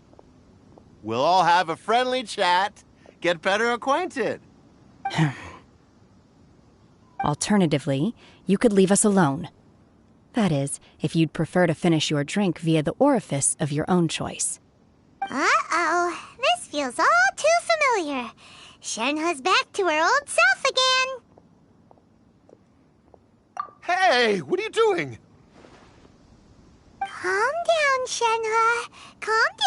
We'll all have a friendly chat, get better acquainted. Alternatively, you could leave us alone. That is, if you'd prefer to finish your drink via the orifice of your own choice. Uh-oh, this feels all too familiar. Shenhe's back to her old self again. Hey, what are you doing? Calm down, Shenhe. Calm down.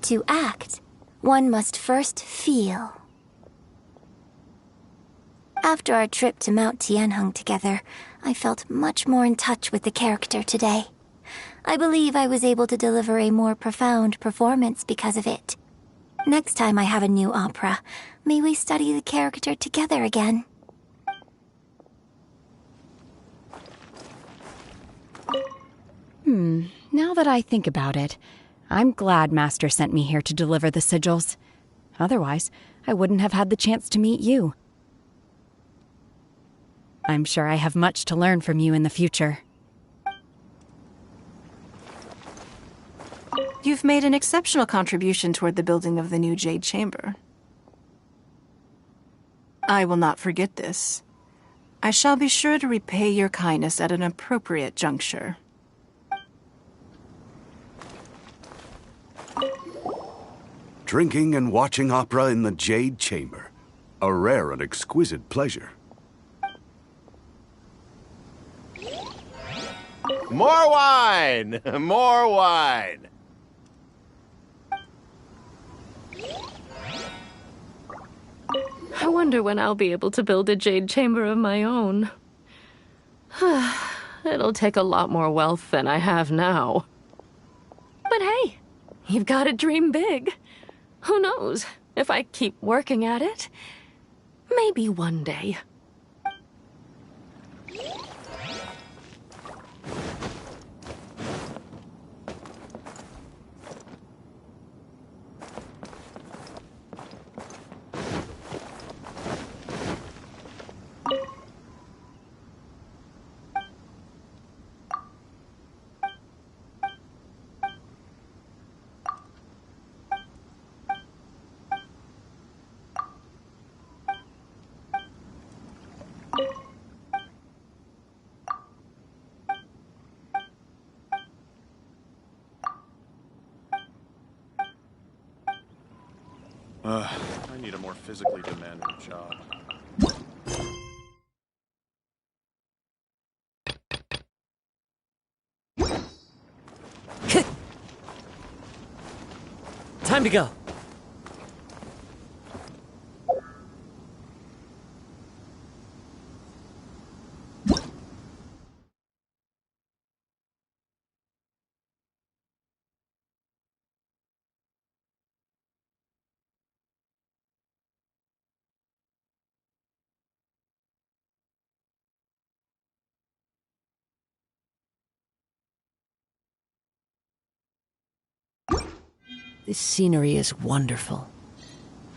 To act, one must first feel. After our trip to Mount Tianheng together, I felt much more in touch with the character today. I believe I was able to deliver a more profound performance because of it. Next time I have a new opera, may we study the character together again. Now that I think about it, I'm glad Master sent me here to deliver the sigils. Otherwise, I wouldn't have had the chance to meet you. I'm sure I have much to learn from you in the future. You've made an exceptional contribution toward the building of the new Jade Chamber. I will not forget this. I shall be sure to repay your kindness at an appropriate juncture. Drinking and watching opera in the Jade Chamber. A rare and exquisite pleasure. More wine! More wine! I wonder when I'll be able to build a jade chamber of my own. It'll take a lot more wealth than I have now. But hey, you've got to dream big. Who knows? If I keep working at it, maybe one day. I need a more physically demanding job. Time to go. This scenery is wonderful.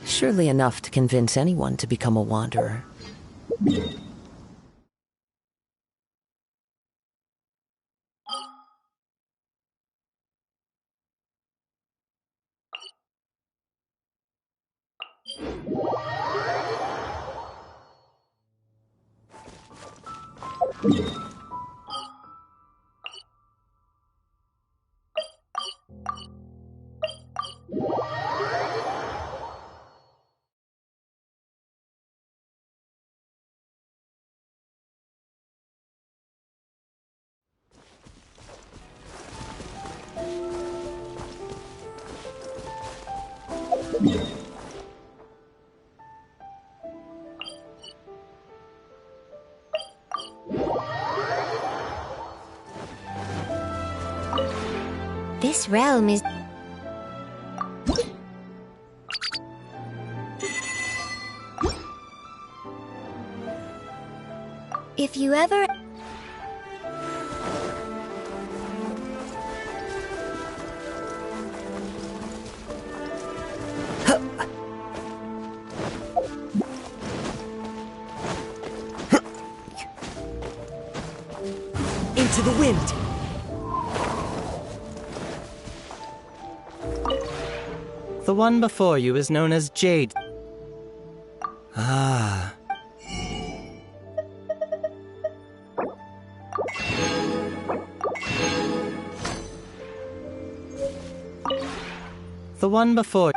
Surely enough to convince anyone to become a wanderer. This realm is... If you ever... Into the wind! The one before you is known as Jade. Ah. The one before...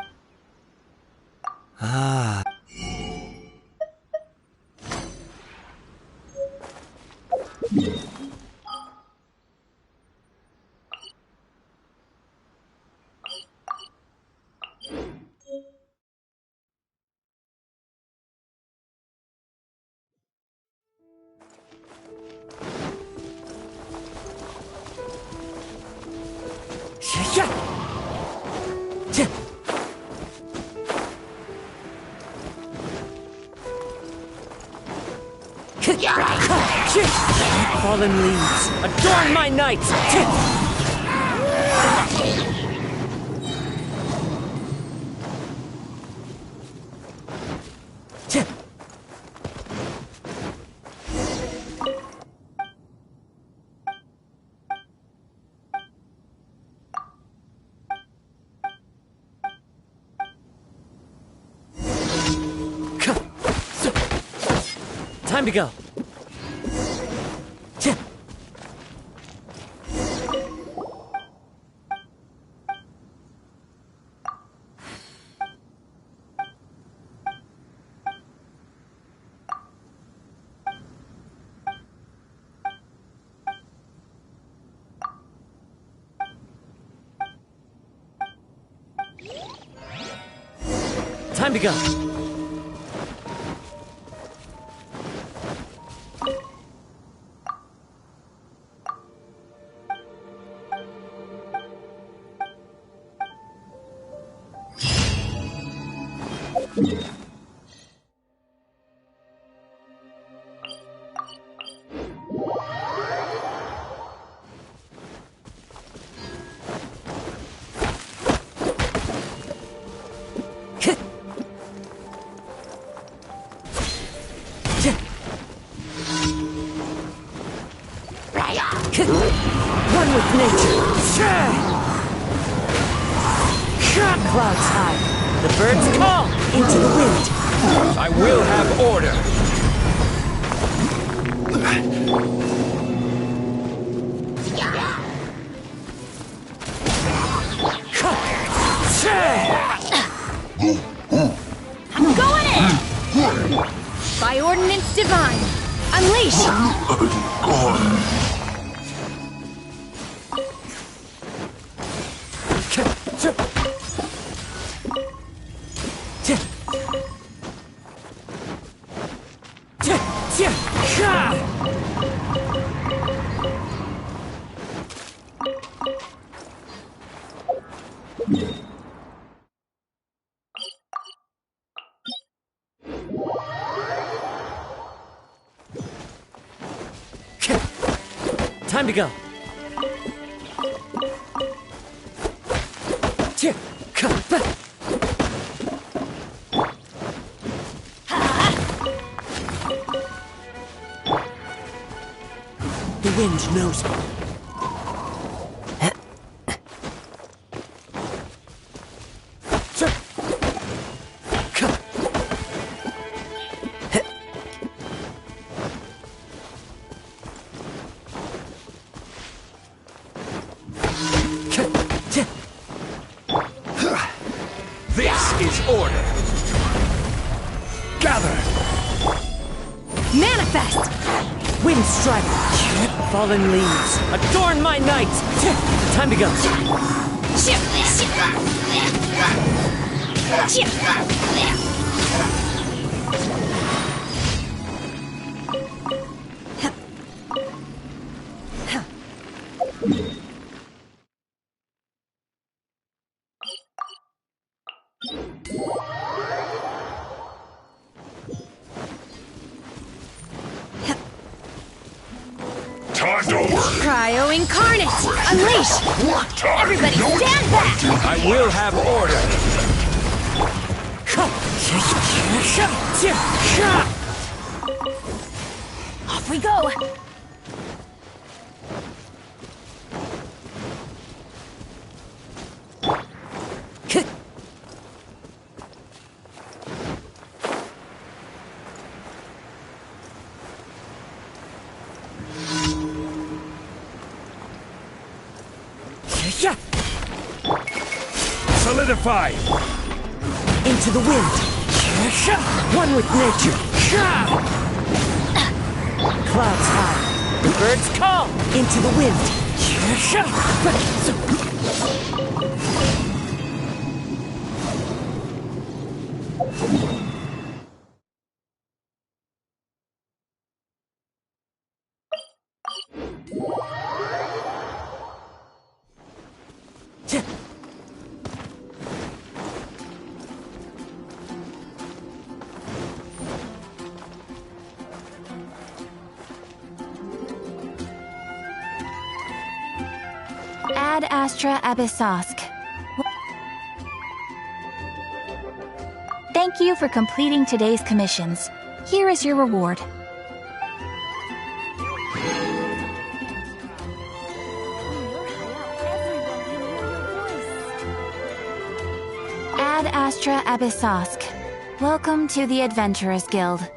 Ah. Fallen leaves, adorn my night! Time to go. Time to go. One with nature. Clouds high. The birds call into the wind. I will have order. I'm going in! By ordinance divine, unleash! Time to go. The wind knows me. This is order. Gather. Manifest! Wind strike. Fallen leaves. Adorn my night. Time to go. Cryo Incarnate! Unleash! Everybody stand back! I will have order. Off we go! Solidify! Into the wind! One with nature! Clouds high! The birds call! Into the wind! Ad Astra Abyssosk. Thank you for completing today's commissions. Here is your reward. Ad Astra Abyssosk. Welcome to the Adventurers Guild.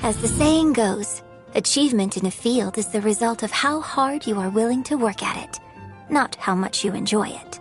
As the saying goes, achievement in a field is the result of how hard you are willing to work at it, not how much you enjoy it.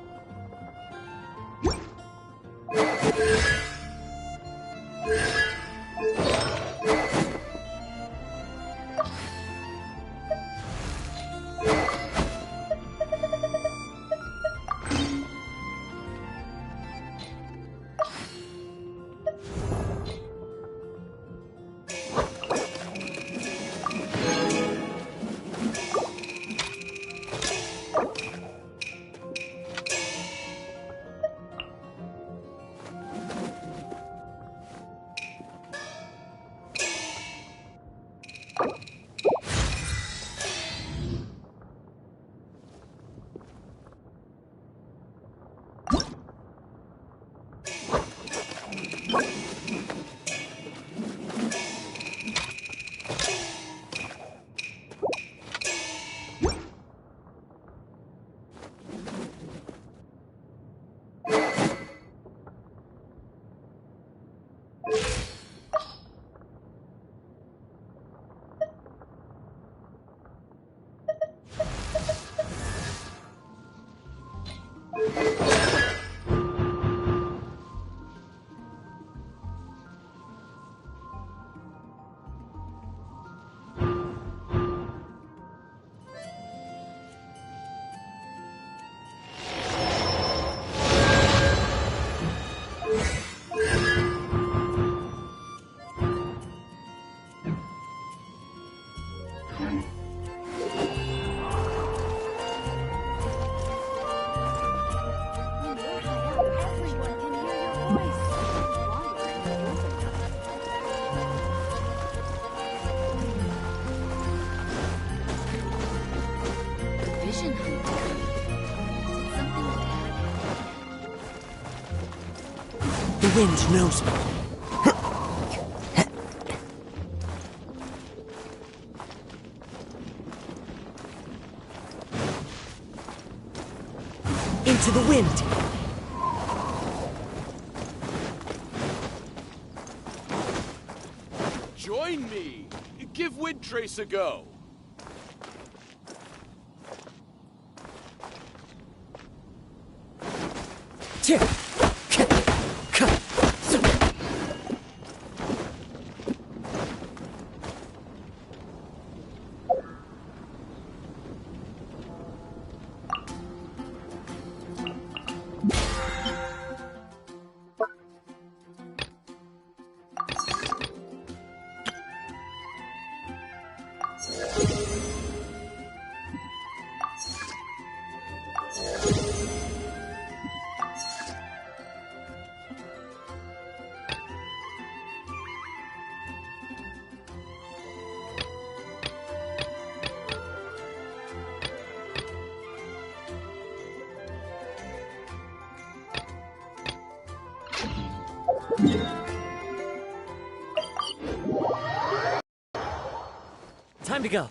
The wind knows me. Into the wind! Join me! Give Windtrace a go! Time to go.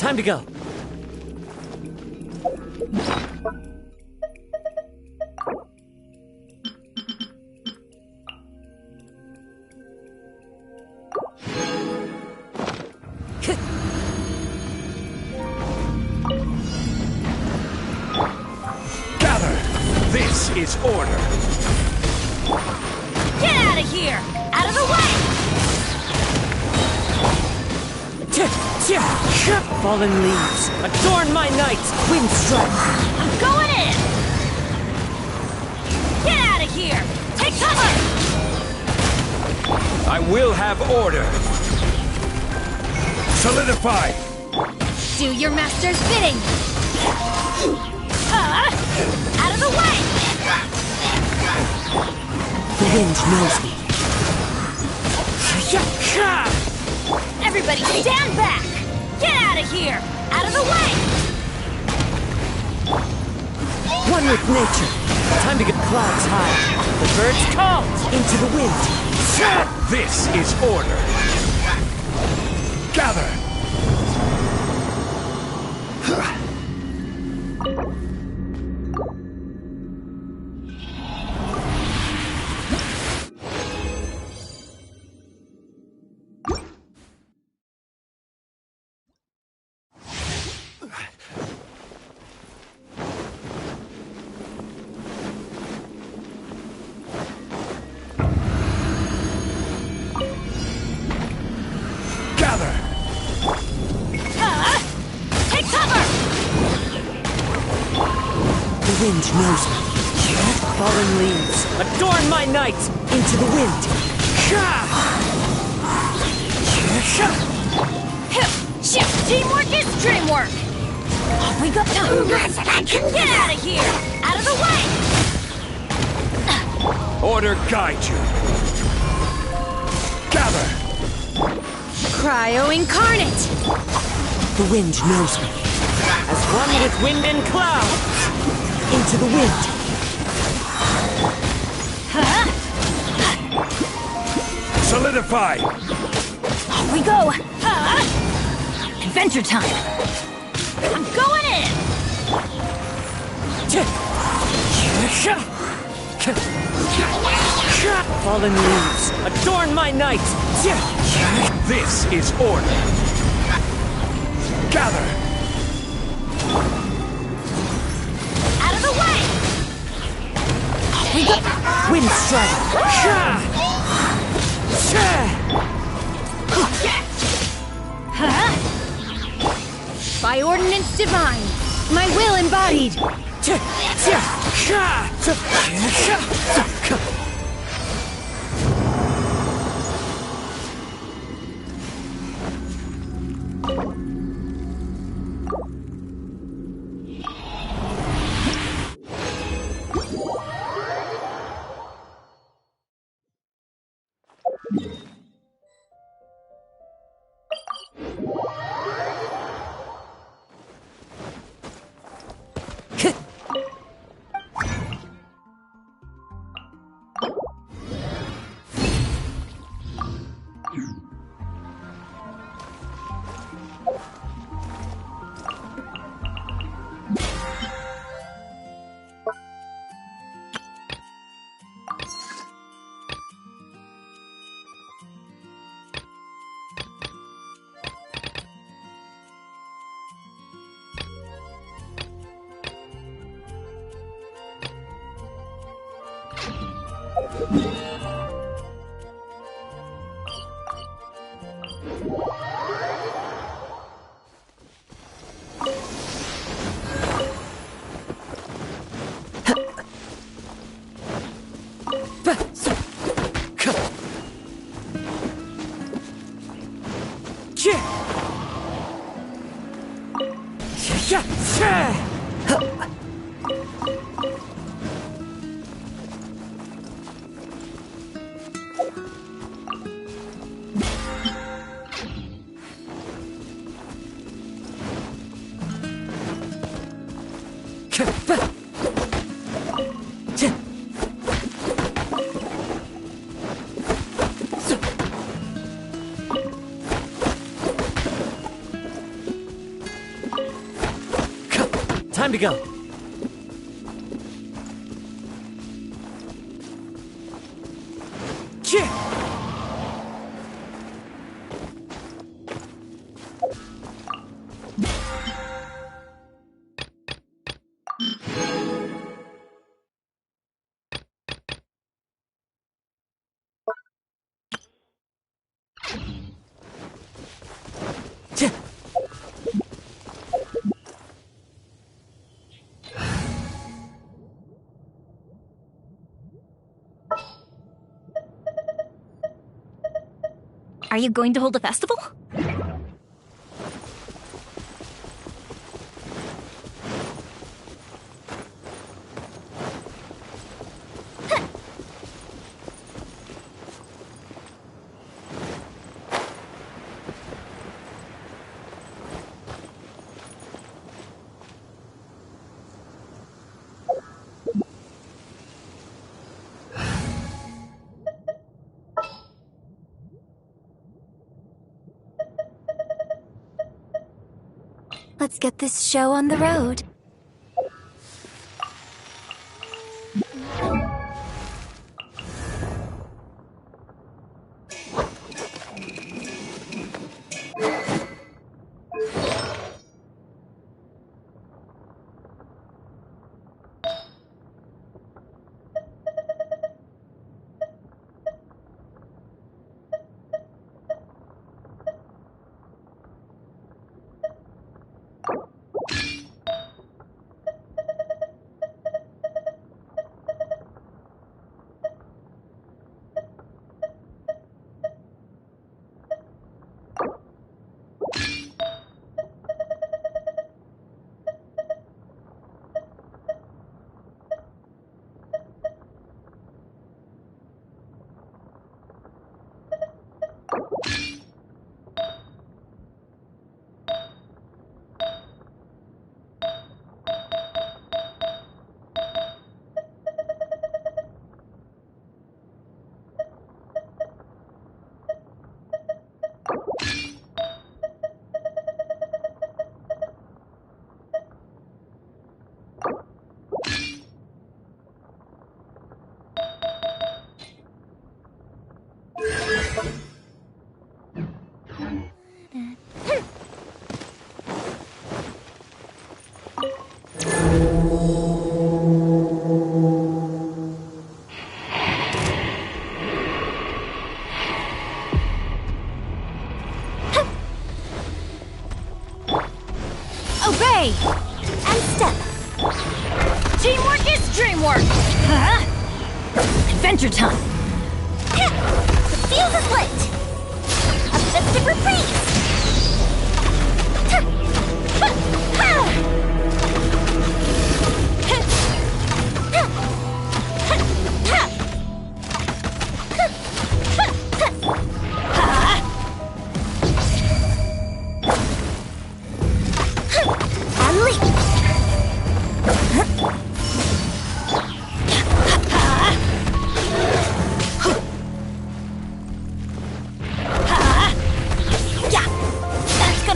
Time to go. Gather! This is order! Get out of here! Out of the way! Fallen leaves, adorn my night! Wind strike! I'm going in! Get out of here! Take cover! I will have order! Solidify! Do your master's bidding! Out of the way! The wind knows me. Everybody stand back! Get out of here! Out of the way! One with nature. Time to get clouds high. The birds called into the wind. This is order! Gather! Take cover! The wind knows me. Fallen leaves, adorn my night! Into the wind. Teamwork is dreamwork! Off we go! Get out of here! Out of the way! Order guide you! Gather! Cryo incarnate! The wind knows me. As one with wind and cloud. Into the wind. Solidify! Off we go! Adventure time! I'm going in! Fallen leaves, adorn my night! This is order! Gather! Out of the way! We go! Wind strike! By ordinance divine, my will embodied! to go. Cheer! Are you going to hold a festival? Let's get this show on the road. Obey! And step. Teamwork is dreamwork! Huh? Adventure time! The fuse is lit! A festive reprise!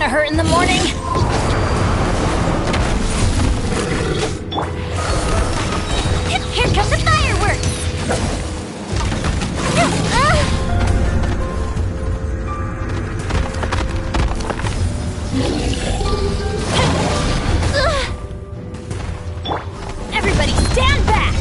Hurt in the morning. Here comes the fireworks! Everybody stand back!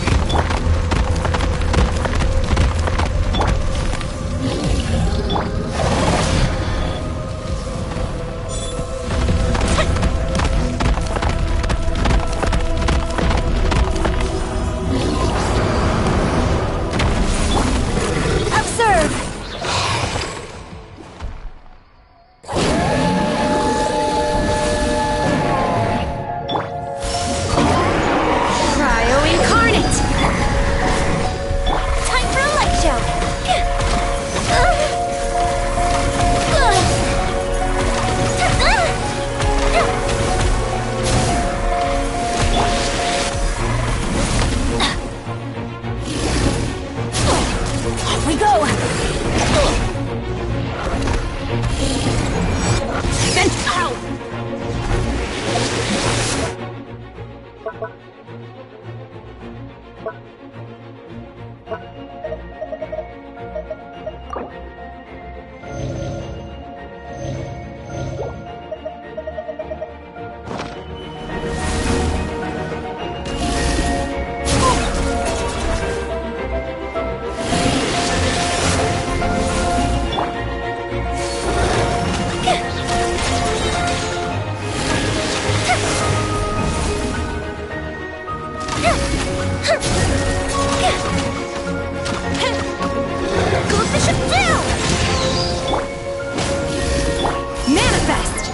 Manifest!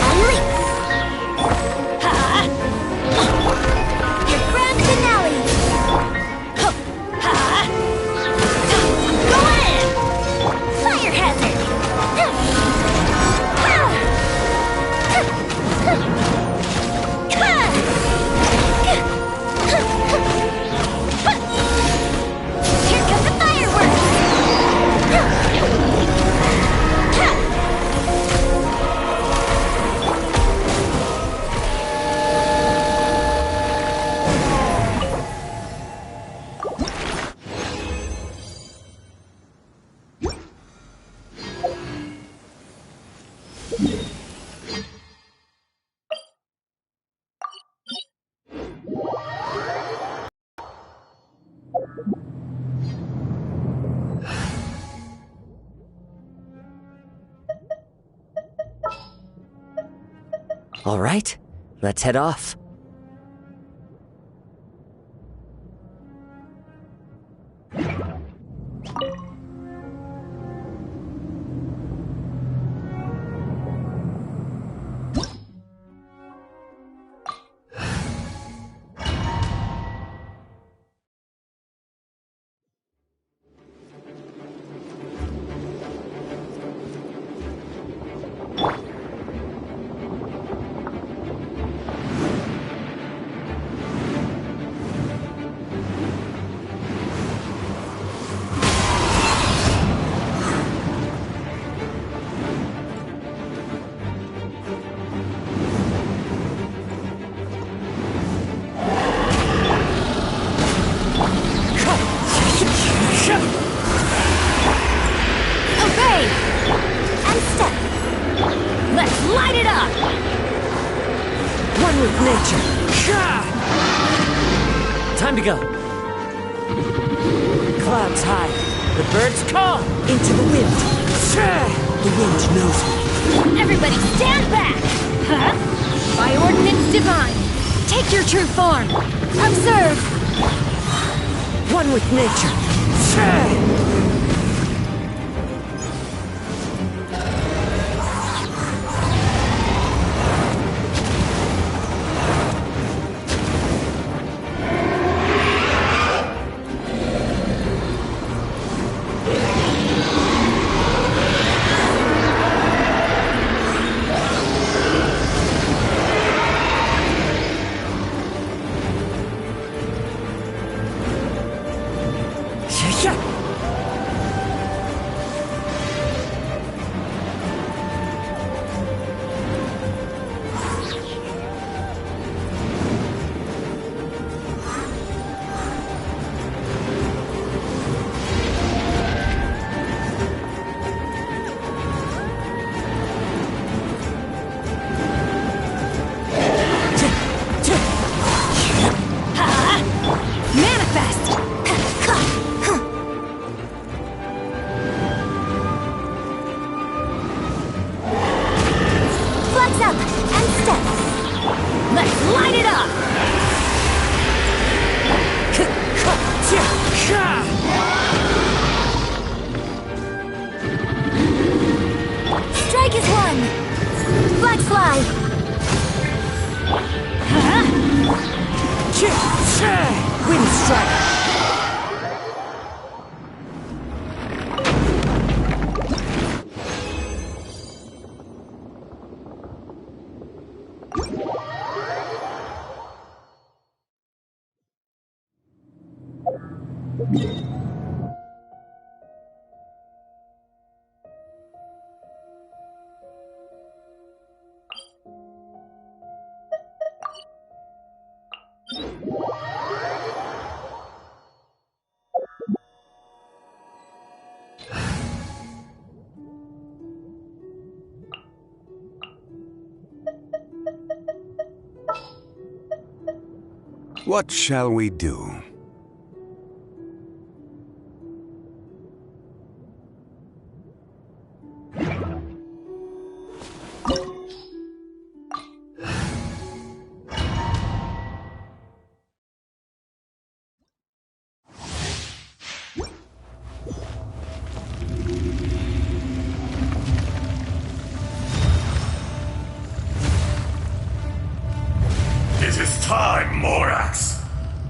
Unleash! Ha! Your grand finale! Ho! Ha! Go in! Fire hazard! Here come the fireworks! All right, let's head off. Obey! And step! Let's light it up! One with nature. Time to go. Clouds high. The birds call. Into the wind. The wind knows me. Everybody stand back! Huh? By ordinance divine, take your true form. Observe! One with nature. Strike is one! Flag slide! Wind strike! What shall we do? It is time, Morax!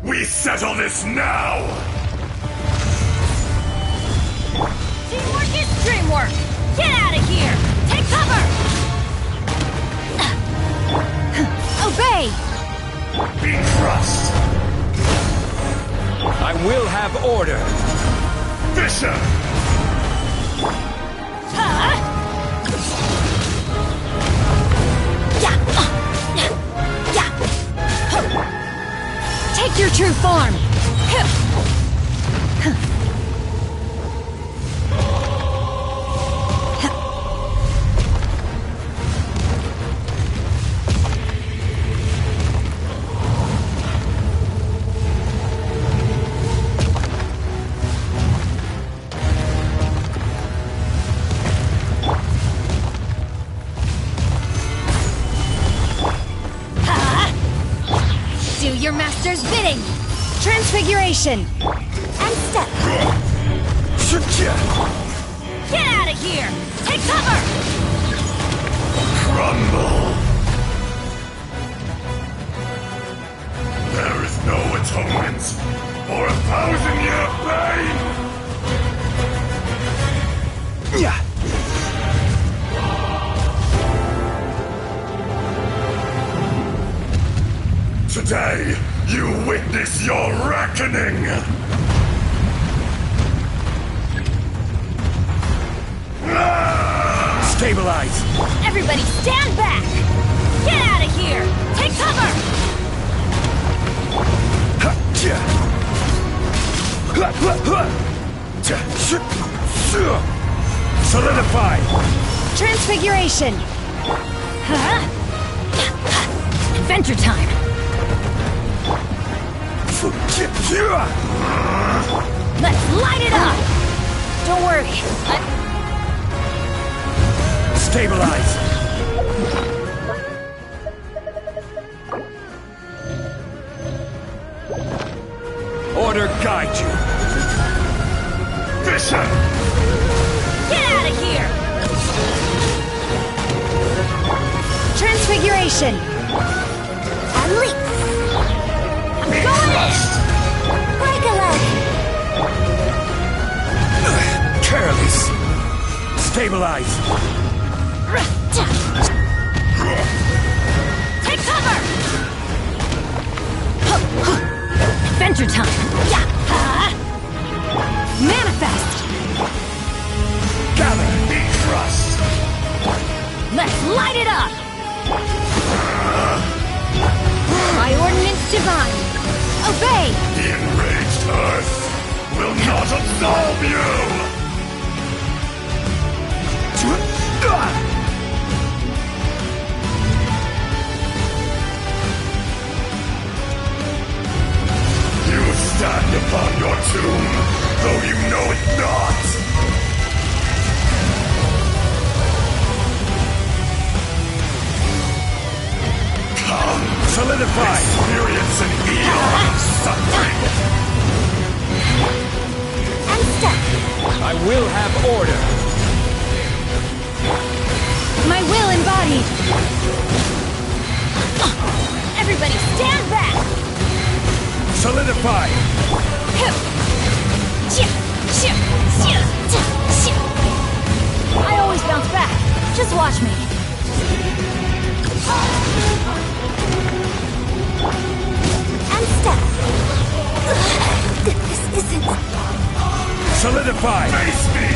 We settle this now! Teamwork is dreamwork! Get out of here! Take cover! Obey! Be crushed! I will have order! Fisher! Take your true form! Do your master's bidding! Transfiguration! And step! Get out of here! Take cover! Crumble! There is no atonement for 1,000-year pain! Yeah. Today, you witness your reckoning! Stabilize! Everybody stand back! Get out of here! Take cover! Solidify! Transfiguration! Adventure time! Let's light it up! Don't worry. Stabilize! Order guide you! Fisher! Get out of here! Transfiguration! And leap! I'm going in! Break a leg! Careless! Stabilize! Take cover! Adventure time! Manifest! Gather! Be crushed! Let's light it up! By ordinance divine! Obey! The enraged Earth will not absolve you! You stand upon your tomb, though you know it not! Come! Solidify! Experience an eon of suffering! And step! I will have order! My will embodied! Everybody stand back! Solidify! I always bounce back. Just watch me. And step. This isn't... Solidify! Face me!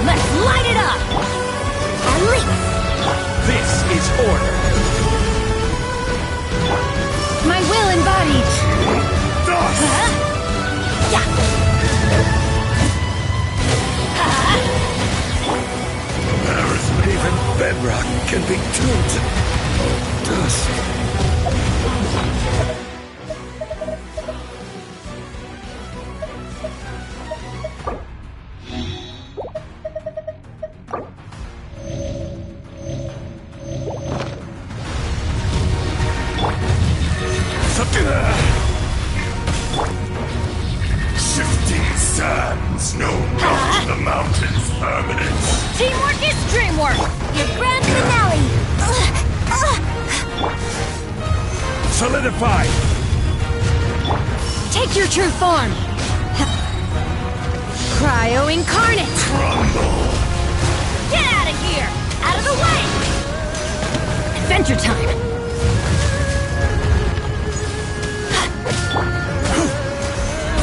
Let's light it up! And leap! This is order! can be turned to dust. Shifting sands, no mountain the mountain's permanent. Teamwork is dreamwork! Your grand finale! Solidify! Take your true form! Cryo incarnate! Crumble! Get out of here! Out of the way! Adventure time!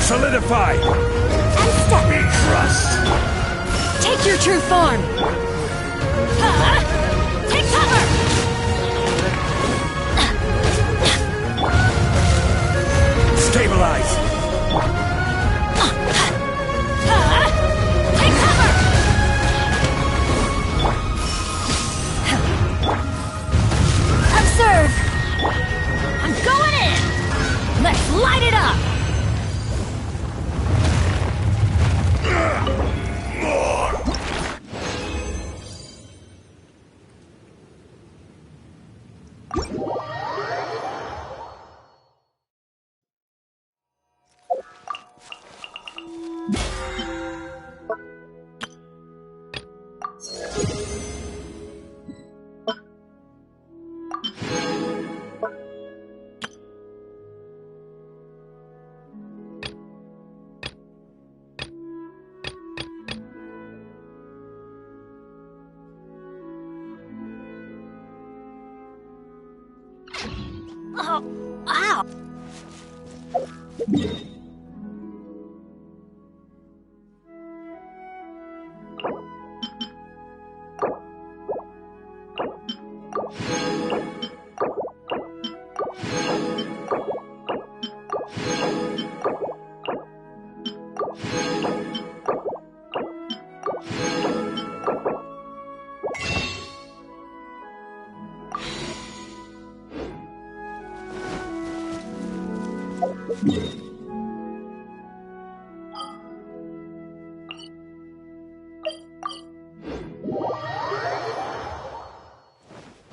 Solidify! We trust! Take your true form! Take cover! Stabilize! Take cover! Observe! I'm going in! Let's light it up! More! Oh, ow!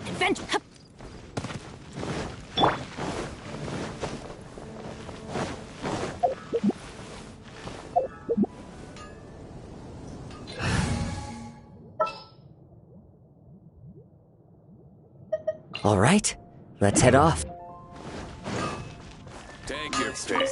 Adventure! All right, let's head off. Take your pick.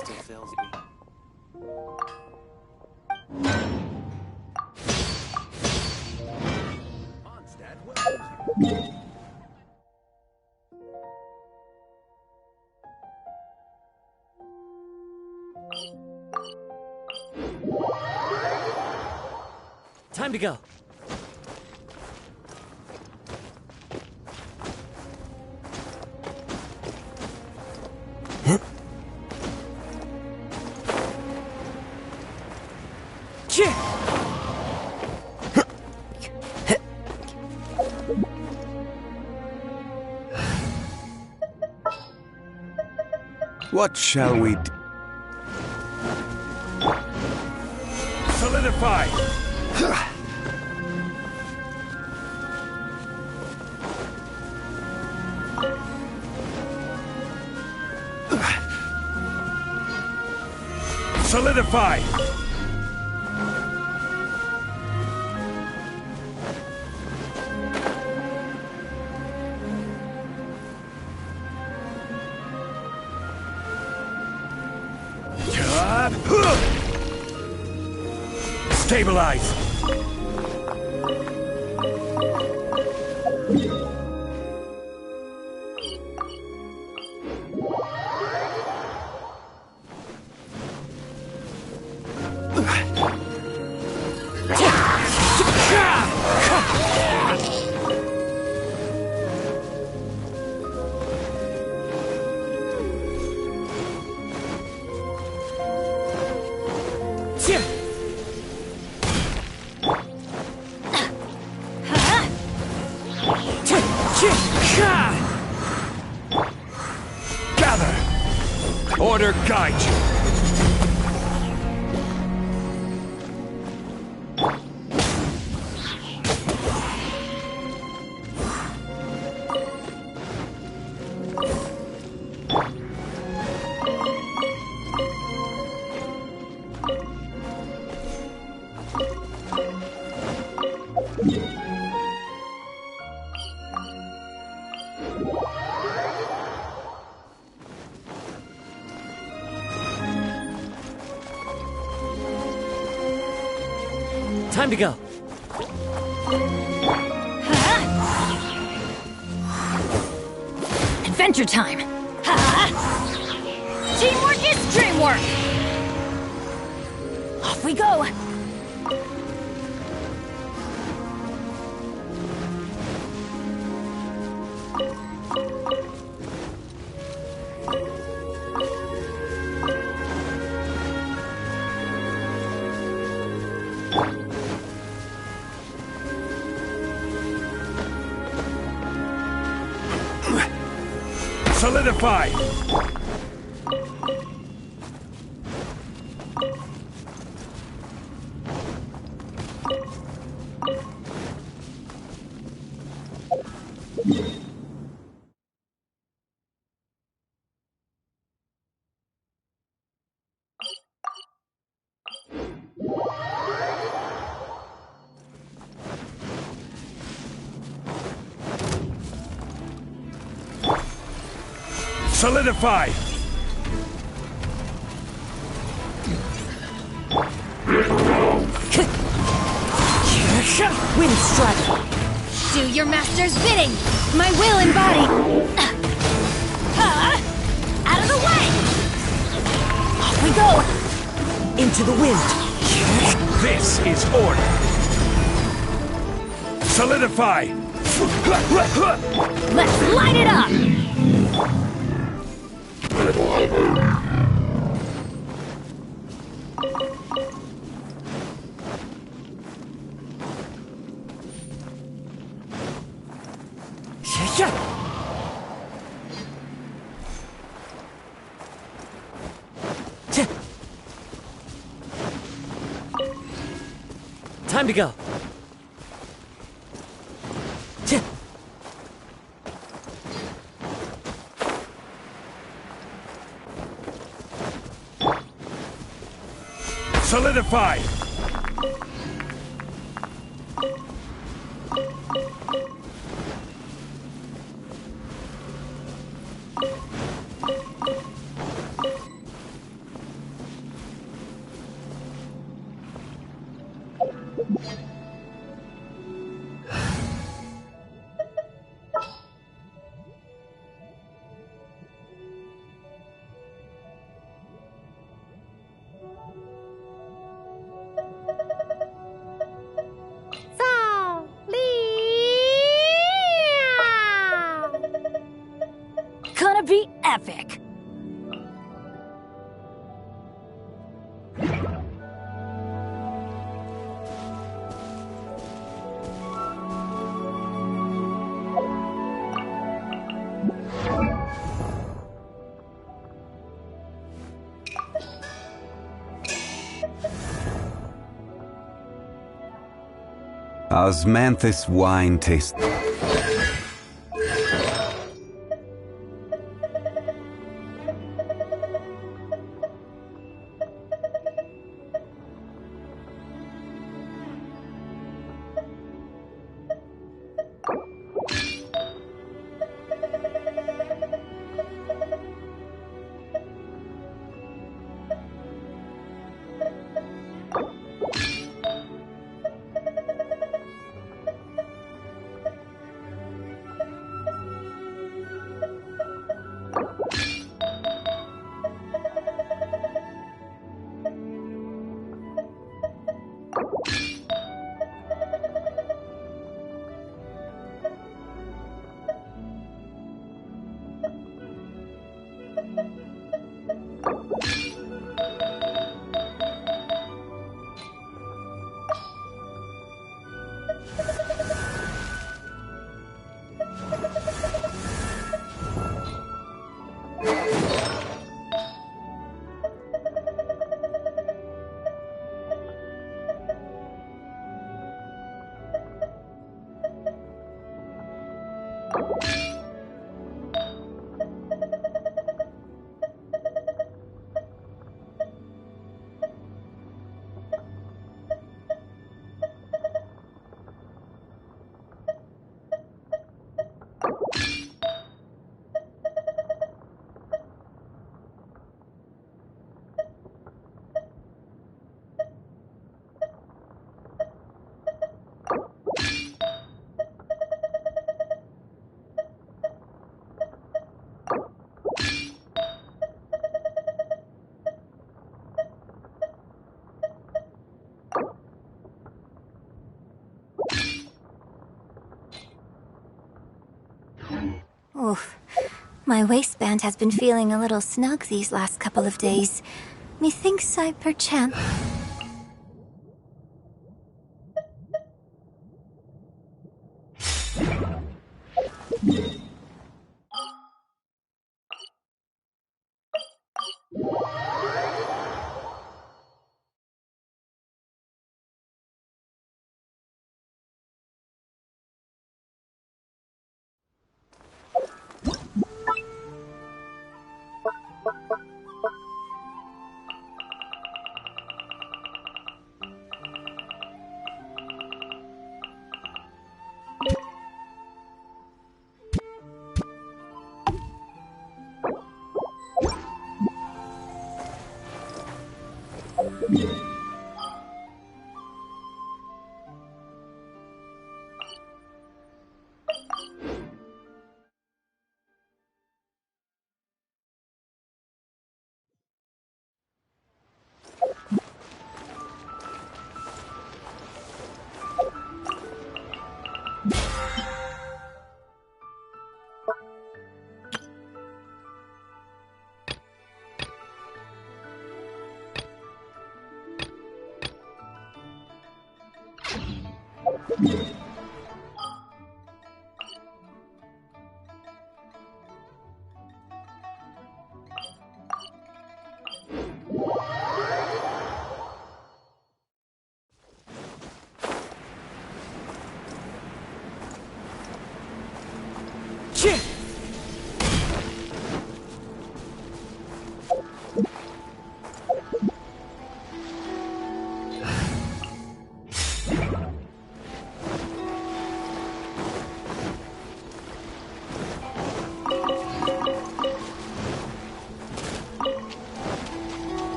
Time to go. What shall we do? Solidify! Solidify! Stabilize! Order guide you. Time to go. Adventure time! Teamwork is dreamwork! Off we go! Solidify! Solidify! Wind strike! Do your master's bidding! My will embodied! Out of the way! Off we go! Into the wind! This is order! Solidify! Let's light it up! Time to go. Solidify! Gonna be epic! Osmanthus wine taste. My waistband has been feeling a little snug these last couple of days. Methinks I perchance...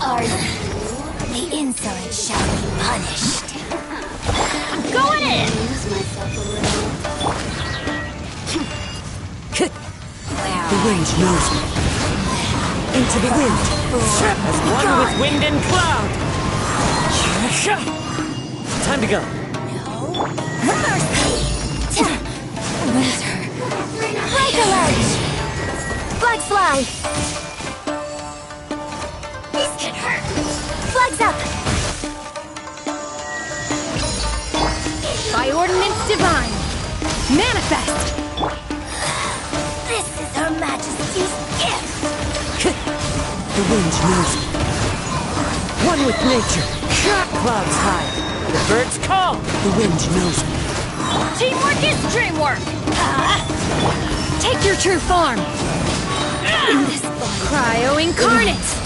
Are you? The insolent shall be punished. Going in! The wind knows me. Into the wind. As one with wind and cloud. Time to go. Mercy! Winter. Break a ledge! Flags fly! This can hurt! Flags up! By ordinance divine, manifest! This is Her Majesty's gift! The wind knows me. One with nature. Clouds high. The birds call. The wind knows me. Teamwork is dreamwork! Take your true form! In this Cryo incarnate!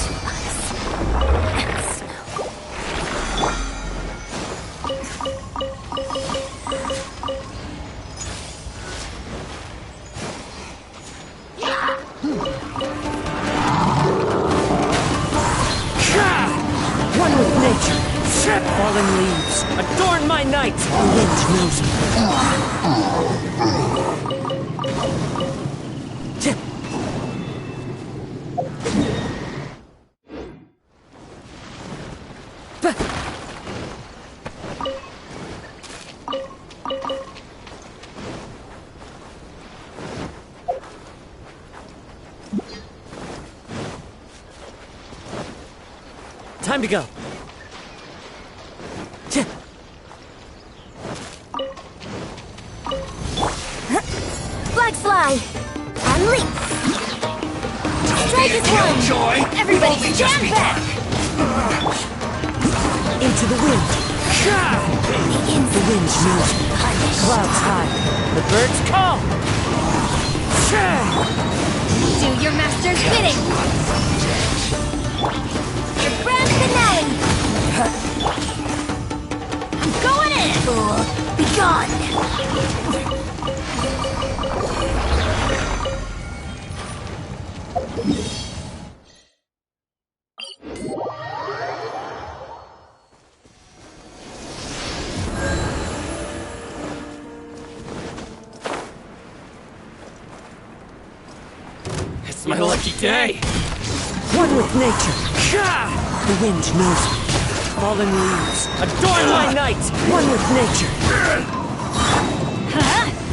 One with nature. Falling leaves. Adorn my night. The wind knows me. Time to go. Flags fly! And leap! Strike is one! Joy! Everybody stand back! Into the wind. The wind knows me. Clouds high. The birds call. Do your master's bidding! The grand finale! I'm going in! Fool, be gone! It's my lucky day! One with nature. The wind knows me. fallen leaves, adorn my night! One with nature!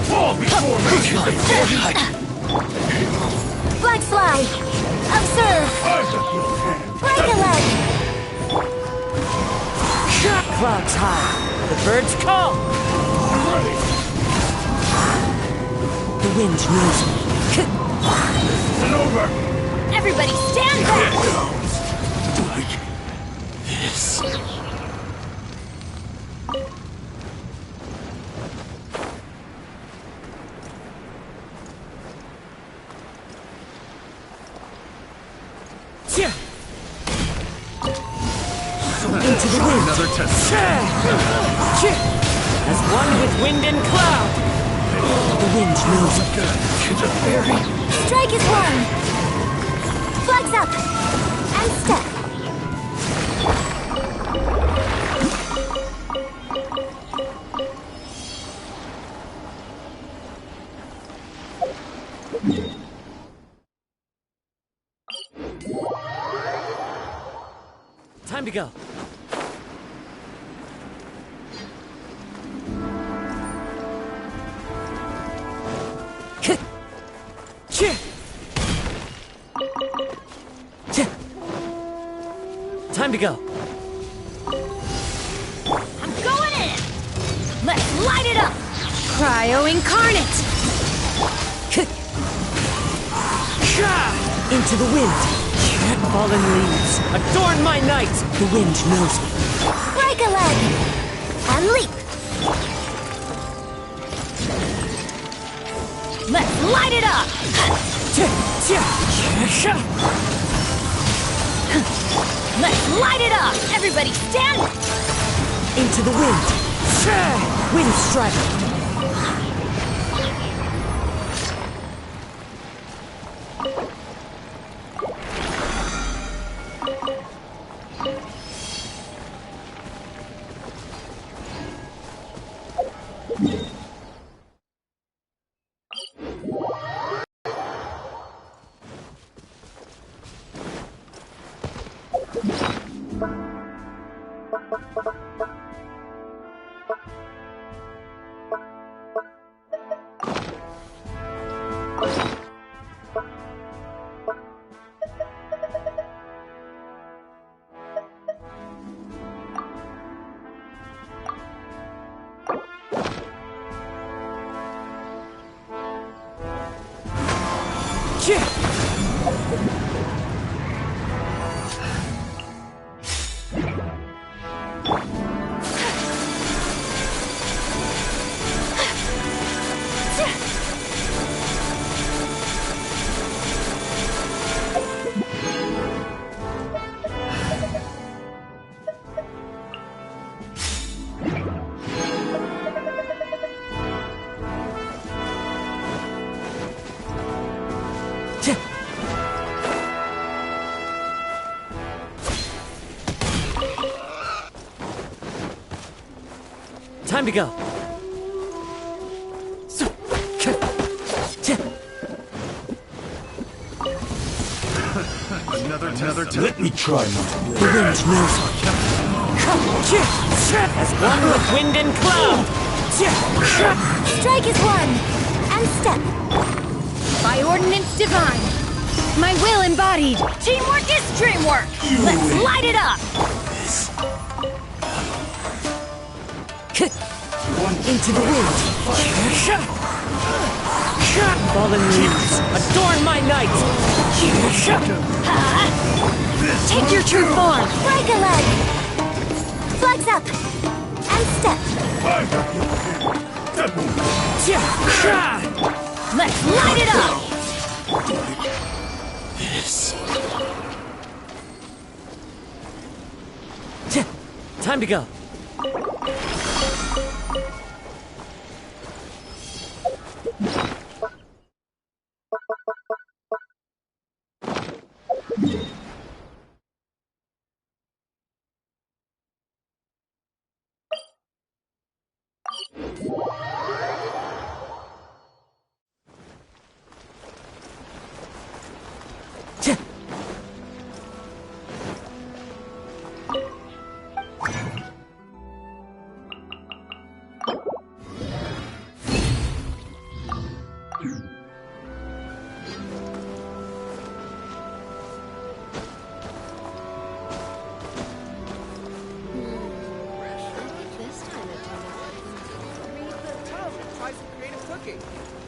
Fall before me! Black fly! Observe! Break a leg! Clouds high, the birds call! The wind knows me. This isn't over! Everybody stand back! Like this. Into the wind. Another test. As one with wind and cloud. The wind knows me. Strike is one! Flags up! And step! Time to go. Time to go. I'm going in! Let's light it up! Cryo incarnate! Into the wind. Fallen leaves, adorn my night! The wind knows me. Break a leg! And leap! Let's light it up! Let's light it up! Everybody stand! Into the wind. Wind strike. Time to go. Another test. Let me try not to The wind knows me. As one with wind and cloud. Strike is one! And step! By ordinance divine. My will embodied. Teamwork is dreamwork! Let's light it up! Into the wind. Fallen leaves, adorn my night. Take your true form! Break a leg! Flags up! And step! Let's light it up! This. Time to go. looking.